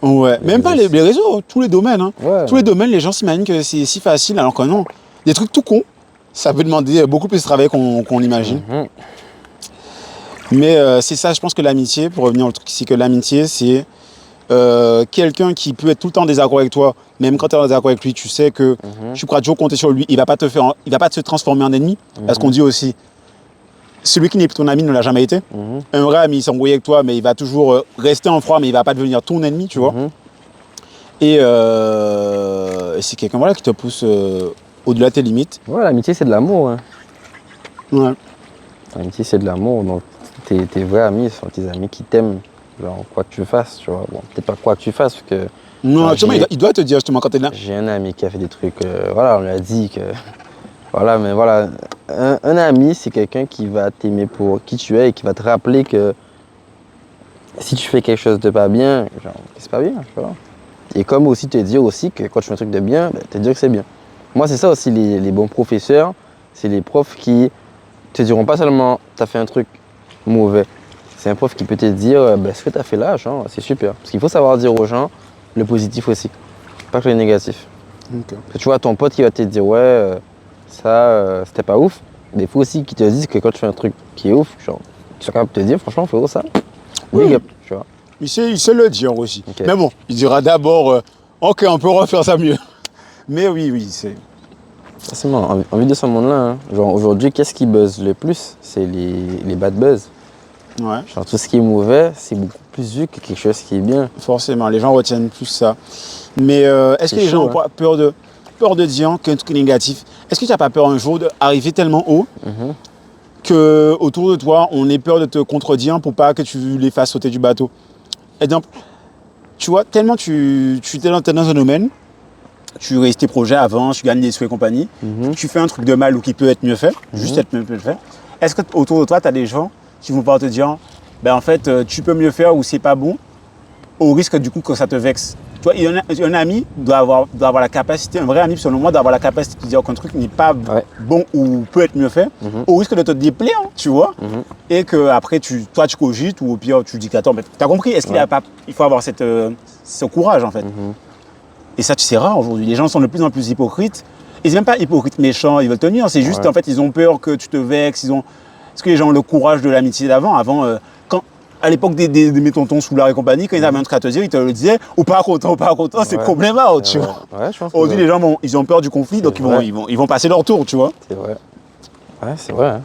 Ouais, même pas les réseaux, tous les domaines. Hein. Ouais. Tous les domaines, les gens s'imaginent que c'est si facile, alors que non. Des trucs tout cons, ça peut demander beaucoup plus de travail qu'on imagine. Mais c'est ça, je pense que l'amitié, pour revenir au truc, c'est que l'amitié, c'est quelqu'un qui peut être tout le temps en désaccord avec toi, même quand tu es en désaccord avec lui, tu sais que tu pourras toujours compter sur lui, il va pas se transformer en ennemi, parce qu'on dit aussi, celui qui n'est plus ton ami ne l'a jamais été. Un vrai ami, il s'embrouille avec toi, mais il va toujours rester en froid, mais il va pas devenir ton ennemi, tu vois. Et c'est quelqu'un voilà, qui te pousse au-delà de tes limites. Ouais, l'amitié, c'est de l'amour. Hein. Ouais. L'amitié, c'est de l'amour. Donc, tes vrais amis sont tes amis qui t'aiment. Genre, quoi que tu fasses, tu vois. Bon, peut-être pas quoi que tu fasses, parce que... Non, justement, il doit te dire, justement, quand t'es là. J'ai un ami qui a fait des trucs... voilà, on lui a dit que... Voilà, mais voilà. Un ami, c'est quelqu'un qui va t'aimer pour qui tu es et qui va te rappeler que si tu fais quelque chose de pas bien, genre, c'est pas bien, tu vois. Et comme aussi te dire aussi que quand tu fais un truc de bien, ben, te dire que c'est bien. Moi, c'est ça aussi, les bons professeurs, c'est les profs qui te diront pas seulement « t'as fait un truc mauvais ». C'est un prof qui peut te dire ben, « ce que t'as fait là, genre, c'est super ». Parce qu'il faut savoir dire aux gens le positif aussi, pas que le négatif. Okay. Parce que tu vois ton pote qui va te dire « ouais, ça, c'était pas ouf ». Mais il faut aussi qu'ils te disent que quand tu fais un truc qui est ouf, genre, qu'ils soient capables de te dire « franchement, frérot, ça, big up », tu vois. Il sait le dire aussi. Okay. Mais bon, il dira d'abord ok, on peut refaire ça mieux. Mais oui, c'est... Forcément, en vue de ce monde-là, hein, genre aujourd'hui, qu'est-ce qui buzz le plus? C'est les bad buzz. Ouais. Genre tout ce qui est mauvais, c'est beaucoup plus vu que quelque chose qui est bien. Forcément, les gens retiennent plus ça. Mais est-ce que les gens ont pas peur de dire qu'un truc négatif? Est-ce que tu n'as pas peur un jour d'arriver tellement haut que autour de toi, on ait peur de te contredire pour pas que tu les fasses sauter du bateau? Exemple, tu vois, tellement tu es dans un domaine, tu réalises tes projets avant, tu gagnes des sous et compagnie, tu fais un truc de mal ou qui peut être mieux fait, juste être mieux fait. Est-ce que autour de toi, tu as des gens qui vont pouvoir te dire, ben en fait, tu peux mieux faire ou c'est pas bon, au risque du coup que ça te vexe? Tu vois, un ami doit avoir la capacité, un vrai ami selon moi, doit avoir la capacité de dire qu'un truc n'est pas bon ou peut être mieux fait, au risque de te déplaire, tu vois, et que après toi tu cogites ou au pire tu dis qu'attends, mais t'as compris, est-ce qu'il a pas, il faut avoir ce courage en fait. Et ça, c'est rare aujourd'hui. Les gens sont de plus en plus hypocrites. Ils sont même pas hypocrites méchants, ils veulent tenir. C'est juste, en fait, ils ont peur que tu te vexes. Est-ce que les gens ont le courage de l'amitié d'avant? À l'époque des mes tontons Soulard et compagnie, quand ils avaient un truc à te dire, ils te le disaient, ou pas content, c'est problématique, tu vois. Aujourd'hui, les gens, ils ont peur du conflit, donc ils vont passer leur tour, tu vois. C'est vrai. Ouais, c'est vrai.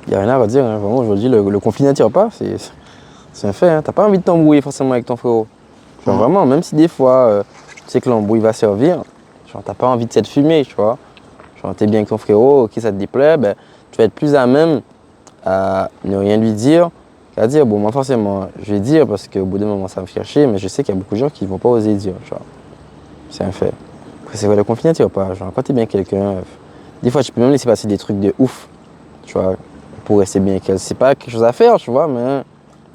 Il n'y a rien à redire. Hein. Vraiment, aujourd'hui, le conflit n'attire pas. C'est un fait. Hein. T'as pas envie de t'embrouiller forcément avec ton frérot. Genre, vraiment, même si des fois... tu sais que l'embrouille va servir, genre t'as pas envie de cette fumée, tu vois. Genre t'es bien avec ton frérot, ok ça te déplaît, ben tu vas être plus à même à ne rien lui dire qu'à dire bon moi forcément je vais dire parce qu'au bout d'un moment ça me fait chier, mais je sais qu'il y a beaucoup de gens qui vont pas oser dire, genre. C'est un fait. Après c'est vrai le conflit n'attire pas, genre quand t'es bien avec quelqu'un, des fois tu peux même laisser passer des trucs de ouf, tu vois, pour rester bien avec elle. C'est pas quelque chose à faire, tu vois, mais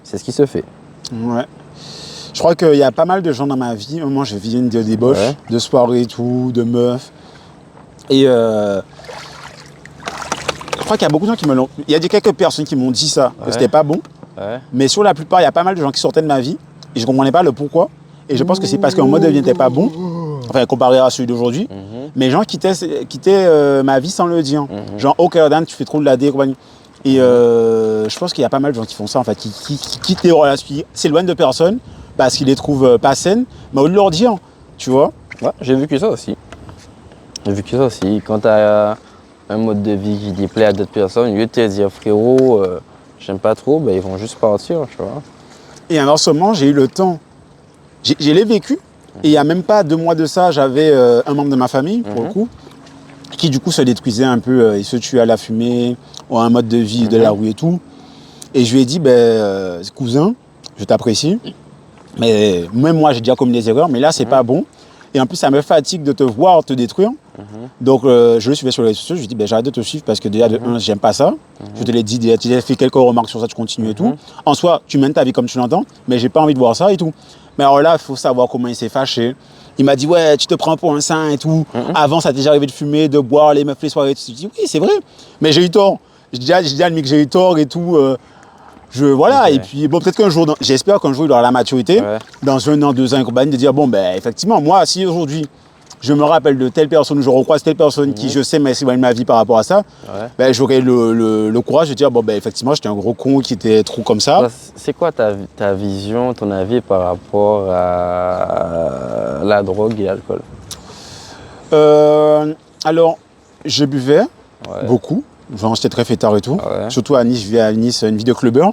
c'est ce qui se fait. Ouais. Je crois qu'il y a pas mal de gens dans ma vie. Moi, je viens de débauche, de soirées et tout, de meufs. Et je crois qu'il y a beaucoup de gens qui me l'ont... Il y a quelques personnes qui m'ont dit ça, que c'était pas bon. Mais sur la plupart, il y a pas mal de gens qui sortaient de ma vie. Et je ne comprenais pas le pourquoi. Et je pense que c'est parce que mon mode de vie n'était pas bon. Enfin, comparé à celui d'aujourd'hui. Mais les gens quittaient ma vie sans le dire. Genre, ok, Dan, tu fais trop de la dé, compagnie. Et je pense qu'il y a pas mal de gens qui font ça, en fait, qui quittent les relations, qui s'éloignent de personnes parce qu'ils les trouvent pas saines, mais au lieu de leur dire, tu vois. Ouais, j'ai vécu ça aussi. Quand tu as un mode de vie qui déplaît à d'autres personnes, au lieu de te dire frérot, j'aime pas trop, ben, ils vont juste partir, tu vois. Et inversement, j'ai eu le temps. Je l'ai vécu. Et il n'y a même pas 2 mois de ça, j'avais un membre de ma famille, pour le coup, qui du coup se détruisait un peu, il se tuait à la fumée, ou à un mode de vie de la rue et tout. Et je lui ai dit, cousin, je t'apprécie, mais même moi j'ai déjà commis des erreurs, mais là c'est pas bon. Et en plus ça me fatigue de te voir te détruire. Donc je le suivais sur les réseaux sociaux, je lui ai dit j'arrête de te suivre parce que déjà de un, j'aime pas ça. Je te l'ai dit, tu as fait quelques remarques sur ça, tu continues et tout. En soi, tu mènes ta vie comme tu l'entends, mais j'ai pas envie de voir ça et tout. Mais alors là, il faut savoir comment il s'est fâché. Il m'a dit ouais, tu te prends pour un saint et tout. Avant ça t'est déjà arrivé de fumer, de boire les meufs les soirées. Je dis oui, c'est vrai, mais j'ai eu tort. J'ai dit à lui que j'ai eu tort et tout. Voilà, et puis bon, peut-être qu'un jour, j'espère qu'un jour il aura la maturité, dans 1 an, 2 ans et compagnie, de dire bon, ben effectivement, moi, si aujourd'hui je me rappelle de telle personne, je recroise telle personne qui, je sais, m'a éloigné de ma vie par rapport à ça, ben, j'aurais le courage de dire, bon, ben, effectivement, j'étais un gros con qui était trop comme ça. C'est quoi ta vision, ton avis par rapport à la drogue et l'alcool? Alors, je buvais beaucoup. Genre, j'étais très fêtard et tout. Surtout à Nice, je vis à Nice, une vie de clubbeur.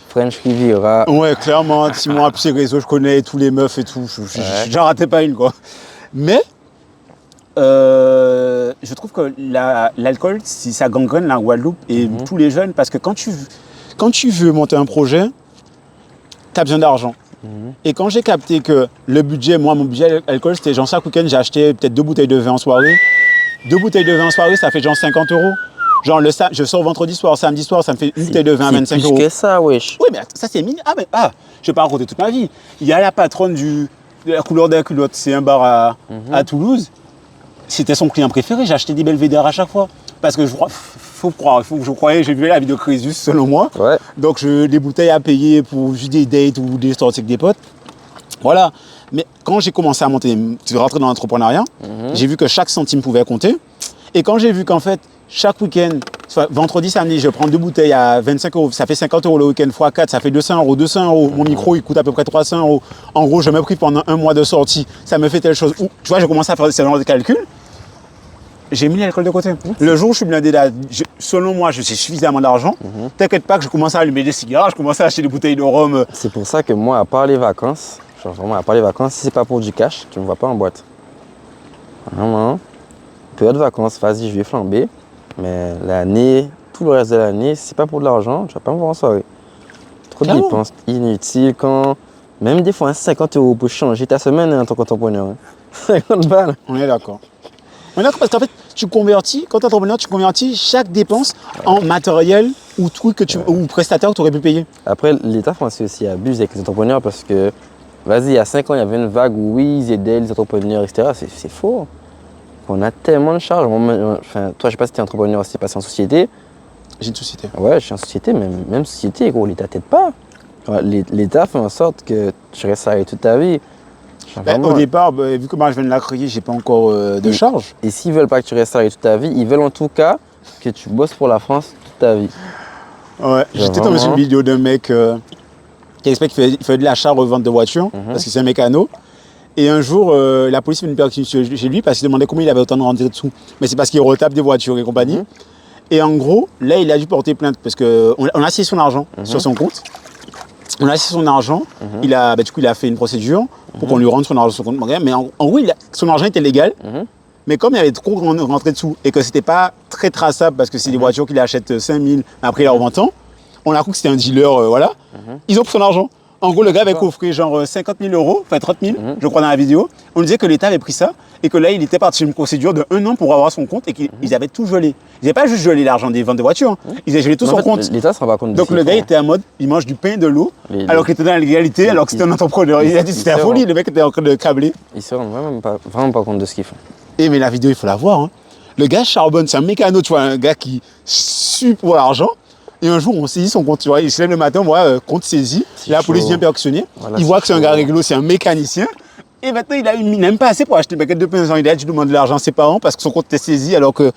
French Riviera. Ouais, clairement, si moi, plus ces réseaux, je connais tous les meufs et tout. J'en ratais pas une, quoi. Mais, je trouve que l'alcool, ça gangrène la Guadeloupe et tous les jeunes, parce que quand tu veux monter un projet, tu as besoin d'argent. Et quand j'ai capté que le budget, moi, mon budget alcool, c'était genre chaque week-end, j'ai acheté peut-être 2 bouteilles de vin en soirée. 2 bouteilles de vin en soirée, ça fait genre 50 €. Genre, je sors vendredi soir, samedi soir, ça me fait une bouteille de vin à 25 €. C'est plus que ça, wesh. Oui, mais ça, c'est mini. Je vais pas raconter toute ma vie. Il y a la patronne de la couleur de la culotte, c'est un bar à Toulouse. C'était son client préféré, j'ai acheté des belvédères à chaque fois. Parce que je croyais, j'ai vu la vie de Crésus, selon moi. Ouais. Donc, des bouteilles à payer pour juste des dates ou des sorties avec des potes. Voilà. Mais quand j'ai commencé à rentrer dans l'entrepreneuriat, j'ai vu que chaque centime pouvait compter. Et quand j'ai vu qu'en fait, chaque week-end, soit vendredi, samedi, je prends 2 bouteilles à 25 €, ça fait 50 € le week-end, x 4, ça fait 200 €. 200 €, mon micro, il coûte à peu près 300 €. En gros, je me prie pendant un mois de sortie, ça me fait telle chose. Tu vois, j'ai commencé à faire ce genre de calcul. J'ai mis l'alcool de côté. Le jour où je suis blindé là, selon moi, j'ai suffisamment d'argent. T'inquiète pas que je commence à allumer des cigares, je commence à acheter des bouteilles de rhum. C'est pour ça que moi, à part les vacances, genre vraiment à part les vacances, si c'est pas pour du cash, tu me vois pas en boîte. Vraiment. Période de vacances, vas-y, je vais flamber. Mais l'année, tout le reste de l'année, si c'est pas pour de l'argent, tu vas pas me voir en soirée. Trop de dépenses inutiles quand. Même des fois, 50 € pour changer ta semaine en tant qu'entrepreneur. 50 balles. On est d'accord. On est d'accord parce qu'en fait, quand tu es entrepreneur, tu convertis chaque dépense en matériel ou truc ou prestataire que tu aurais pu payer. Après, l'État français aussi abuse avec les entrepreneurs parce que, vas-y, il y a 5 ans, il y avait une vague où oui, ils aidaient les entrepreneurs, etc. C'est faux. On a tellement de charges. Enfin, toi, je sais pas si tu es entrepreneur, si tu es passé en société. J'ai une société. Ouais, je suis en société, mais même société, gros, l'État t'aide pas. L'État fait en sorte que tu restes salarié toute ta vie. Au départ, vu que moi je viens de la créer, j'ai pas encore de charge. Et s'ils veulent pas que tu restes salarié toute ta vie, ils veulent en tout cas que tu bosses pour la France toute ta vie. Ouais, j'étais tombé sur une vidéo d'un mec qui explique qu'il fait de l'achat-revente de voitures, parce que c'est un mécano. Et un jour, la police fait une perquisition chez lui parce qu'il demandait comment il avait autant de rentrées dessous. Mais c'est parce qu'il retape des voitures et compagnie. Et en gros, là, il a dû porter plainte parce qu'on a assis son argent sur son compte. On a assis son argent. Du coup, il a fait une procédure pour qu'on lui rende son argent sur son compte. Mais en gros, son argent était légal. Mais comme il y avait trop rentré dessous et que c'était pas très traçable parce que c'est des voitures qu'il achète 5 000, après il la revend tant, on a cru que c'était un dealer, voilà. Ils ont pris son argent. En gros, le gars avait coffré genre 50 000 €, enfin 30 000, je crois, dans la vidéo. On disait que l'État avait pris ça et que là, il était parti sur une procédure de 1 an pour avoir son compte et qu'ils avaient tout gelé. Ils n'avaient pas juste gelé l'argent des ventes de voitures, ils avaient gelé tout son compte. L'État se rend pas compte de Donc le gars était en mode, il mange du pain et de l'eau, alors qu'il était dans la légalité, alors que c'était un entrepreneur. Il a dit c'était la folie, le mec était en train de câbler. Ils se rendent vraiment pas compte de ce qu'ils font. Et mais la vidéo, il faut la voir. Hein. Le gars charbonne, c'est un mécano, tu vois, un gars qui sue pour l'argent. Et un jour, on saisit son compte, tu vois, il se lève le matin, on voit compte saisi, la police vient perquisitionner, voilà, il voit que c'est un gars réglo, c'est un mécanicien, et maintenant il n'a même pas assez pour acheter une baguette de pain, il a dû demander de l'argent à ses parents parce que son compte était saisi alors que...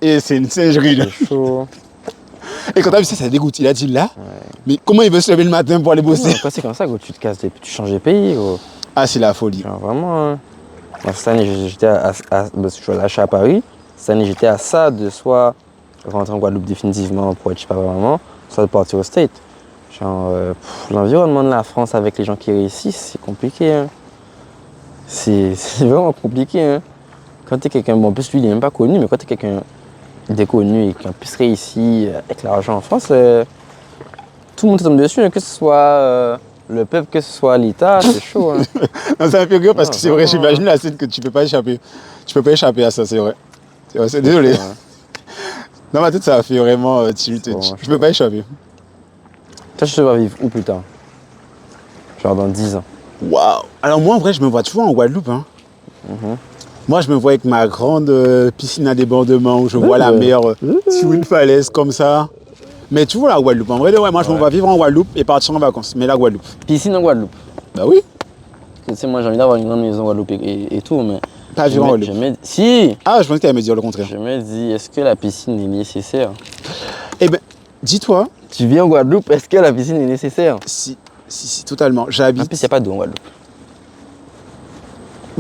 Et c'est une singerie. C'est chaud. Et quand t'as vu ça, ça dégoûte, il a dit là, mais comment il veut se lever le matin pour aller bosser? Après c'est comme ça, gros, tu te casses, tu changes de pays, gros. Ah, c'est la folie. Genre, vraiment, hein. Cette année, j'étais je suis à l'achat à Paris, cette année j'étais à ça de soit rentrer en Guadeloupe définitivement pour être chez papa maman, soit de partir au State. Genre, l'environnement de la France avec les gens qui réussissent, c'est compliqué. Hein. C'est vraiment compliqué. Hein. Quand tu es quelqu'un, bon, en plus lui il n'est même pas connu, mais quand tu es quelqu'un de connu et qui en plus réussi avec l'argent en France, tout le monde te tombe dessus, hein, que ce soit le peuple, que ce soit l'État, c'est chaud. Hein. Non, ça me fait rire parce que c'est vrai, j'imagine la scène que tu peux pas échapper. Tu peux pas échapper à ça, c'est vrai. C'est désolé. Ouais. Dans ma tête, ça a fait vraiment tilt. Je peux pas échapper. Toi, je te vois vivre où plus tard? Genre dans 10 ans. Waouh! Alors moi, en vrai, je me vois toujours en Guadeloupe. Hein. Moi, je me vois avec ma grande piscine à débordement où je vois la mer sur une falaise comme ça. Mais tu vois la Guadeloupe. En vrai, moi, je me vois vivre en Guadeloupe et partir en vacances. Mais la Guadeloupe. Piscine en Guadeloupe? Bah oui. Tu sais, moi, j'ai envie d'avoir une grande maison en Guadeloupe et tout, mais Pas vivre en Guadeloupe. Si. Ah, je pensais qu'elle allait me dire le contraire. Je me dis, est-ce que la piscine est nécessaire? Eh ben, dis-toi. Tu vis en Guadeloupe, est-ce que la piscine est nécessaire? Si, totalement. En J'habite. plus, il n'y a pas d'eau en Guadeloupe.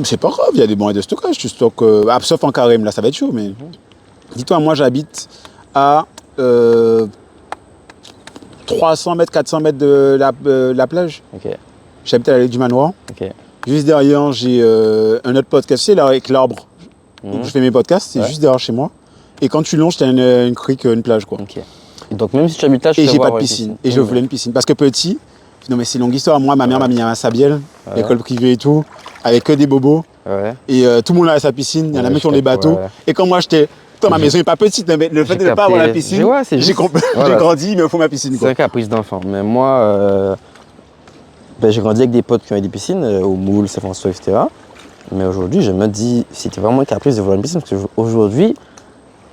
C'est pas grave, il y a des moyens de stockage. Tu stockes. Sauf en carême, là, ça va être chaud. Mais dis-toi, moi, j'habite à 300 mètres, 400 mètres de la plage. Ok. J'habite à l'allée du Manoir. Ok. Juste derrière, j'ai un autre podcast, c'est là avec l'arbre. Donc, je fais mes podcasts, c'est juste derrière chez moi. Et quand tu longes, tu as une crique, une plage, quoi. Ok. Et donc, même si tu habites là, Et j'ai pas de piscine. Et je voulais une piscine. Parce que petit, non, mais c'est une longue histoire. Moi, ma mère m'a mis à Sabiel, école privée et tout, avec que des bobos. Ouais. Et tout le monde a sa piscine. Il y en a même qui ont des bateaux. Ouais. Et quand moi, j'étais. Toi, ma maison n'est pas petite, mais le fait de ne pas avoir la piscine, j'ai grandi, il me faut ma piscine. C'est un caprice d'enfant. Mais moi, j'ai grandi avec des potes qui ont des piscines, au Moule, Saint-François, etc. Mais aujourd'hui, je me dis, c'était vraiment un caprice de vouloir une piscine. Parce qu'aujourd'hui,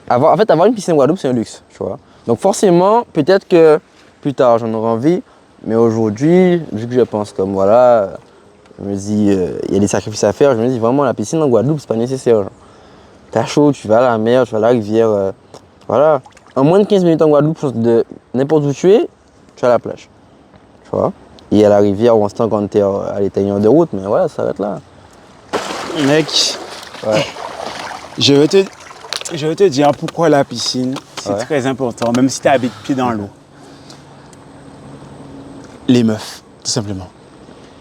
avoir une piscine en Guadeloupe, c'est un luxe, tu vois. Donc forcément, peut-être que plus tard, j'en aurai envie. Mais aujourd'hui, vu que je pense comme voilà, je me dis, il y a des sacrifices à faire. Je me dis vraiment, la piscine en Guadeloupe, c'est pas nécessaire. Genre. T'as chaud, tu vas à la mer, tu vas à la rivière. Voilà. En moins de 15 minutes en Guadeloupe, de n'importe où tu es à la plage. Tu vois. Et à la rivière ou en instant quand t'es à l'éteigneur de route, mais voilà, ça s'arrête là. Mec, je vais te dire pourquoi la piscine, c'est très important, même si tu habites pied dans l'eau. Les meufs, tout simplement.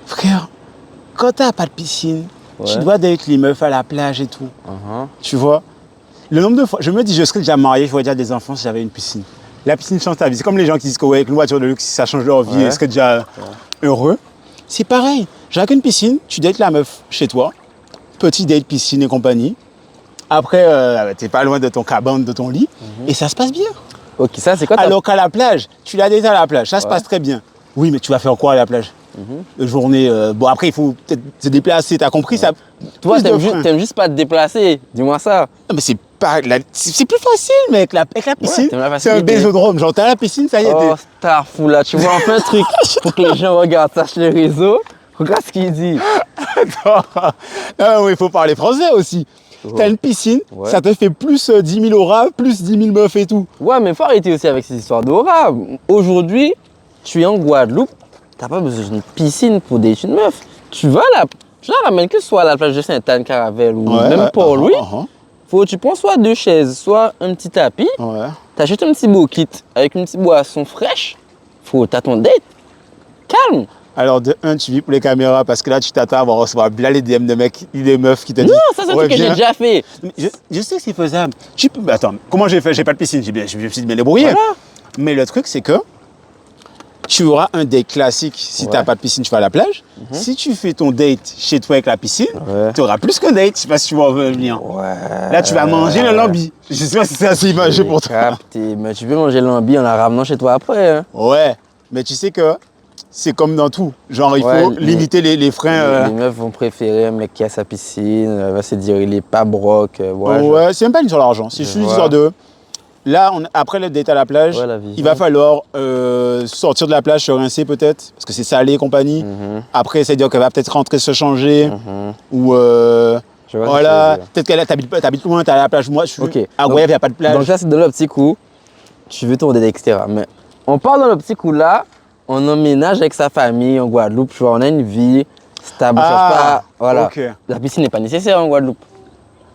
Frère, quand t'as pas de piscine, tu dois être les meufs à la plage et tout. Tu vois? Le nombre de fois, je me dis, je serais déjà marié, je pourrais déjà des enfants si j'avais une piscine. La piscine change ta vie. C'est comme les gens qui disent qu'avec une voiture de luxe, ça change leur vie, ils seraient déjà heureux. C'est pareil. J'ai une piscine, tu dates la meuf chez toi. Petit date, piscine et compagnie. Après, t'es pas loin de ton cabane, de ton lit. Et ça se passe bien. Ok, ça c'est quoi Alors qu'à la plage, tu l'as déjà à la plage, ça se passe très bien. Oui, mais tu vas faire quoi à la plage? Une journée. Bon, après, il faut peut-être se déplacer, t'as compris ça? Toi, t'aimes juste pas te déplacer, dis-moi ça. Non, mais c'est plus facile, mec. Avec la piscine, c'est un bésodrome. Genre, t'as la piscine, ça y est. Oh, star fou là, tu vois, enfin un truc pour que les gens regardent ça sur les réseaux. Regarde ce qu'il dit. Non, il faut parler français aussi. T'as une piscine, ça te fait plus 10 000 auras, plus 10 000 meufs et tout. Ouais, mais faut arrêter aussi avec ces histoires d'aura. Aujourd'hui, tu es en Guadeloupe, t'as pas besoin d'une piscine pour dater une meuf. Tu la ramènes que ce soit à la plage de Sainte-Anne, Caravelle ou même Port-Louis. Faut que tu prends soit 2 chaises, soit un petit tapis. T'achètes un petit beau kit avec une petite boisson fraîche. T'as ton date. Calme. Alors, de un, tu vis pour les caméras parce que là, tu t'attends à recevoir bien les DM de mecs, des meufs qui te disent. Non, ça, c'est un truc que j'ai déjà fait. Je sais que c'est faisable. Attends, comment j'ai fait? J'ai pas de piscine, je me suis bien débrouillé. Voilà. Mais le truc, c'est que tu auras un date classique si tu n'as pas de piscine, tu vas à la plage. Si tu fais ton date chez toi avec la piscine, tu auras plus qu'un date. Je sais pas si tu vas revenir. Là, tu vas manger le lambi. Je sais pas si c'est assez imagé pour toi. Mais tu peux manger le lambi en la ramenant chez toi après. Hein. Ouais, mais tu sais que c'est comme dans tout. Genre, il faut limiter les freins. Les meufs vont préférer un mec qui a sa piscine, va se dire il est pas broc. C'est même pas une histoire d'argent. C'est juste une histoire de. Là, après le date à la plage, il va falloir sortir de la plage, se rincer peut-être, parce que c'est salé et compagnie. Après, c'est-à-dire qu'elle va peut-être rentrer se changer. Ou voilà, peut-être qu'elle t'habites loin, t'es à la plage. Moi, je suis à Guadeloupe, il n'y a pas de plage. Donc là, c'est dans l'optique où tu veux ton date, etc. Mais on parle dans l'optique où là, on emménage avec sa famille en Guadeloupe, tu vois, on a une vie stable, pas. Voilà. La piscine n'est pas nécessaire en Guadeloupe.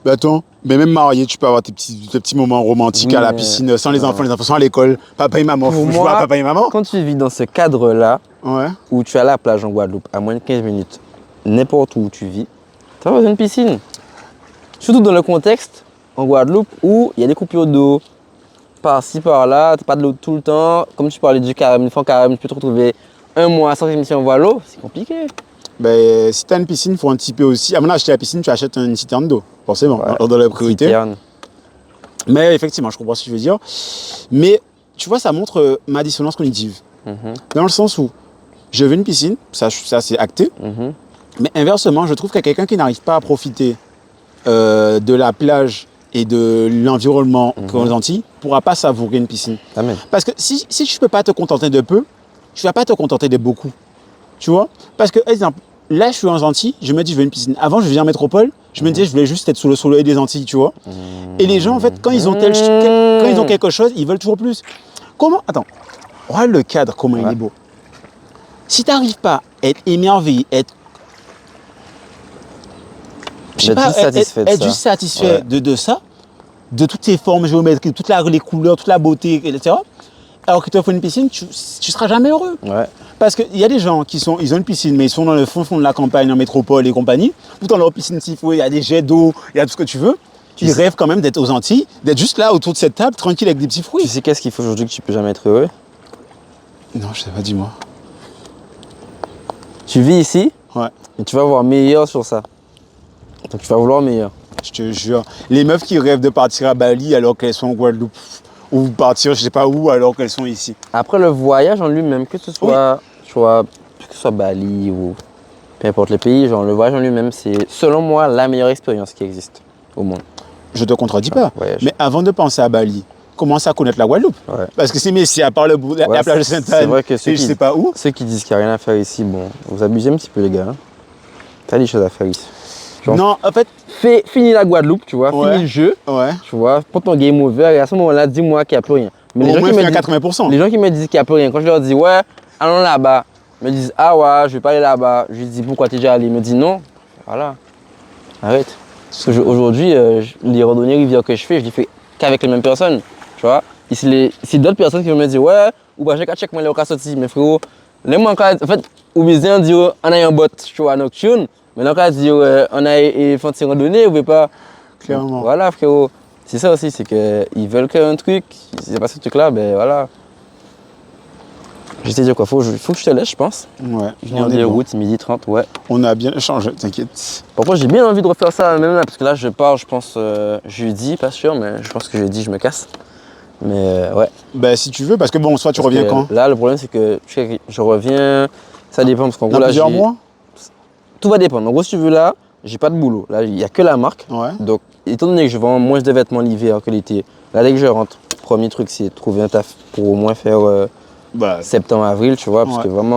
Bah attends, mais même marié, tu peux avoir tes petits moments romantiques à la piscine, sans les enfants sont à l'école, papa et maman, pour moi, à papa et maman. Quand tu vis dans ce cadre-là, où tu as la plage en Guadeloupe, à moins de 15 minutes, n'importe où tu vis, tu as besoin d'une piscine. Surtout dans le contexte en Guadeloupe où il y a des coupures d'eau, par-ci, par-là, tu n'as pas de l'eau tout le temps. Comme tu parlais du carême, une fois carême, tu peux te retrouver un mois sans émission en l'eau, c'est compliqué. Ben, si tu as une piscine, il faut anticiper aussi. Avant d'acheter la piscine, tu achètes une citerne d'eau, forcément, dans la priorité. Mais effectivement, je comprends ce que tu veux dire. Mais tu vois, ça montre ma dissonance cognitive. Dans le sens où je veux une piscine, ça c'est acté. Mais inversement, je trouve qu'il y a quelqu'un qui n'arrive pas à profiter de la plage et de l'environnement aux Antilles ne pourra pas savourer une piscine. Amen. Parce que si tu ne peux pas te contenter de peu, tu ne vas pas te contenter de beaucoup. Tu vois? Parce que, exemple, là, je suis en Antilles, je me dis, je veux une piscine. Avant, je viens en métropole, je me disais, je voulais juste être sous le soleil des Antilles, tu vois. Et les gens, en fait, quand ils ont quelque chose, ils veulent toujours plus. Comment? Attends, regarde le cadre, comment il est beau. Si tu n'arrives pas à être émerveillé, être juste satisfait de ça, de toutes ces formes géométriques, toutes les couleurs, toute la beauté, etc. Alors que tu offres une piscine, tu ne seras jamais heureux. Ouais. Parce qu'il y a des gens ils ont une piscine, mais ils sont dans le fond de la campagne, en métropole et compagnie. Tout dans leur piscine s'il faut, il y a des jets d'eau, il y a tout ce que tu veux. Ils rêvent quand même d'être aux Antilles, d'être juste là autour de cette table, tranquille avec des petits fruits. Tu sais qu'est-ce qu'il faut aujourd'hui que tu peux jamais être heureux? Non, je sais pas, dis-moi. Tu vis ici, Ouais. et tu vas voir meilleur sur ça. Donc tu vas vouloir meilleur. Je te jure. Les meufs qui rêvent de partir à Bali alors qu'elles sont en Guadeloupe. Ou partir je sais pas où alors qu'elles sont ici. Après le voyage en lui-même, que ce soit, Bali ou peu importe les pays, genre le voyage en lui-même, c'est selon moi la meilleure expérience qui existe au monde. Je te contredis pas. Voyage. Mais avant de penser à Bali, commence à connaître la Guadeloupe. Ouais. Parce que si à part la plage de Sainte-Anne et je sais pas où. Ceux qui disent qu'il n'y a rien à faire ici, bon, vous abusez un petit peu les gars. Hein. T'as des choses à faire ici. Genre, non, en fait. Finis la Guadeloupe, tu vois, finis le jeu. Ouais. Tu vois, prends ton game over et à ce moment-là, dis-moi qu'il n'y a plus rien. Mais au moins, il y a 80%. Les gens qui me disent qu'il n'y a plus rien, quand je leur dis ouais, allons là-bas, ils me disent ah ouais, je vais pas aller là-bas. Je lui dis pourquoi t'es déjà allé? Ils me disent non. Voilà, arrête. Parce qu'aujourd'hui, les randonnées rivières que je fais, je les fais qu'avec les mêmes personnes. Tu vois, ici, c'est d'autres personnes qui vont me dire ouais, ou bah j'ai qu'à check moi les cas sorti. Mais frérot, les moi en fait, ou bien dire on a un bot, tu vois, nocturne. Mais dans le cas dire on a fait une randonnée, vous pouvez pas. Clairement. Voilà, frérot. C'est ça aussi, c'est qu'ils veulent qu'un truc, si c'est pas ce truc-là, ben voilà. Je t'ai dit quoi, faut que je te laisse, je pense. Ouais. Je viens de route, 12h30, ouais. On a bien échangé, t'inquiète. Par contre, j'ai bien envie de refaire ça même là, parce que là, je pars, je pense, jeudi, pas sûr, mais je pense que jeudi, je me casse. Mais ouais. Ben si tu veux, parce que bon, soit tu reviens quand? Là, le problème, c'est que je reviens, ça dépend, parce qu'en gros, là, plusieurs mois? Tout va dépendre. En gros, si tu veux, là, j'ai pas de boulot. Là, il n'y a que la marque. Ouais. Donc, étant donné que je vends moins de vêtements l'hiver que l'été, là, dès que je rentre, premier truc, c'est de trouver un taf pour au moins faire septembre, avril, tu vois, parce que vraiment,